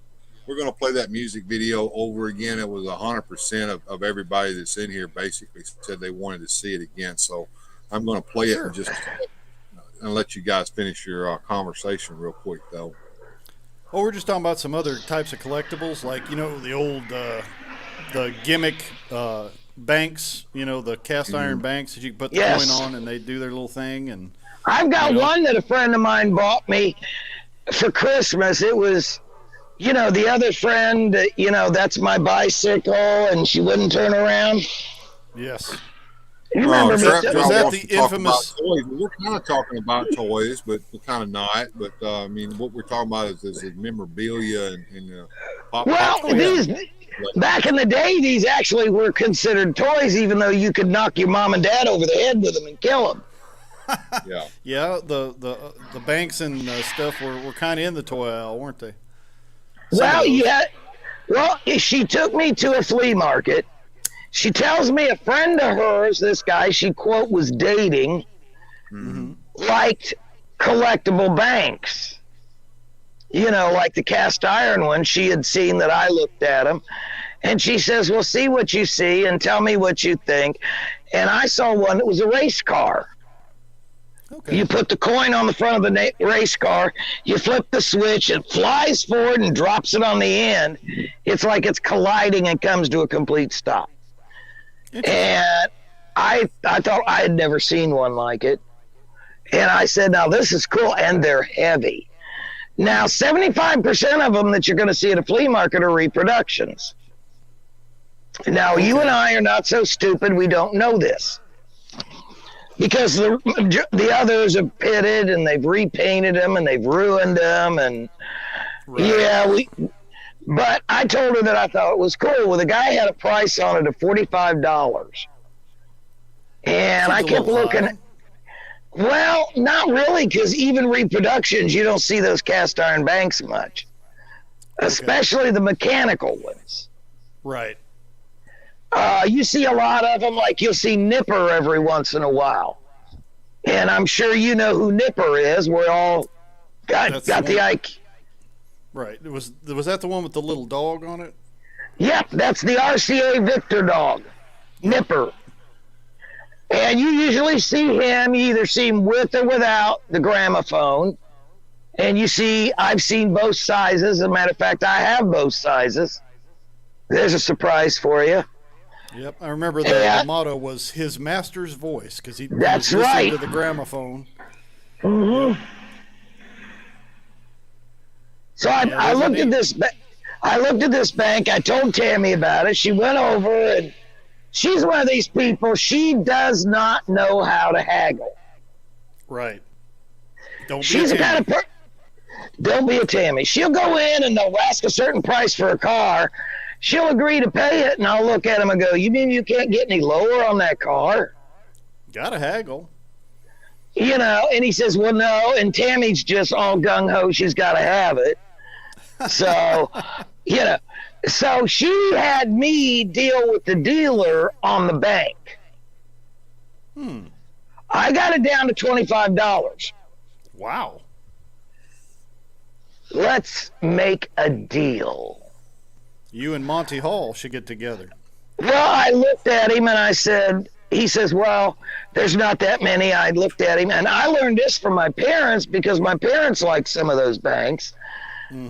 we're going to play that music video over again. It was 100% of everybody that's in here basically said they wanted to see it again. So I'm going to play it and let you guys finish your conversation real quick, though. Oh, we're just talking about some other types of collectibles, like, the old the gimmick banks, the cast iron banks that you can put the coin on and they do their little thing. And I've got one that a friend of mine bought me for Christmas. It was, the other friend, that's my bicycle, and she wouldn't turn around. Yes. You remember was that the infamous? We're kind of talking about toys, but we're kind of not. But I mean, what we're talking about is memorabilia and pop. Well, back in the day, these actually were considered toys, even though you could knock your mom and dad over the head with them and kill them. Yeah. Yeah, the banks and stuff were kind of in the toy aisle, weren't they? Well, yeah. Well, she took me to a flea market. She tells me a friend of hers, this guy she, quote, was dating, liked collectible banks. You know, like the cast iron one. She had seen that I looked at them. And she says, well, see what you see and tell me what you think. And I saw one that was a race car. Okay. You put the coin on the front of the race car, you flip the switch, it flies forward and drops it on the end. It's like it's colliding and comes to a complete stop. And I thought I had never seen one like it. And I said, now this is cool. And they're heavy. Now, 75% of them that you're going to see at a flea market are reproductions. Now, you and I are not so stupid, we don't know this. Because the others have pitted and they've repainted them and they've ruined them. And but I told her that I thought it was cool. Well, the guy had a price on it of $45. And I kept looking. Well, not really, because even reproductions, you don't see those cast iron banks much. Especially the mechanical ones. Right. You see a lot of them, like you'll see Nipper every once in a while. And I'm sure you know who Nipper is. We're all got the IQ. Right. Was that the one with the little dog on it? Yep, that's the RCA Victor dog, Nipper. And you usually see him, you either see him with or without the gramophone. And I've seen both sizes. As a matter of fact, I have both sizes. There's a surprise for you. Yep, I remember the motto was his master's voice, because he was listening to the gramophone. Mm-hmm. So I looked at this. I looked at this bank. I told Tammy about it. She went over, and she's one of these people. She does not know how to haggle. Right. She's the kind of don't be a Tammy. She'll go in and they'll ask a certain price for a car. She'll agree to pay it, and I'll look at him and go, you mean you can't get any lower on that car? Gotta haggle. You know, and he says, well, no, and Tammy's just all gung-ho, she's got to have it. So, you know, so she had me deal with the dealer on the bank. I got it down to $25. Wow. Let's make a deal. You and Monty Hall should get together. Well, I looked at him and I said, he says, well, there's not that many. I looked at him and I learned this from my parents because my parents like some of those banks.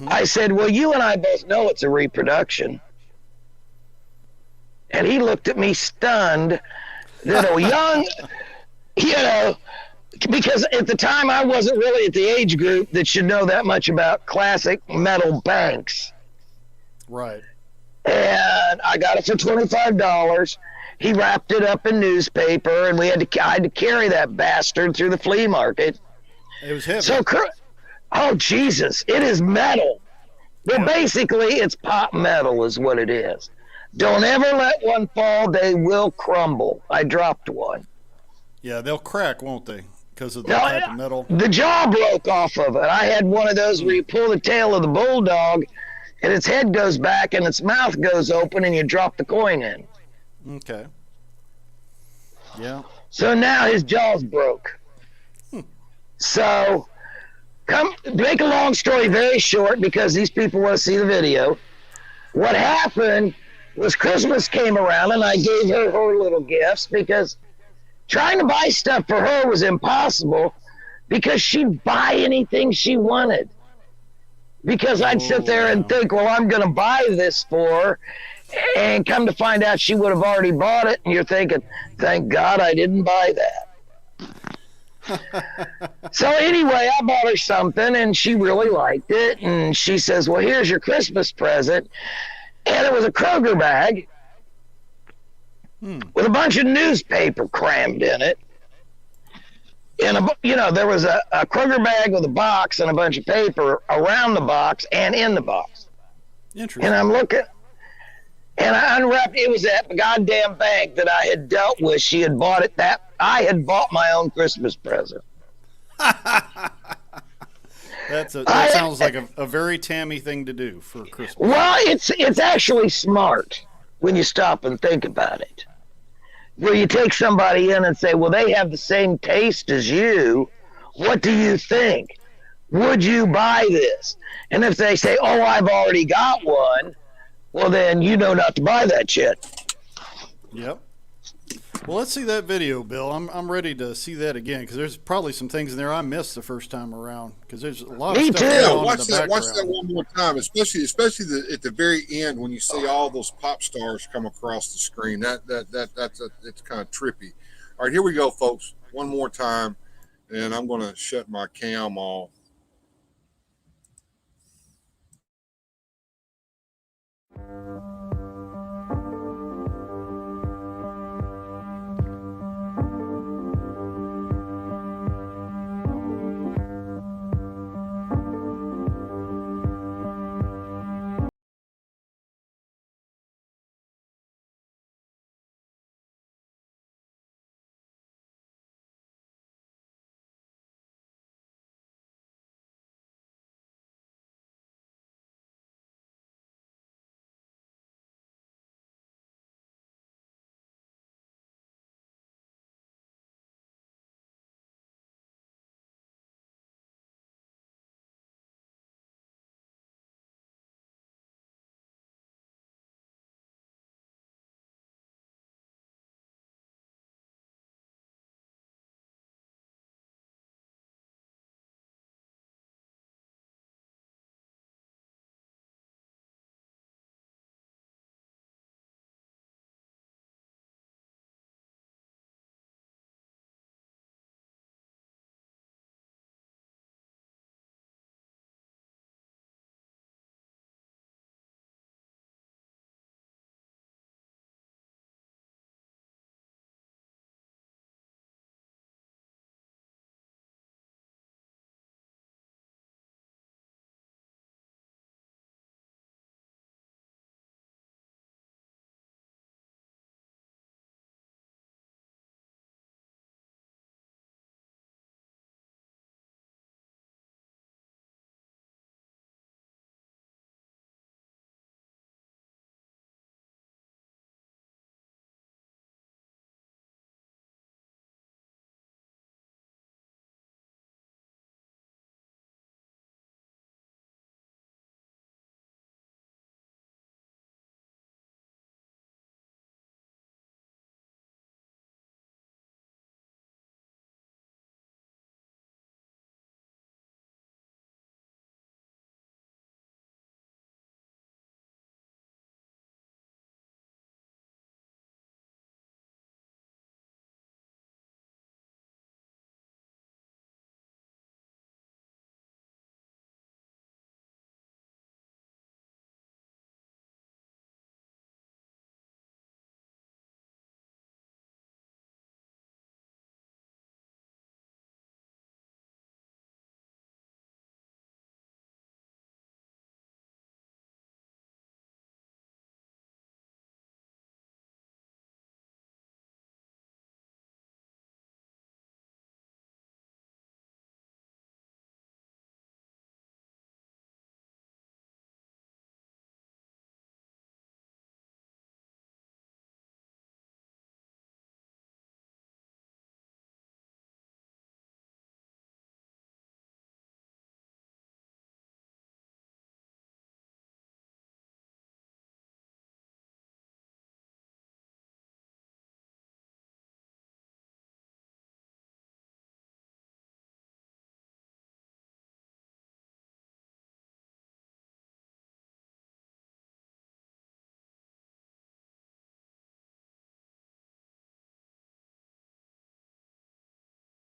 I said, well, you and I both know it's a reproduction. And he looked at me stunned that a young, you know, because at the time I wasn't really at the age group that should know that much about classic metal banks. Right. And I got it for $25. He wrapped it up in newspaper, and I had to carry that bastard through the flea market. It was heavy. So, oh Jesus, it is metal. Well, basically, it's pop metal is what it is. Don't ever let one fall; they will crumble. I dropped one. Yeah, they'll crack, won't they? Because of the type of metal. The jaw broke off of it. I had one of those where you pull the tail of the bulldog, and its head goes back and its mouth goes open and you drop the coin in. Okay. Yeah. So now his jaw's broke. So, make a long story very short because these people want to see the video. What happened was Christmas came around and I gave her little gifts because trying to buy stuff for her was impossible because she'd buy anything she wanted. Because I'd sit there and think, well, I'm going to buy this for her, and come to find out she would have already bought it, and you're thinking, thank God I didn't buy that. So anyway, I bought her something, and she really liked it, and she says, well, here's your Christmas present, and it was a Kroger bag with a bunch of newspaper crammed in it. And there was a Kroger bag with a box and a bunch of paper around the box and in the box. Interesting. And I'm looking, and I unwrapped. It was that goddamn bank that I had dealt with. She had bought it. That I had bought my own Christmas present. That sounds like a very Tammy thing to do for Christmas. Well, it's actually smart when you stop and think about it. Where you take somebody in and say, well, they have the same taste as you. What do you think? Would you buy this? And if they say, oh, I've already got one, well, then you know not to buy that shit. Yep. Well, let's see that video, Bill. I'm ready to see that again because there's probably some things in there I missed the first time around because there's a lot of Me stuff too. going Yeah, on watch in the that. Watch that background. one more time, especially at the very end when you see all those pop stars come across the screen. It's kind of trippy. All right, here we go, folks. One more time, and I'm going to shut my cam off.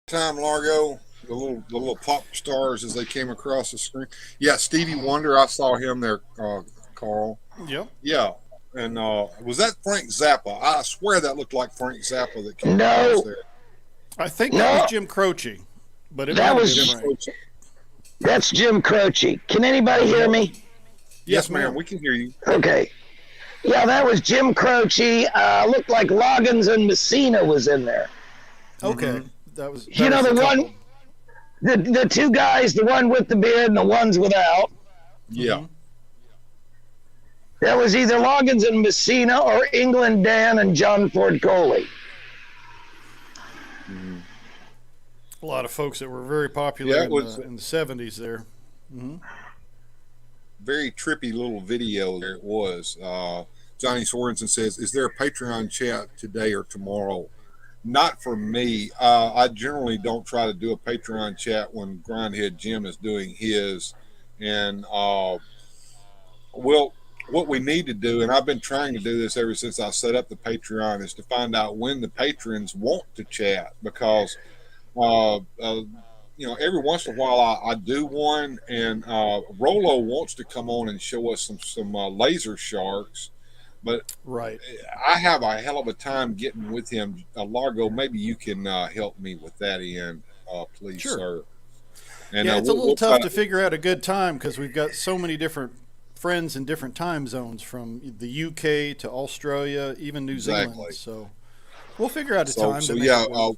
Time, Largo, the little pop stars as they came across the screen. Yeah, Stevie Wonder, I saw him there, Carl. Yep. Yeah, and was that Frank Zappa? I swear that looked like Frank Zappa that came across there. I think that was Jim Croce, but That was that's Jim Croce. Can anybody hear me? Yes, ma'am. We can hear you. Okay. Yeah, that was Jim Croce. Looked like Loggins and Messina was in there. Okay. That was You know the one The two guys, the one with the beard and the ones without. Yeah. Mhm. That was either Loggins and Messina or England Dan and John Ford Coley. A lot of folks that were very popular Yeah, in, it was- in the 70s there. Hmm. Very trippy little video there it was. Johnny Sorensen says, is there a Patreon chat today or tomorrow? Not for me. I generally don't try to do a Patreon chat when Grindhead Jim is doing his. And well, what we need to do, and I've been trying to do this ever since I set up the Patreon, is to find out when the patrons want to chat, because you know, every once in a while I do one, and Rolo wants to come on and show us some laser sharks, but Right. I have a hell of a time getting with him. Largo, maybe you can help me with that end, please, Sure. sir. And Yeah, it's a little we'll tough try to figure out a good time because we've got so many different friends in different time zones, from the UK to Australia, even New Exactly. Zealand. So we'll figure out a time So to make yeah, it work.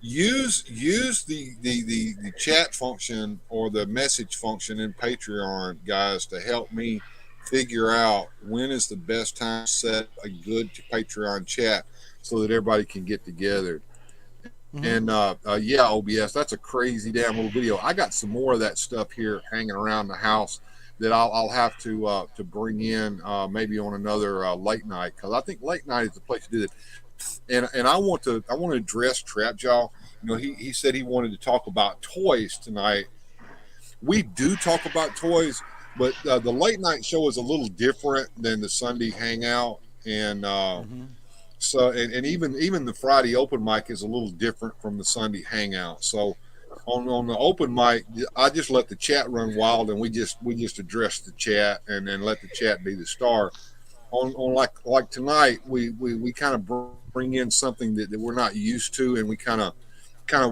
use the chat function or the message function in Patreon, guys, to help me figure out when is the best time to set a good Patreon chat so that everybody can get together. Mhm. And yeah, OBS, that's a crazy damn little video. I got some more of that stuff here hanging around the house that I'll have to bring in maybe on another late night, because I think late night is the place to do it. And I want to address Trap Jaw. You know, he said he wanted to talk about toys tonight. We do talk about toys, but the late night show is a little different than the Sunday hangout, and so and even the Friday open mic is a little different from the Sunday hangout. So on the open mic, I just let the chat run wild, and we just address the chat and then let the chat be the star. On like tonight, we kind of bring in something that we're not used to, and we kind of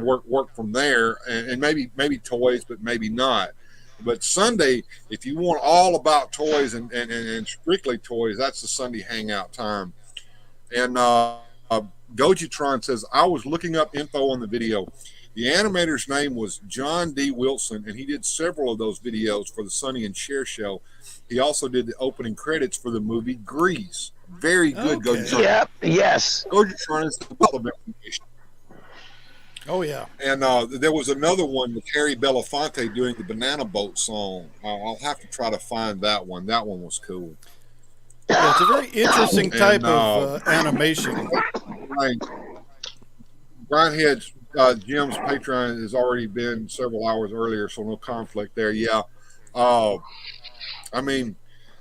work from there, and maybe toys, but maybe not. But Sunday, if you want all about toys and strictly toys, that's the Sunday hangout time. And Gojitron says, I was looking up info on the video. The animator's name was John D. Wilson, and he did several of those videos for the Sonny and Cher show. He also did the opening credits for the movie Grease. Very good, Okay. Gojitron. Yep, yes. Gojitron is the wealth of information. Oh, yeah. And there was another one with Harry Belafonte doing the Banana Boat song. I'll have to try to find that one. That one was cool. Yeah, it's a very interesting type And, of animation. Grindhead's Jim's Patreon has already been several hours earlier, so no conflict there. Yeah. I mean,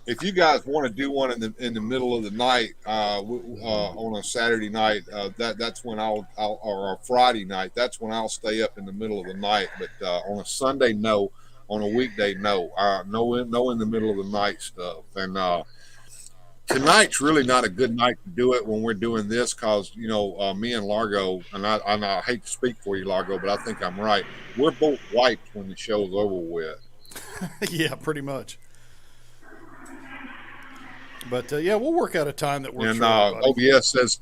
if you guys want to do one in the middle of the night on a Saturday night, that's when I'll or a Friday night, that's when I'll stay up in the middle of the night. But on a Sunday, no. On a weekday, no. No in the middle of the night stuff. And tonight's really not a good night to do it when we're doing this, because you know me and Largo, and I hate to speak for you, Largo, but I think I'm right. We're both wiped when the show's over with. Yeah, pretty much. But yeah, we'll work out a time that works And for everybody. OBS says,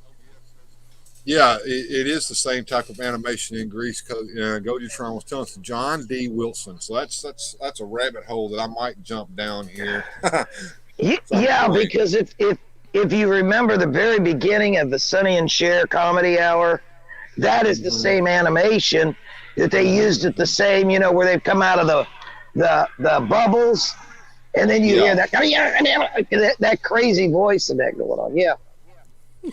yeah, it is the same type of animation in Greece. Because Gojitron was telling us John D. Wilson, so that's a rabbit hole that I might jump down here. Yeah, because if you remember the very beginning of the Sonny and Cher comedy hour, that is the same animation that they used at the same, you know, where they've come out of the bubbles, and then you hear that crazy voice of that going on. Yeah,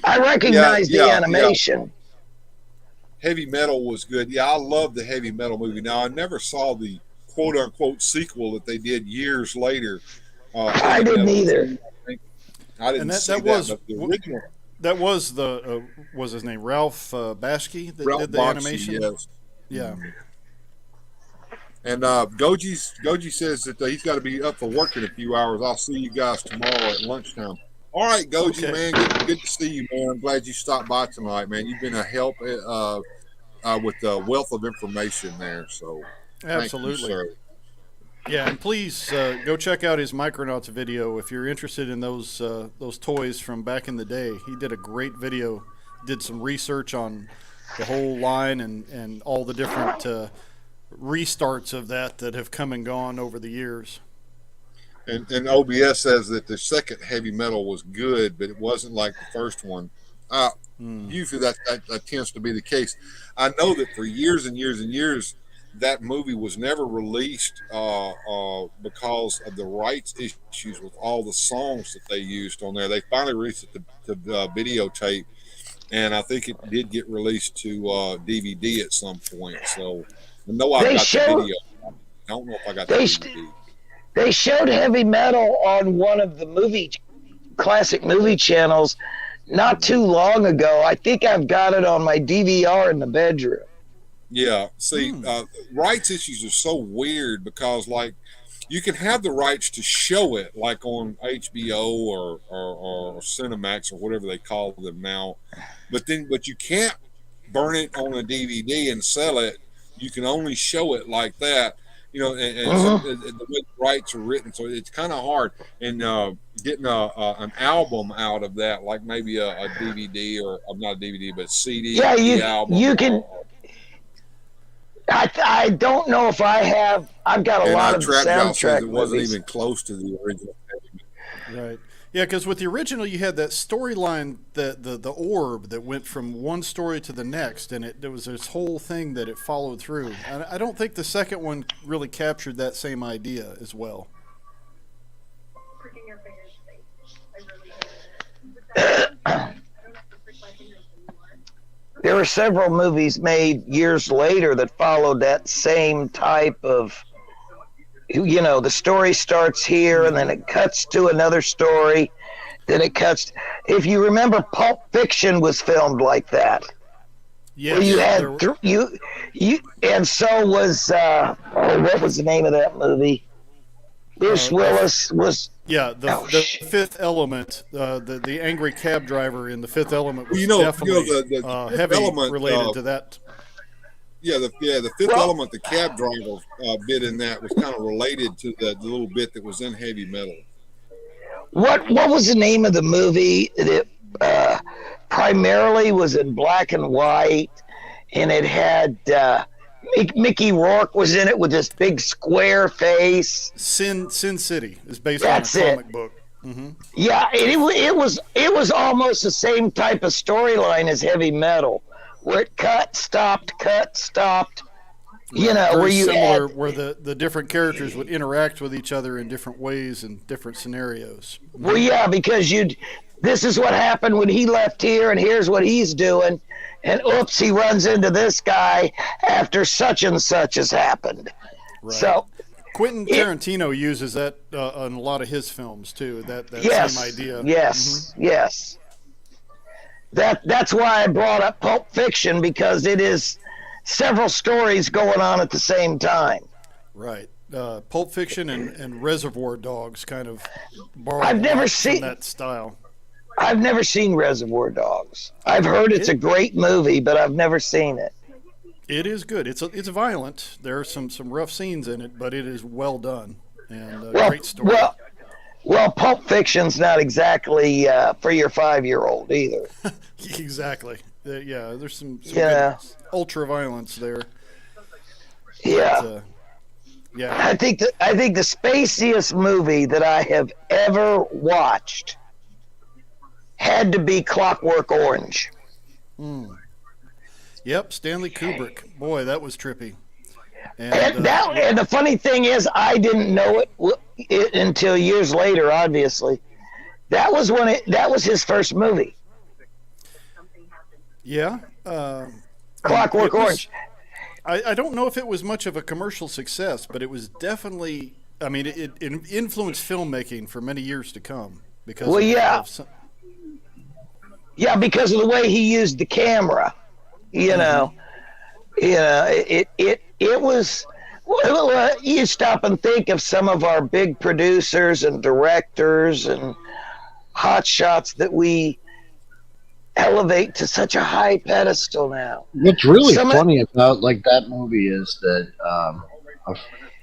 I recognize the animation. Heavy Metal was good. Yeah, I love the Heavy Metal movie. Now, I never saw the quote unquote sequel that they did years later. I didn't either. I didn't And see that that, was but the original. that was the was his name Ralph Bashki that Ralph did the Bakshi, animation. yes. Yeah. And Goji says that he's got to be up for work in a few hours. I'll see you guys tomorrow at lunchtime. All right, Goji, Okay. man, good to see you, man. I'm glad you stopped by tonight, man. You've been a help with the wealth of information there. So Absolutely. thank you, sir. Yeah, and please go check out his Micronauts video if you're interested in those toys from back in the day. He did a great video, did some research on the whole line and all the different restarts of that have come and gone over the years. And OBS says that the second heavy metal was good, but it wasn't like the first one. Usually that tends to be the case. I know that for years and years and years, that movie was never released because of the rights issues with all the songs that they used on there. They finally released it to videotape, and I think it did get released to DVD at some point. So I know I got the video. I don't know if I got the DVD. They showed heavy metal on one of the classic movie channels not too long ago. I think I've got it on my DVR in the bedroom. Yeah, see, rights issues are so weird because, like, you can have the rights to show it, like on HBO or Cinemax or whatever they call them now, but you can't burn it on a DVD and sell it. You can only show it like that, you know, and so the way the rights are written, so it's kind of hard. And getting an album out of that, like maybe a DVD or not a DVD, but CD. Yeah, album. You can. I don't know if I have. I've got a lot of soundtrack. It wasn't even close to the original. Right. Yeah, because with the original, you had that storyline, the orb that went from one story to the next, and there was this whole thing that it followed through. And I don't think the second one really captured that same idea as well. There were several movies made years later that followed that same type of, you know, the story starts here and then it cuts to another story, then it cuts. If you remember, Pulp Fiction was filmed like that. Yes. You had and so was what was the name of that movie? Bruce Willis was. Yeah, the Fifth Element, the angry cab driver in the Fifth Element was definitely the heavy element, related to that. Yeah, the Fifth Element, the cab driver bit in that was kind of related to the little bit that was in heavy metal. What was the name of the movie that primarily was in black and white, and it had Mickey Rourke was in it with this big square face. Sin City is based on a comic book. Mm-hmm. Yeah, it was almost the same type of storyline as heavy metal, where it cut, stopped. You know, very where you similar, where the different characters would interact with each other in different ways in different scenarios. Well, yeah, because this is what happened when he left here, and here's what he's doing. And oops, he runs into this guy after such and such has happened. Right. So Quentin Tarantino uses that on a lot of his films too. That yes, same idea. Yes, yes. That's why I brought up Pulp Fiction, because it is several stories going on at the same time. Right. Pulp Fiction and Reservoir Dogs kind of borrow I've never seen that style. I've never seen Reservoir Dogs. I've heard it's a great movie, but I've never seen it. It is good. It's violent. There are some rough scenes in it, but it is well done and a great story. Well, Pulp Fiction's not exactly for your 5-year-old either. Exactly. Yeah, there's some good ultra violence there. Yeah. But, yeah. I think the spaciest movie that I have ever watched had to be Clockwork Orange. Yep, Stanley Kubrick. Boy, that was trippy. And the funny thing is, I didn't know it until years later. Obviously, that was his first movie. Yeah, Clockwork Orange. I don't know if it was much of a commercial success, but it was definitely. I mean, it influenced filmmaking for many years to come because. Well, yeah, because of the way he used the camera, you know, it was. Well, you stop and think of some of our big producers and directors and hotshots that we elevate to such a high pedestal now. What's really funny about like that movie is that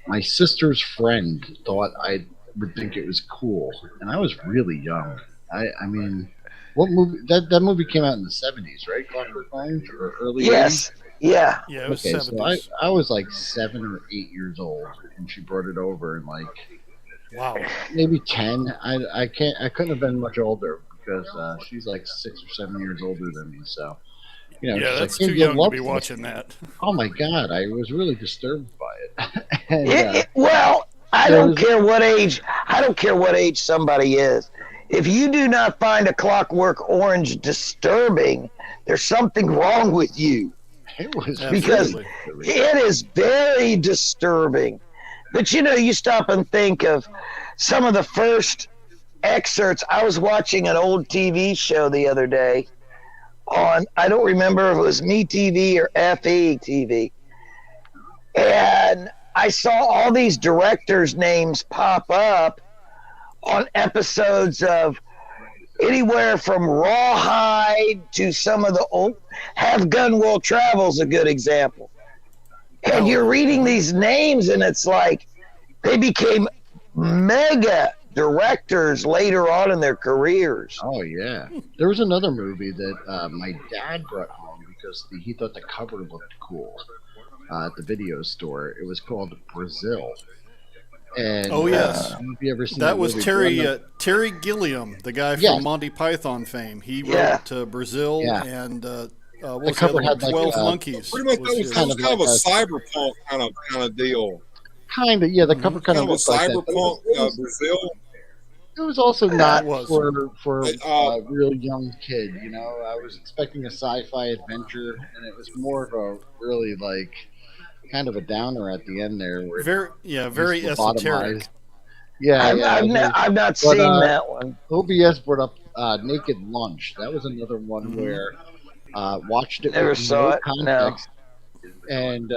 my sister's friend thought I would think it was cool, and I was really young. I mean. What movie? That movie came out in the 70s, right? Clockwork Orange, or early? Yes, 80s? Yeah. Yeah, it was Okay, 70s. so I was like 7 or 8 years old, and she brought it over, and like Wow. maybe 10. I couldn't have been much older because she's like 6 or 7 years older than me. So Yeah, she's that's like, too "Hey, you'll young to love be this." watching that. Oh my god, I was really disturbed by it. And, Well, I there don't was- care what age. I don't care what age somebody is. If you do not find A Clockwork Orange disturbing, there's something wrong with you. it was Because Absolutely. it is very disturbing. But you stop and think of some of the first excerpts. I was watching an old TV show the other day on, I don't remember if it was MeTV or FE TV. And I saw all these directors' names pop up on episodes of anywhere from Rawhide to some of the old. Have Gun Will Travel's a good example. And you're reading these names, and it's like they became mega directors later on in their careers. Oh yeah, there was another movie that my dad brought home because he thought the cover looked cool at the video store. It was called Brazil. And, Oh, yes. have you ever seen That was movie? Terry Gilliam, the guy from Yes. Monty Python fame. He Yeah. wrote Brazil Yeah. and what was the cover other one? had, like, 12 Monkeys. Pretty much was his- that was kind of a like cyberpunk kind of deal. Kind of, yeah. The cover kind Kind of a looked like that. But cyberpunk Brazil. it was also not it was. for It, a real young kid. I was expecting a sci-fi adventure, and it was more of a really like kind of a downer at the end there. Where very he's esoteric. lobotomized. Yeah, I've not seen that one. OBS brought up Naked Lunch. That was another one where watched it Never with saw no it, no. context. And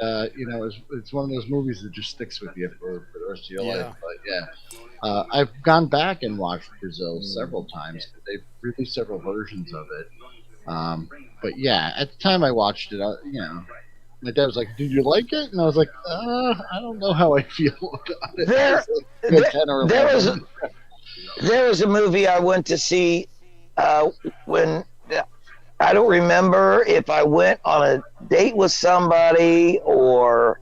it's one of those movies that just sticks with you for the rest of your Yeah. life. But yeah, I've gone back and watched Brazil several times. They've released several versions of it. But yeah, at the time I watched it, my dad was like, "Did you like it?" And I was like, "I don't know how I feel about it." There- It's like a 10 or there was 11. There was a movie I went to see when I don't remember if I went on a date with somebody or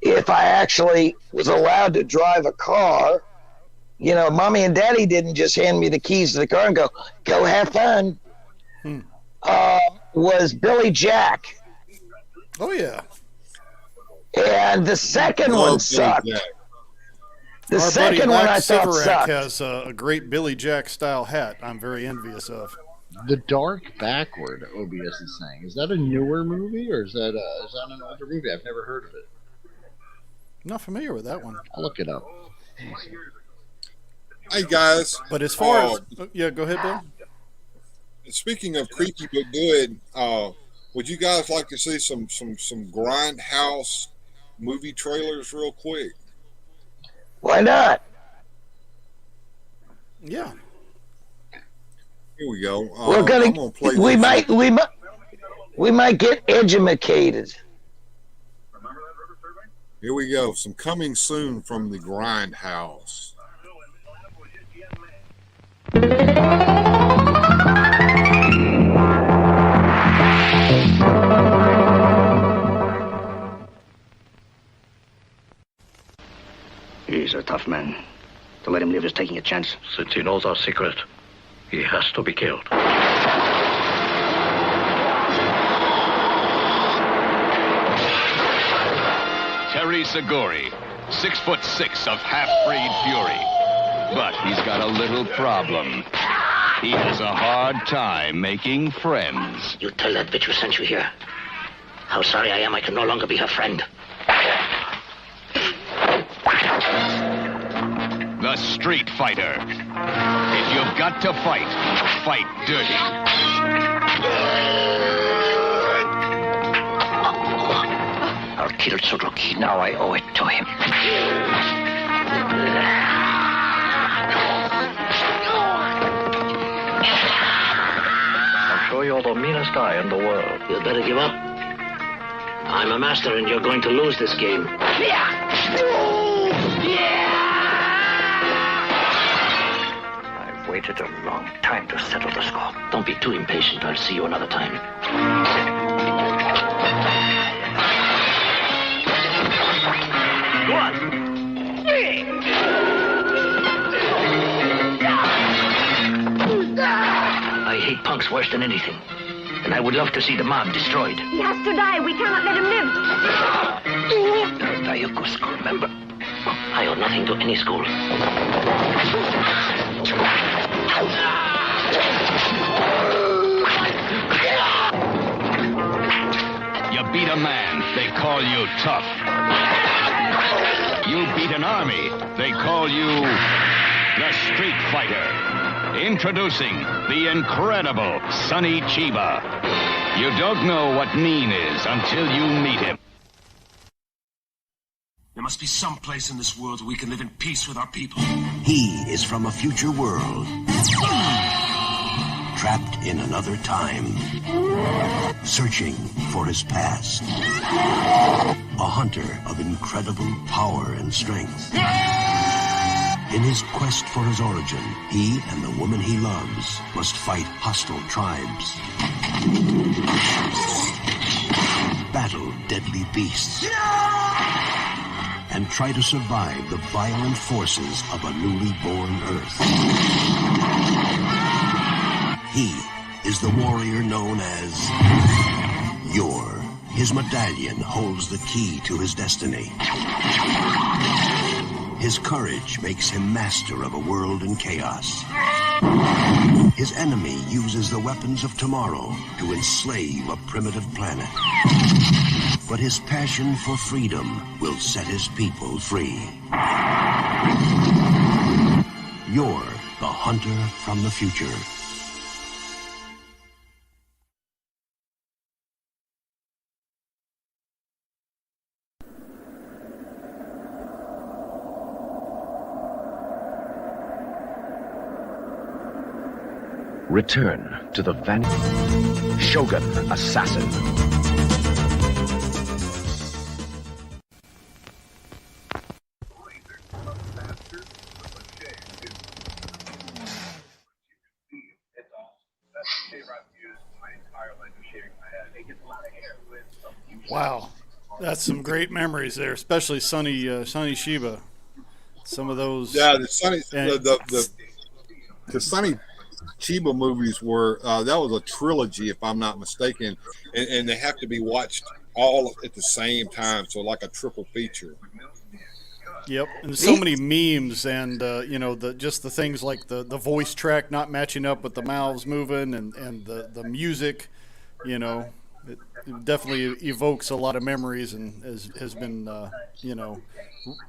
if I actually was allowed to drive a car. Mommy and Daddy didn't just hand me the keys to the car and go have fun. Was Billy Jack. Oh, yeah. And the second Love one Billy sucked. Jack. The Our buddy second one I Max thought Siverack sucked. has a great Billy Jack style hat I'm very envious of. The Dark Backward, OBS is saying. Is that a newer movie or is that an older movie? I've never heard of it. Not familiar with that one. I'll look it up. Hey guys, But as far as... Yeah, go ahead, Bill. speaking of creepy but good, would you guys like to see some Grindhouse movie trailers real quick? Why not? Yeah. Here we go. We're I'm gonna. gonna play We this. might get edumacated. Here we go. Some coming soon from the Grindhouse. He's a tough man. To let him live is taking a chance. Since he knows our secret, he has to be killed. Terry Seguri, 6'6" of half-breed fury. But he's got a little problem. He has a hard time making friends. You tell that bitch who sent you here. How sorry I am I can no longer be her friend. The Street Fighter. If you've got to fight, fight dirty. I'll kill Tsurugi. Now I owe it to him. I'm sure you're the meanest guy in the world. You'd better give up. I'm a master and you're going to lose this game. I've waited a long time to settle the score. Don't be too impatient. I'll see you another time. hate punks worse than anything. And I would love to see the mob destroyed. He has to die. We cannot let him live. Daioku school, remember? I owe nothing to any school. You beat a man, they call you tough. You beat an army, they call you the Street Fighter. Introducing the incredible Sonny Chiba. You don't know what mean is until you meet him. There must be some place in this world where we can live in peace with our people. He is from a future world, trapped in another time, searching for his past. A hunter of incredible power and strength. In his quest for his origin, he and the woman he loves must fight hostile tribes, battle deadly beasts, and try to survive the violent forces of a newly born Earth. He is the warrior known as Yor. His medallion holds the key to his destiny. His courage makes him master of a world in chaos. His enemy uses the weapons of tomorrow to enslave a primitive planet. But his passion for freedom will set his people free. You're the hunter from the future. Return to the Shogun Assassin. Wow, that's some great memories there, especially Sonny Shiba. Some of those. Yeah, the Sonny Chiba movies were that was a trilogy, if I'm not mistaken, and they have to be watched all at the same time, so like a triple feature. Yep, and so many memes, and just the things like the voice track not matching up with the mouths moving, and the music, it definitely evokes a lot of memories, and has been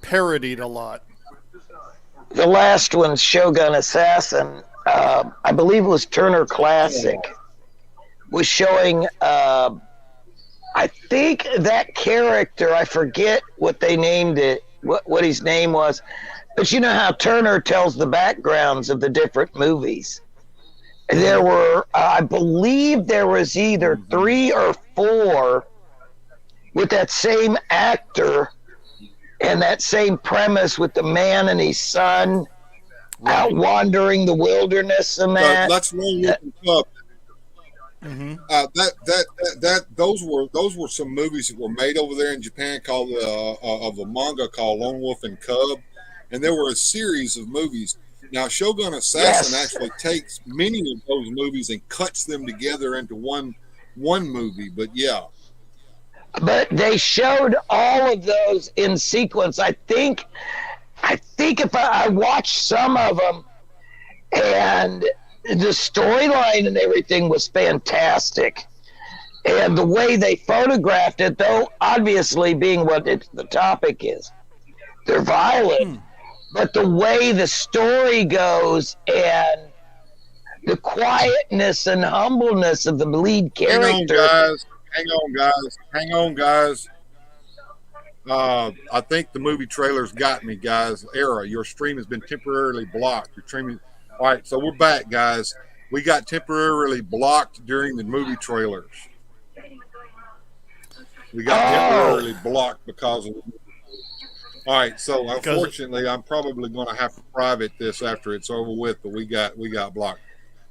parodied a lot. The last one, Shogun Assassin, I believe it was Turner Classic, was showing, I think that character, I forget what they named it, what his name was, but you know how Turner tells the backgrounds of the different movies. There were, I believe there was either 3 or 4 with that same actor and that same premise with the man and his son out wandering the wilderness and that. That's Lone Wolf and Cub. Those were some movies that were made over there in Japan called of a manga called Lone Wolf and Cub, and there were a series of movies. Now Shogun Assassin actually takes many of those movies and cuts them together into one movie. But yeah. But they showed all of those in sequence. I think if I watched some of them, and the storyline and everything was fantastic, and the way they photographed it, though obviously being what the topic is, they're violent, but the way the story goes and the quietness and humbleness of the lead character. Hang on, guys. I think the movie trailers got me, guys. Era, your stream has been temporarily blocked. Your streaming. All right, so we're back, guys. We got temporarily blocked during the movie trailers. We got temporarily blocked because of. All right, so unfortunately, I'm probably going to have to private this after it's over with. But we got blocked.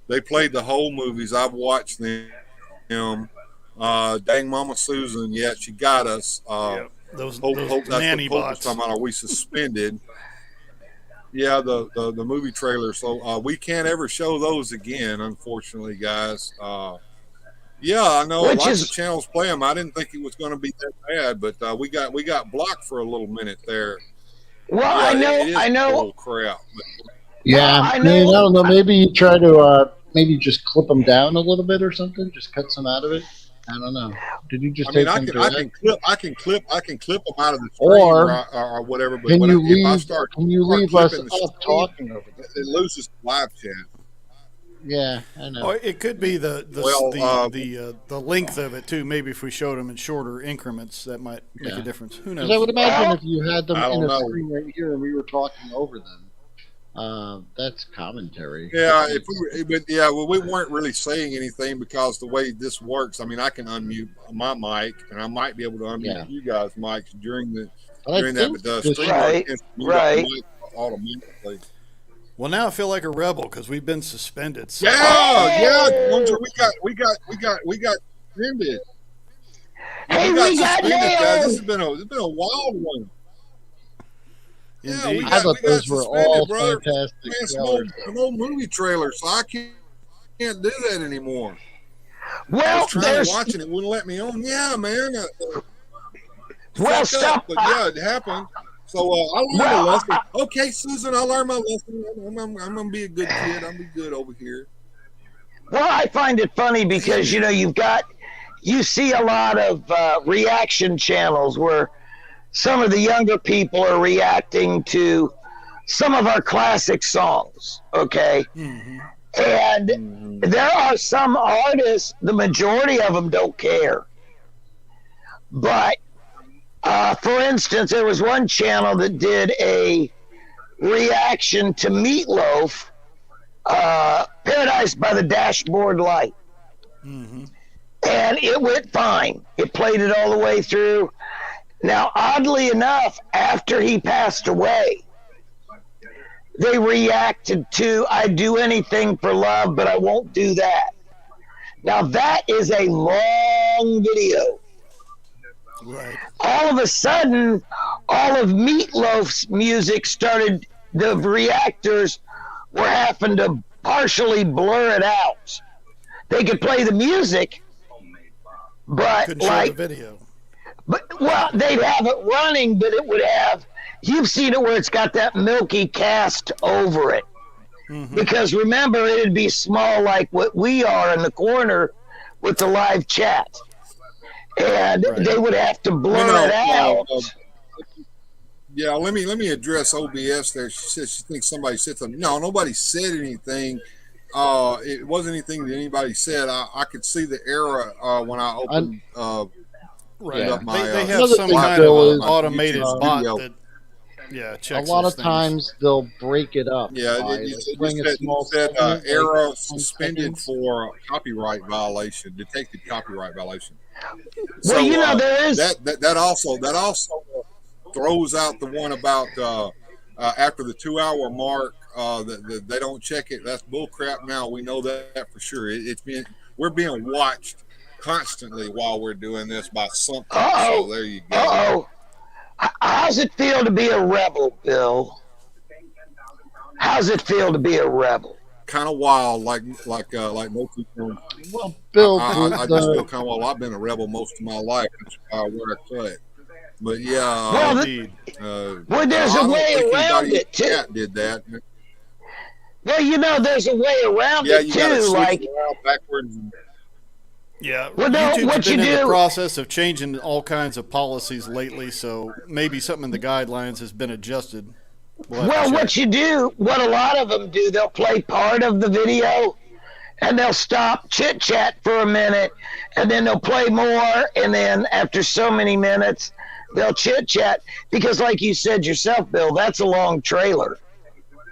They played the whole movies. I've watched them. Dang Mama Susan, yeah, she got us. Those Hope that's nanny what Pope was bots. talking about. Are we suspended? Yeah, the movie trailer. So we can't ever show those again, unfortunately, guys. Yeah, I know lots of channels play them. I didn't think it was going to be that bad, but we got blocked for a little minute there. Well, yeah, I know. Oh crap! Yeah, I mean, know. I don't know. Maybe you try to maybe just clip them down a little bit or something. Just cut some out of it. I don't know. Did you just take them I can clip them out of the stream or whatever. But if I start us up talking over them? It loses live chat. Yeah, I know. Oh, it could be the length of it too. Maybe if we showed them in shorter increments, that might make a difference. Who knows? Because I would imagine if you had them in a screen right here and we were talking over them, that's commentary. Yeah, we weren't really saying anything because the way this works. I mean, I can unmute my mic, and I might be able to unmute you guys' mics during that. But the stream right automatically. Well, now I feel like a rebel because we've been suspended. So. Yeah, we got suspended. Hey, we got nailed. Guys. This has been a wild one. Indeed. I thought those were all fantastic. Some old movie trailers, so I can't do that anymore. Well, I was trying to watch it, it wouldn't let me on. Yeah, man. Stop. But yeah, it happened. So I learned a lesson. Okay, Susan, I learned my lesson. I'm gonna be a good kid. I'm gonna be good over here. Well, I find it funny because you see a lot of reaction channels where some of the younger people are reacting to some of our classic songs. Okay, and there are some artists. The majority of them don't care, but. For instance, there was one channel that did a reaction to Meatloaf, Paradise by the Dashboard Light. And it went fine. It played it all the way through. Now, oddly enough, after he passed away, they reacted to I'd do anything for love, but I won't do that. Now, that is a long video. Right. All of a sudden, all of Meatloaf's music started, the reactors were having to partially blur it out. They could play the music, but couldn't show the video. Well, they'd have it running, but it would have, you've seen it where it's got that milky cast over it. Because remember, it'd be small like what we are in the corner with the live chat. And they would have to blur it out. Yeah, let me address OBS there. She said she thinks somebody said something. No, nobody said anything. It wasn't anything that anybody said. I could see the error when I opened up my. They have some kind of automated bot that. Yeah, checks a lot of things. times they'll break it up. Yeah, it said error suspended for copyright violation, detected copyright violation. Well, so, there is that also throws out the one about after the 2-hour mark that they don't check it. That's bullcrap. Now we know that for sure. We're being watched constantly while we're doing this by something. So there you go. How's it feel to be a rebel, Bill? How's it feel to be a rebel? Kind of wild, like most people. Well, Bill, I just feel kind of wild. I've been a rebel most of my life. That's where I cut. But yeah, there's a way around it too. Cat did that. Well, there's a way around it too. Like backwards. Yeah, well, YouTube's been in the process of changing all kinds of policies lately, so maybe something in the guidelines has been adjusted. Well, what a lot of them do, they'll play part of the video, and they'll stop chit-chat for a minute, and then they'll play more, and then after so many minutes, they'll chit-chat, because like you said yourself, Bill, that's a long trailer.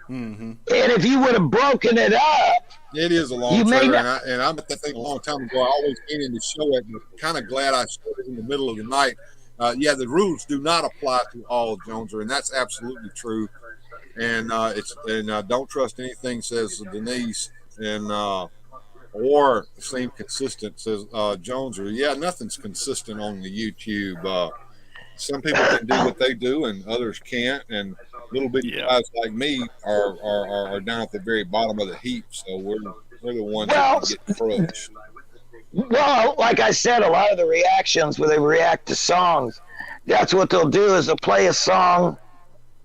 And if you would have broken it up, it is a long trailer, and I bet that thing a long time ago. I always meaning to show it, but kind of glad I showed it in the middle of the night. The rules do not apply to all Joneser, and that's absolutely true. And don't trust anything, says Denise, and or seem consistent, says Joneser. Yeah, nothing's consistent on the YouTube. Some people can do what they do, and others can't. And little bitty guys like me are down at the very bottom of the heap. So we're the ones that get crushed. Well, like I said, a lot of the reactions where they react to songs, that's what they'll do is they'll play a song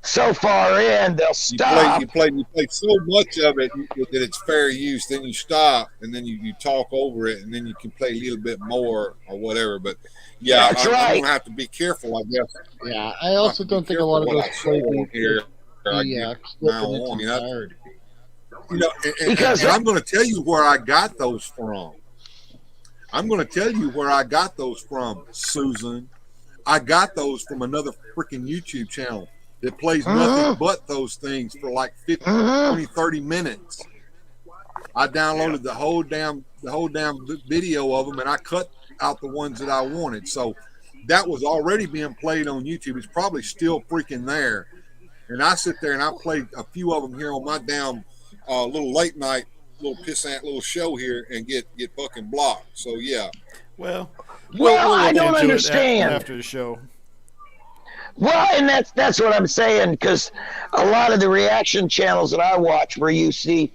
so far in, they'll stop. You play so much of it that it's fair use. Then you stop, and then you talk over it, and then you can play a little bit more or whatever. But yeah, I'm going to have to be careful, I guess. Yeah, I also don't think a lot of those play here. Because I'm going to tell you where I got those from. Susan. I got those from another freaking YouTube channel that plays nothing but those things for like 20, 30 minutes. I downloaded the whole damn video of them, and I cut out the ones that I wanted. So that was already being played on YouTube. It's probably still freaking there. And I sit there and I play a few of them here on my damn little late night, little pissant little show here, and get fucking blocked. So yeah. Well, I don't understand after the show. Well, and that's what I'm saying, because a lot of the reaction channels that I watch, where you see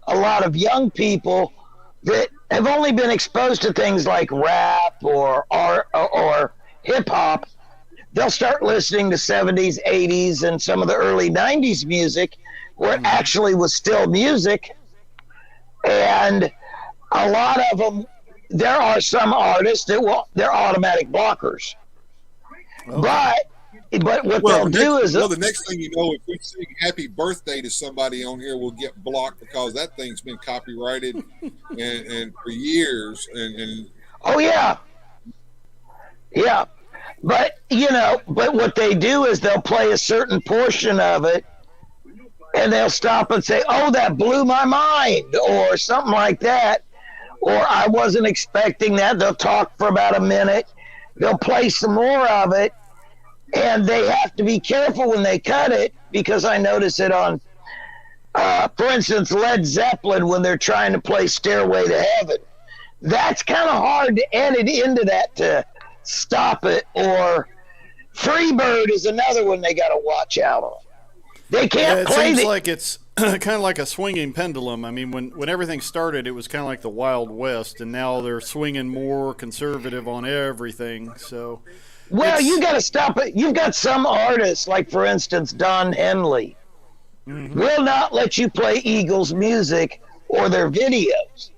a lot of young people that have only been exposed to things like rap or hip hop, they'll start listening to 70s, 80s, and some of the early 90s music, where it actually was still music. And a lot of them, there are some artists that they're automatic blockers. Okay. But what they'll do is... Well, the next thing you know, if we sing happy birthday to somebody on here, we'll get blocked because that thing's been copyrighted and for years. And Oh, yeah. Yeah. But, but what they do is they'll play a certain portion of it, and they'll stop and say, oh, that blew my mind, or something like that. Or I wasn't expecting that. They'll talk for about a minute. They'll play some more of it. And they have to be careful when they cut it, because I notice it on, for instance, Led Zeppelin, when they're trying to play Stairway to Heaven. That's kind of hard to edit into that to stop it. Or Freebird is another one they got to watch out on. They can't play it. Seems like it's kind of like a swinging pendulum. I mean, when everything started, it was kind of like the Wild West, and now they're swinging more conservative on everything. So... Well, you got to stop it. You've got some artists, like, for instance, Don Henley, will not let you play Eagles music or their videos.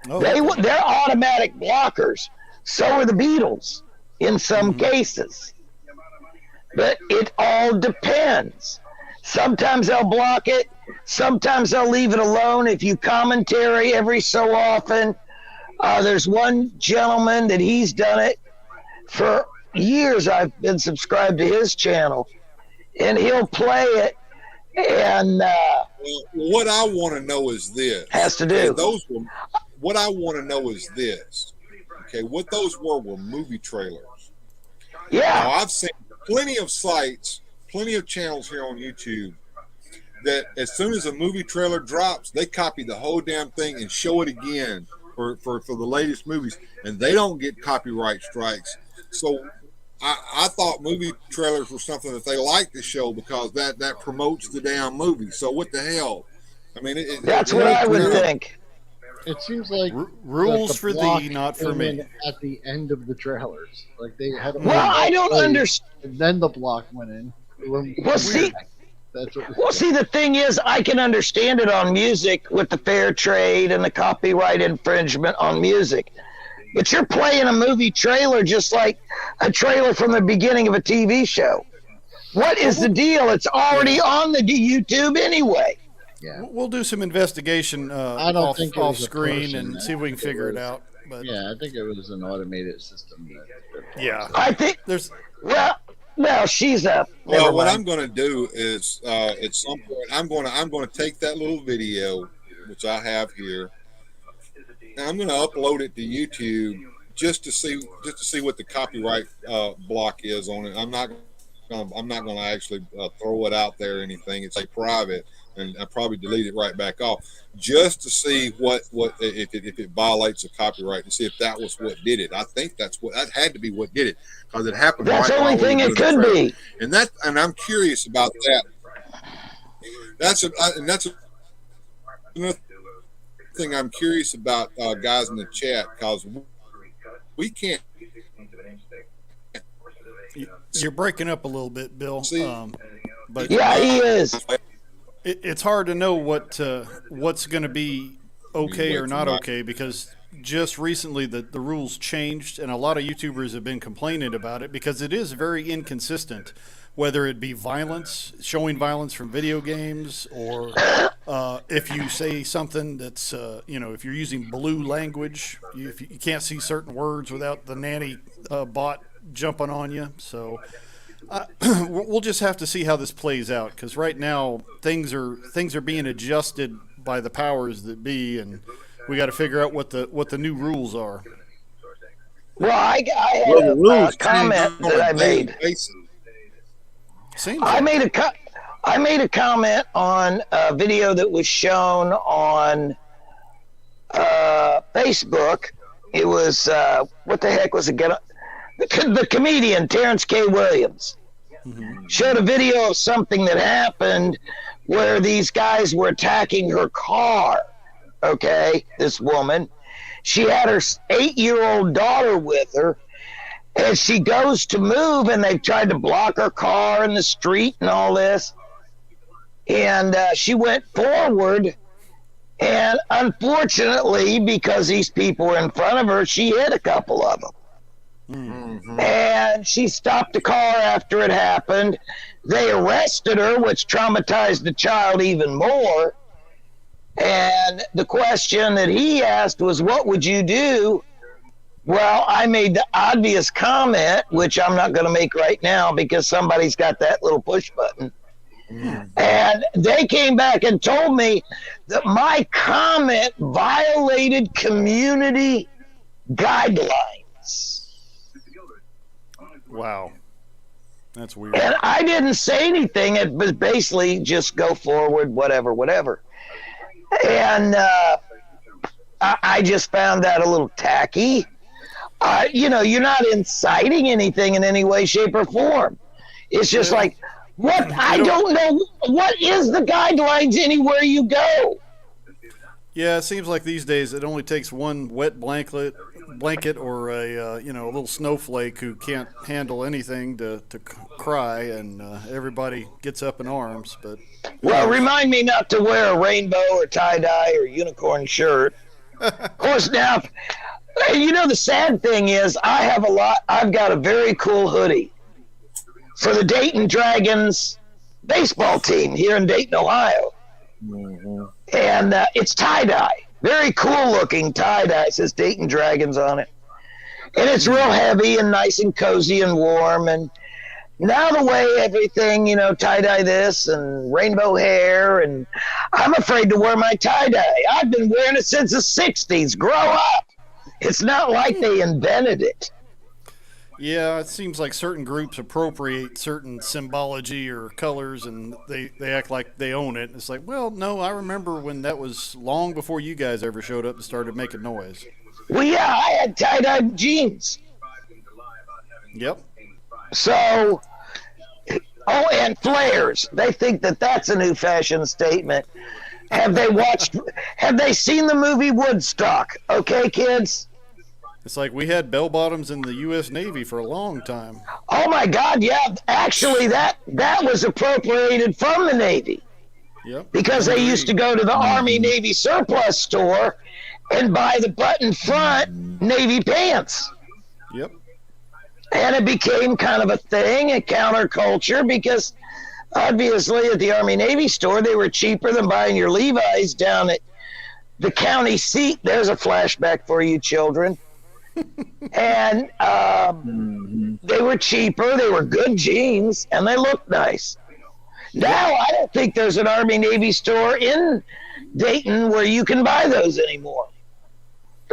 Oh, they're automatic blockers. So are the Beatles in some cases. But it all depends. Sometimes they'll block it. Sometimes they'll leave it alone if you commentary every so often. There's one gentleman that he's done it for years. I've been subscribed to his channel, and he'll play it. And what I want to know is this: what I want to know is this. Okay, what those were movie trailers. Yeah. Now, I've seen plenty of sites, plenty of channels here on YouTube that as soon as a movie trailer drops, they copy the whole damn thing and show it again for the latest movies, and they don't get copyright strikes. So I thought movie trailers were something that they like to show because that promotes the damn movie. So what the hell? I mean, that's what I would think. It seems like rules for thee, not for me. At the end of the trailers, like they had. Well, I don't understand. And then the block went in. Well, see, the thing is, I can understand it on music with the fair trade and the copyright infringement on music. But you're playing a movie trailer just like a trailer from the beginning of a TV show. What is the deal? It's already on the YouTube anyway. Yeah, we'll do some investigation off screen and see if we can figure it out. But yeah, I think it was an automated system. Yeah, I think there's. Well, she's up. Well, what I'm going to do is at some point I'm going to take that little video, which I have here, and I'm going to upload it to YouTube just to see what the copyright block is on it. I'm not going to actually throw it out there or anything. It's like private, and I probably delete it right back off just to see what if it violates the copyright, to see if that was what did it. I think that had to be what did it, because it happened. That's the only thing it could be. And I'm curious about that. That's another thing I'm curious about, guys in the chat, because we can't. You're breaking up a little bit, Bill. But yeah, he is. It's hard to know what's going to be okay or not okay, because just recently the rules changed, and a lot of YouTubers have been complaining about it because it is very inconsistent, whether it be violence, showing violence from video games, or if you say something that's, if you're using blue language, you can't see certain words without the nanny bot jumping on you. So we'll just have to see how this plays out, because right now things are being adjusted by the powers that be, and we got to figure out what the new rules are. Well, I had a comment that I made. I made a comment on a video that was shown on Facebook. It was what the heck was it? The comedian Terrence K. Williams showed a video of something that happened where these guys were attacking her car. Okay, this woman, she had her 8-year-old daughter with her, and she goes to move, and they tried to block her car in the street and all this. And she went forward, and unfortunately, because these people were in front of her, she hit a couple of them. Mm-hmm. And she stopped the car after it happened. They arrested her, which traumatized the child even more. And the question that he asked was, what would you do? Well, I made the obvious comment, which I'm not going to make right now because somebody's got that little push button. Mm. And they came back and told me that my comment violated community guidelines. Wow. That's weird. And I didn't say anything. It was basically just go forward, whatever. And I just found that a little tacky. You're not inciting anything in any way, shape, or form. It's just like, what? I don't know. What is the guidelines anywhere you go? Yeah, it seems like these days it only takes one wet blanket or a little snowflake who can't handle anything to cry, and everybody gets up in arms. But well, remind me not to wear a rainbow or tie-dye or unicorn shirt. Of course, now, the sad thing is I've got a very cool hoodie for the Dayton Dragons baseball team here in Dayton, Ohio. Mm-hmm. And it's tie-dye. Very cool looking tie-dye. It says Dayton Dragons on it. And it's real heavy and nice and cozy and warm. And now the way everything, tie-dye this and rainbow hair, and I'm afraid to wear my tie-dye. I've been wearing it since the 60s. Grow up. It's not like they invented it. Yeah, it seems like certain groups appropriate certain symbology or colors, and they act like they own it. It's like, well, no, I remember when that was long before you guys ever showed up and started making noise. Well, yeah, I had tie-dye jeans. Yep. So, and flares. They think that that's a new fashion statement. Have they seen the movie Woodstock? Okay, kids? It's like we had bell bottoms in the U.S. Navy for a long time. Oh my God, yeah. Actually, that was appropriated from the Navy. Yep. Because they used to go to the Army Navy surplus store and buy the button front Navy pants. Yep. And it became kind of a thing, a counterculture, because obviously at the Army Navy store they were cheaper than buying your Levi's down at the county seat. There's a flashback for you children. And they were cheaper, they were good jeans, and they looked nice. Now I don't think there's an Army Navy store in Dayton where you can buy those anymore.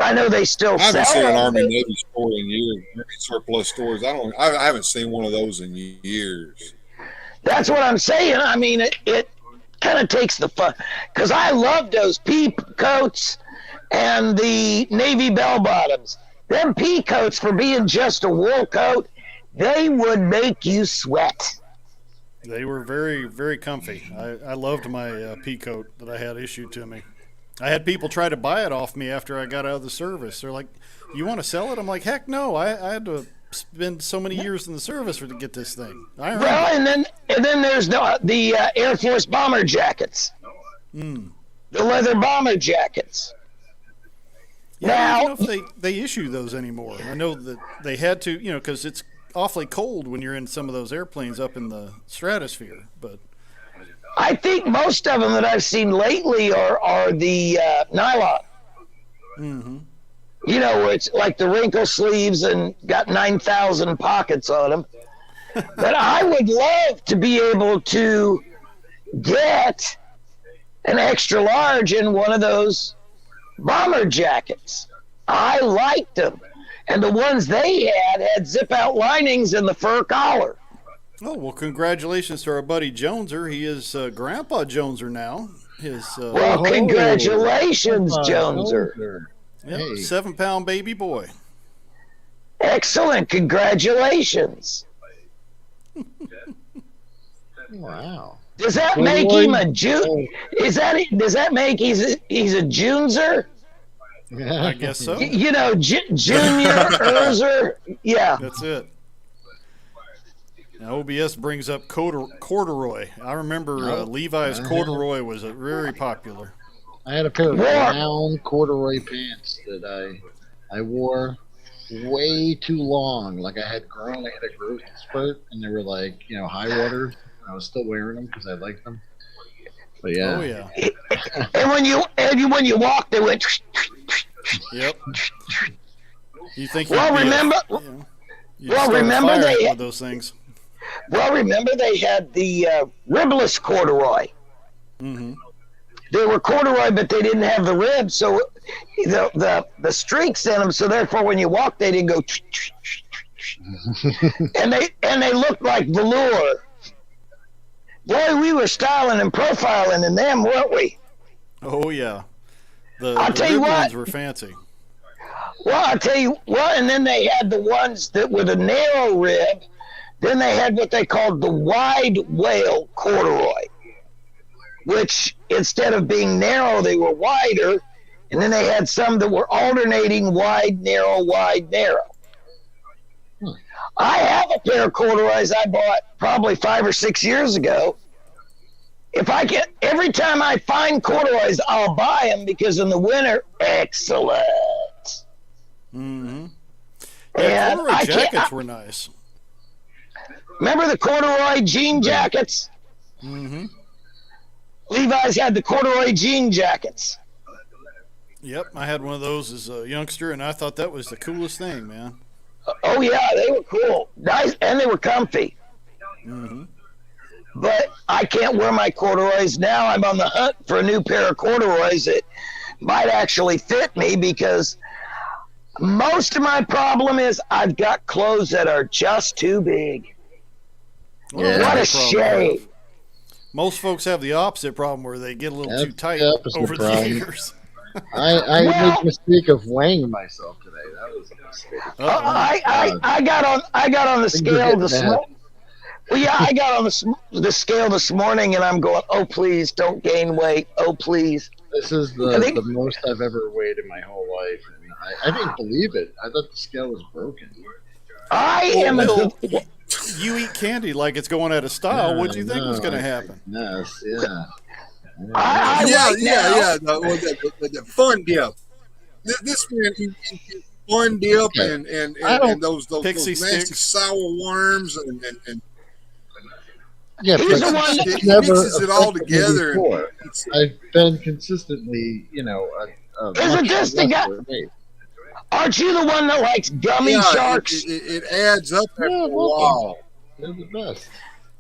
I know they still sell. I haven't seen an Army Navy store in years. Surplus stores. I haven't seen one of those in years. That's what I'm saying. I mean, it kind of takes the fun, because I love those pea coats and the Navy bell bottoms. Them pea coats, for being just a wool coat, they would make you sweat. They were very, very comfy. I loved my pea coat that I had issued to me. I had people try to buy it off me after I got out of the service. They're like, "You want to sell it?" I'm like, "Heck no! I had to spend so many years in the service to get this thing." Well, and then there's the Air Force bomber jackets. The leather bomber jackets. Yeah, now, I don't know if they issue those anymore. I know that they had to, because it's awfully cold when you're in some of those airplanes up in the stratosphere. But I think most of them that I've seen lately are the nylon. Mm-hmm. Where it's like the wrinkle sleeves and got 9,000 pockets on them. But I would love to be able to get an extra large in one of those bomber jackets. I liked them. And the ones they had zip out linings and the fur collar. Oh, well, congratulations to our buddy Joneser. He is Grandpa Joneser now. Congratulations, Joneser. Yep, 7-pound baby boy. Excellent. Congratulations. Wow. Does that make him a June? Does that make he's a Juneser? I guess so. Junior Urzer. Yeah. That's it. Now, OBS brings up corduroy. I remember Levi's corduroy was very popular. I had a pair of brown corduroy pants that I wore way too long. Like I had a growth spurt, and they were like high waters. I was still wearing them because I liked them. But yeah. Oh yeah. And when you walked, they went. Yep. You think? Remember they had those things. Well, remember they had the ribless corduroy. Mm-hmm. They were corduroy, but they didn't have the ribs, so the streaks in them. So therefore, when you walked, they didn't go. and they looked like velour. Boy, we were styling and profiling in them, weren't we? Oh yeah. I'll tell you what. Ones were fancy. Well, I'll tell you what. And then they had the ones that were the narrow rib. Then they had what they called the wide whale corduroy, which instead of being narrow, they were wider. And then they had some that were alternating wide, narrow, wide, narrow. I have a pair of corduroys I bought probably 5 or 6 years ago. Every time I find corduroys, I'll buy them because in the winter, excellent. Mm-hmm. Yeah, corduroy jackets were nice. Remember the corduroy jean jackets? Mm-hmm. Levi's had the corduroy jean jackets. Yep, I had one of those as a youngster, and I thought that was the coolest thing, man. Oh yeah, they were cool, nice, and they were comfy. Mm-hmm. But I can't wear my corduroys now. I'm on the hunt for a new pair of corduroys that might actually fit me because most of my problem is I've got clothes that are just too big. Well, what a shame. Most folks have the opposite problem where they get a little too tight over the years. I made the mistake of weighing myself today. That was a mistake. I got on the scale this morning. Well, yeah, I got on the scale this morning, and I'm going, oh, please, don't gain weight. Oh, please. This is the most I've ever weighed in my whole life. And I didn't believe it. I thought the scale was broken. You eat candy like it's going out of style. What do you think was going to happen? Yes, yeah. The fun dip. This man, fun dip and those pixie nasty sticks. sour worms and yeah, he's the one that mixes it all together. I've been consistently, Is it just the guy? Aren't you the one that likes gummy sharks? It adds up after a while. They're the best.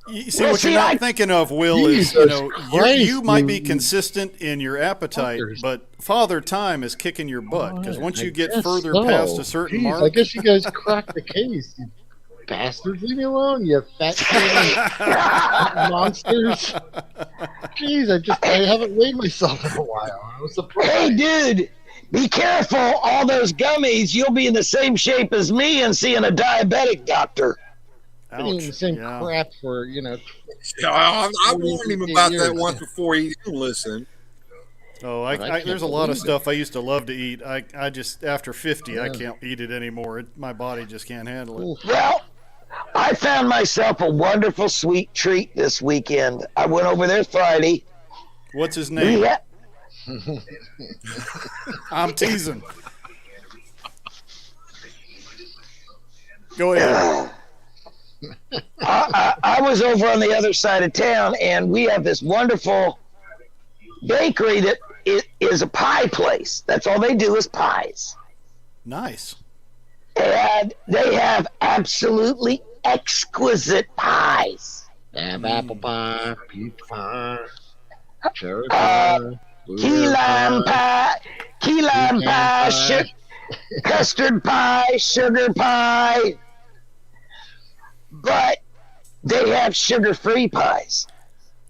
You see, what you're not thinking of, Will, is you might be consistent in your appetite, but Father Time is kicking your butt because once you get further past a certain mark, I guess you guys cracked the case. You bastards, leave me alone, you fat monsters. Jeez, I haven't weighed myself in a while. I was surprised. Hey, dude, be careful. All those gummies, you'll be in the same shape as me and seeing a diabetic doctor. Been eating the same yeah. crap for, Yeah, I warned him about that once before. He didn't listen. Oh, there's a lot of stuff I used to love to eat. I just, after 50, I can't eat it anymore. My body just can't handle it. Well, I found myself a wonderful sweet treat this weekend. I went over there Friday. What's his name? I'm teasing. Go ahead. I was over on the other side of town, and we have this wonderful bakery that is a pie place. That's all they do is pies. Nice. And they have absolutely exquisite pies. They have apple pie, peach pie, cherry pie, key lime pie, custard pie, sugar pie. But they have sugar-free pies.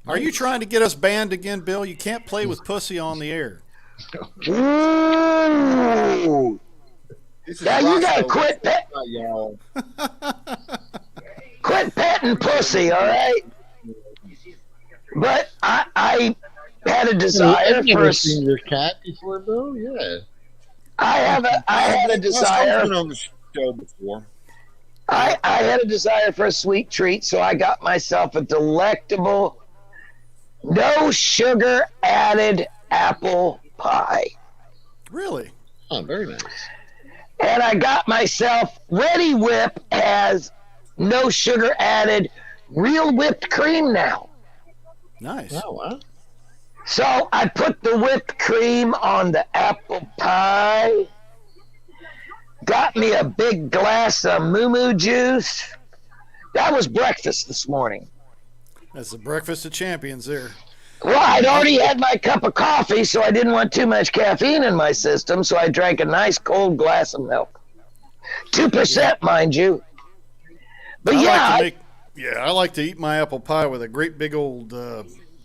Are you trying to get us banned again, Bill? You can't play with pussy on the air. Ooh. Now you gotta quit quit petting pussy, all right? But I had a desire I've never seen your cat before, Bill. Yeah. I had a desire. I've been on the show before. I had a desire for a sweet treat, so I got myself a delectable, no sugar added apple pie. Really? Oh, very nice. And I got myself Ready Whip as no sugar added real whipped cream now. Nice. Oh, wow. So I put the whipped cream on the apple pie. Got me a big glass of moo juice. That was breakfast this morning. That's the breakfast of champions there. Well, I'd already had my cup of coffee, so I didn't want too much caffeine in my system, so I drank a nice cold glass of milk. 2%, mind you. But I like to eat my apple pie with a great big old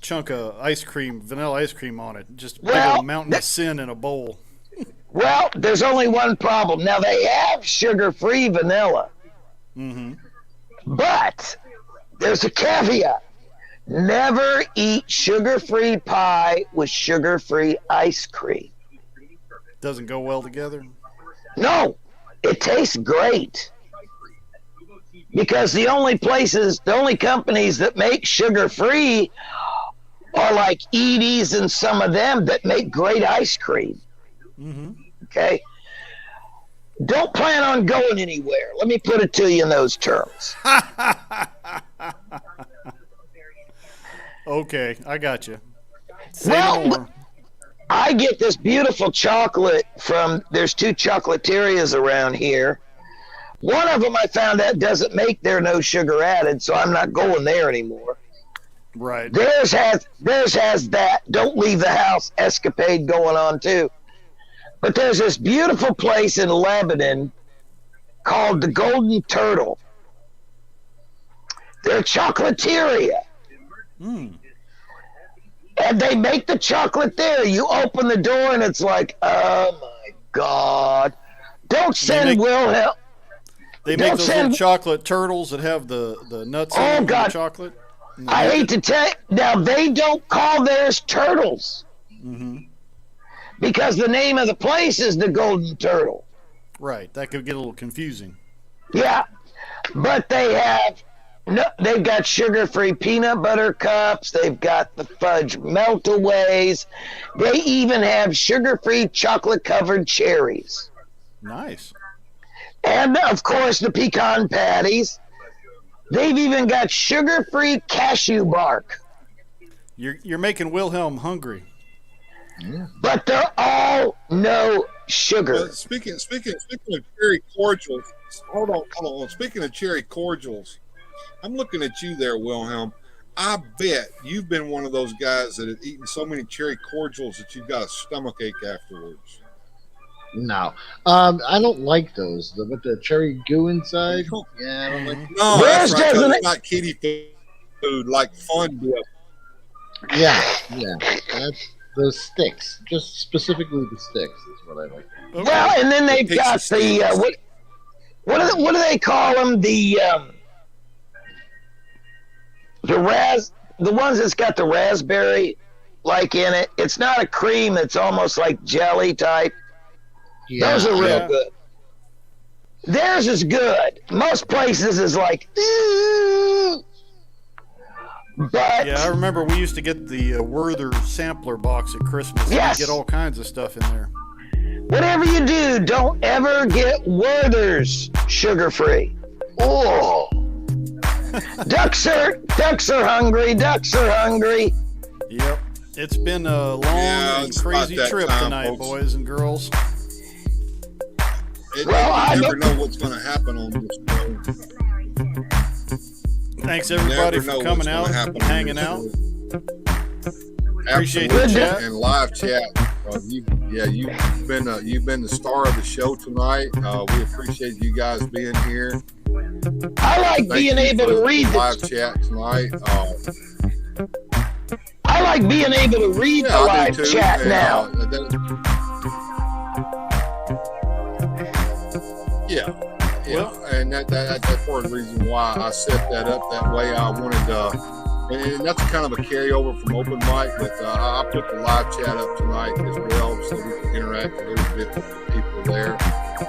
chunk of ice cream, vanilla ice cream on it. Just a big old mountain of sin in a bowl. Well, there's only one problem. Now, they have sugar-free vanilla. Mm-hmm. But there's a caveat. Never eat sugar-free pie with sugar-free ice cream. Doesn't go well together? No, it tastes great. Because the only companies that make sugar-free are like Edie's and some of them that make great ice cream. Mm-hmm. Okay? Don't plan on going anywhere. Let me put it to you in those terms. Okay, I got you. I get this beautiful chocolate there's 2 chocolaterias around here. One of them I found out doesn't make their no sugar added, so I'm not going there anymore. Right. Theirs has that don't leave the house escapade going on too. But there's this beautiful place in Lebanon called the Golden Turtle. They're a chocolateria. Mm. And they make the chocolate there. You open the door and it's like, oh my God. Don't send Wilhelm. They make those little chocolate turtles that have the nuts in the chocolate. I hate to tell you. Now, they don't call theirs turtles. Mm-hmm. Because the name of the place is the Golden Turtle. Right. That could get a little confusing. Yeah. But they've got sugar-free peanut butter cups. They've got the fudge melt-aways. They even have sugar-free chocolate-covered cherries. Nice. And, of course, the pecan patties. They've even got sugar-free cashew bark. You're making Wilhelm hungry. Yeah. But they're all no sugar. Speaking of cherry cordials, hold on. Speaking of cherry cordials, I'm looking at you there, Wilhelm. I bet you've been one of those guys that have eaten so many cherry cordials that you've got a stomachache afterwards. No, I don't like those. With the cherry goo inside. Yeah, I don't like. No, that's right. It's not kiddie food like fun dip. Yeah. That's the sticks. Just specifically the sticks is what I like. Okay. Well, and then they've got the what do they call them? The the ones that's got the raspberry like in it. It's not a cream. It's almost like jelly type. Yeah, those are real good. Theirs is good. Most places is like, but yeah, I remember we used to get the Werther sampler box at Christmas. Yes. You get all kinds of stuff in there. Whatever you do, don't ever get Werther's sugar-free. Oh, ducks are hungry. Ducks are hungry. Yep, it's been a long and crazy trip tonight, folks. Boys and girls. You never know what's going to happen on this show. Thanks everybody for coming out and hanging out. Appreciate the chat and live chat. You've been the star of the show tonight. We appreciate you guys being here. I like being able to read the live chat tonight. I like being able to read the live chat now. And that's part of the reason why I set that up that way. I wanted and that's kind of a carryover from open mic, but I put the live chat up tonight as well so we can interact a little bit with the people there.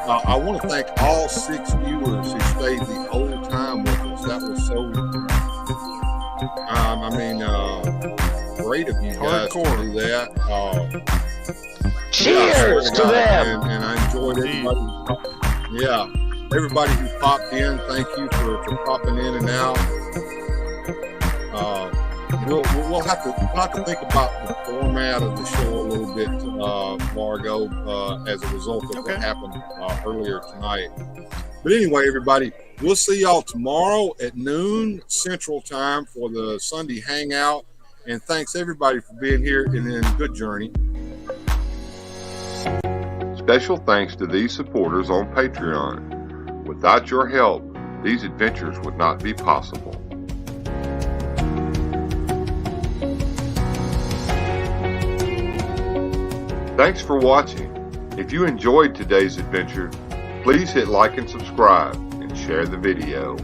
I want to thank all 6 viewers who stayed the whole time with us. That was so, great of you guys to do that. Cheers to them. And I enjoyed everybody. Yeah. Everybody who popped in, thank you for popping in and out. We'll have to think about the format of the show a little bit, Largo, as a result of what happened earlier tonight. But anyway, everybody, we'll see y'all tomorrow at noon Central Time for the Sunday Hangout. And thanks everybody for being here and then good journey. Special thanks to these supporters on Patreon. Without your help, these adventures would not be possible. Thanks for watching. If you enjoyed today's adventure, please hit like and subscribe and share the video.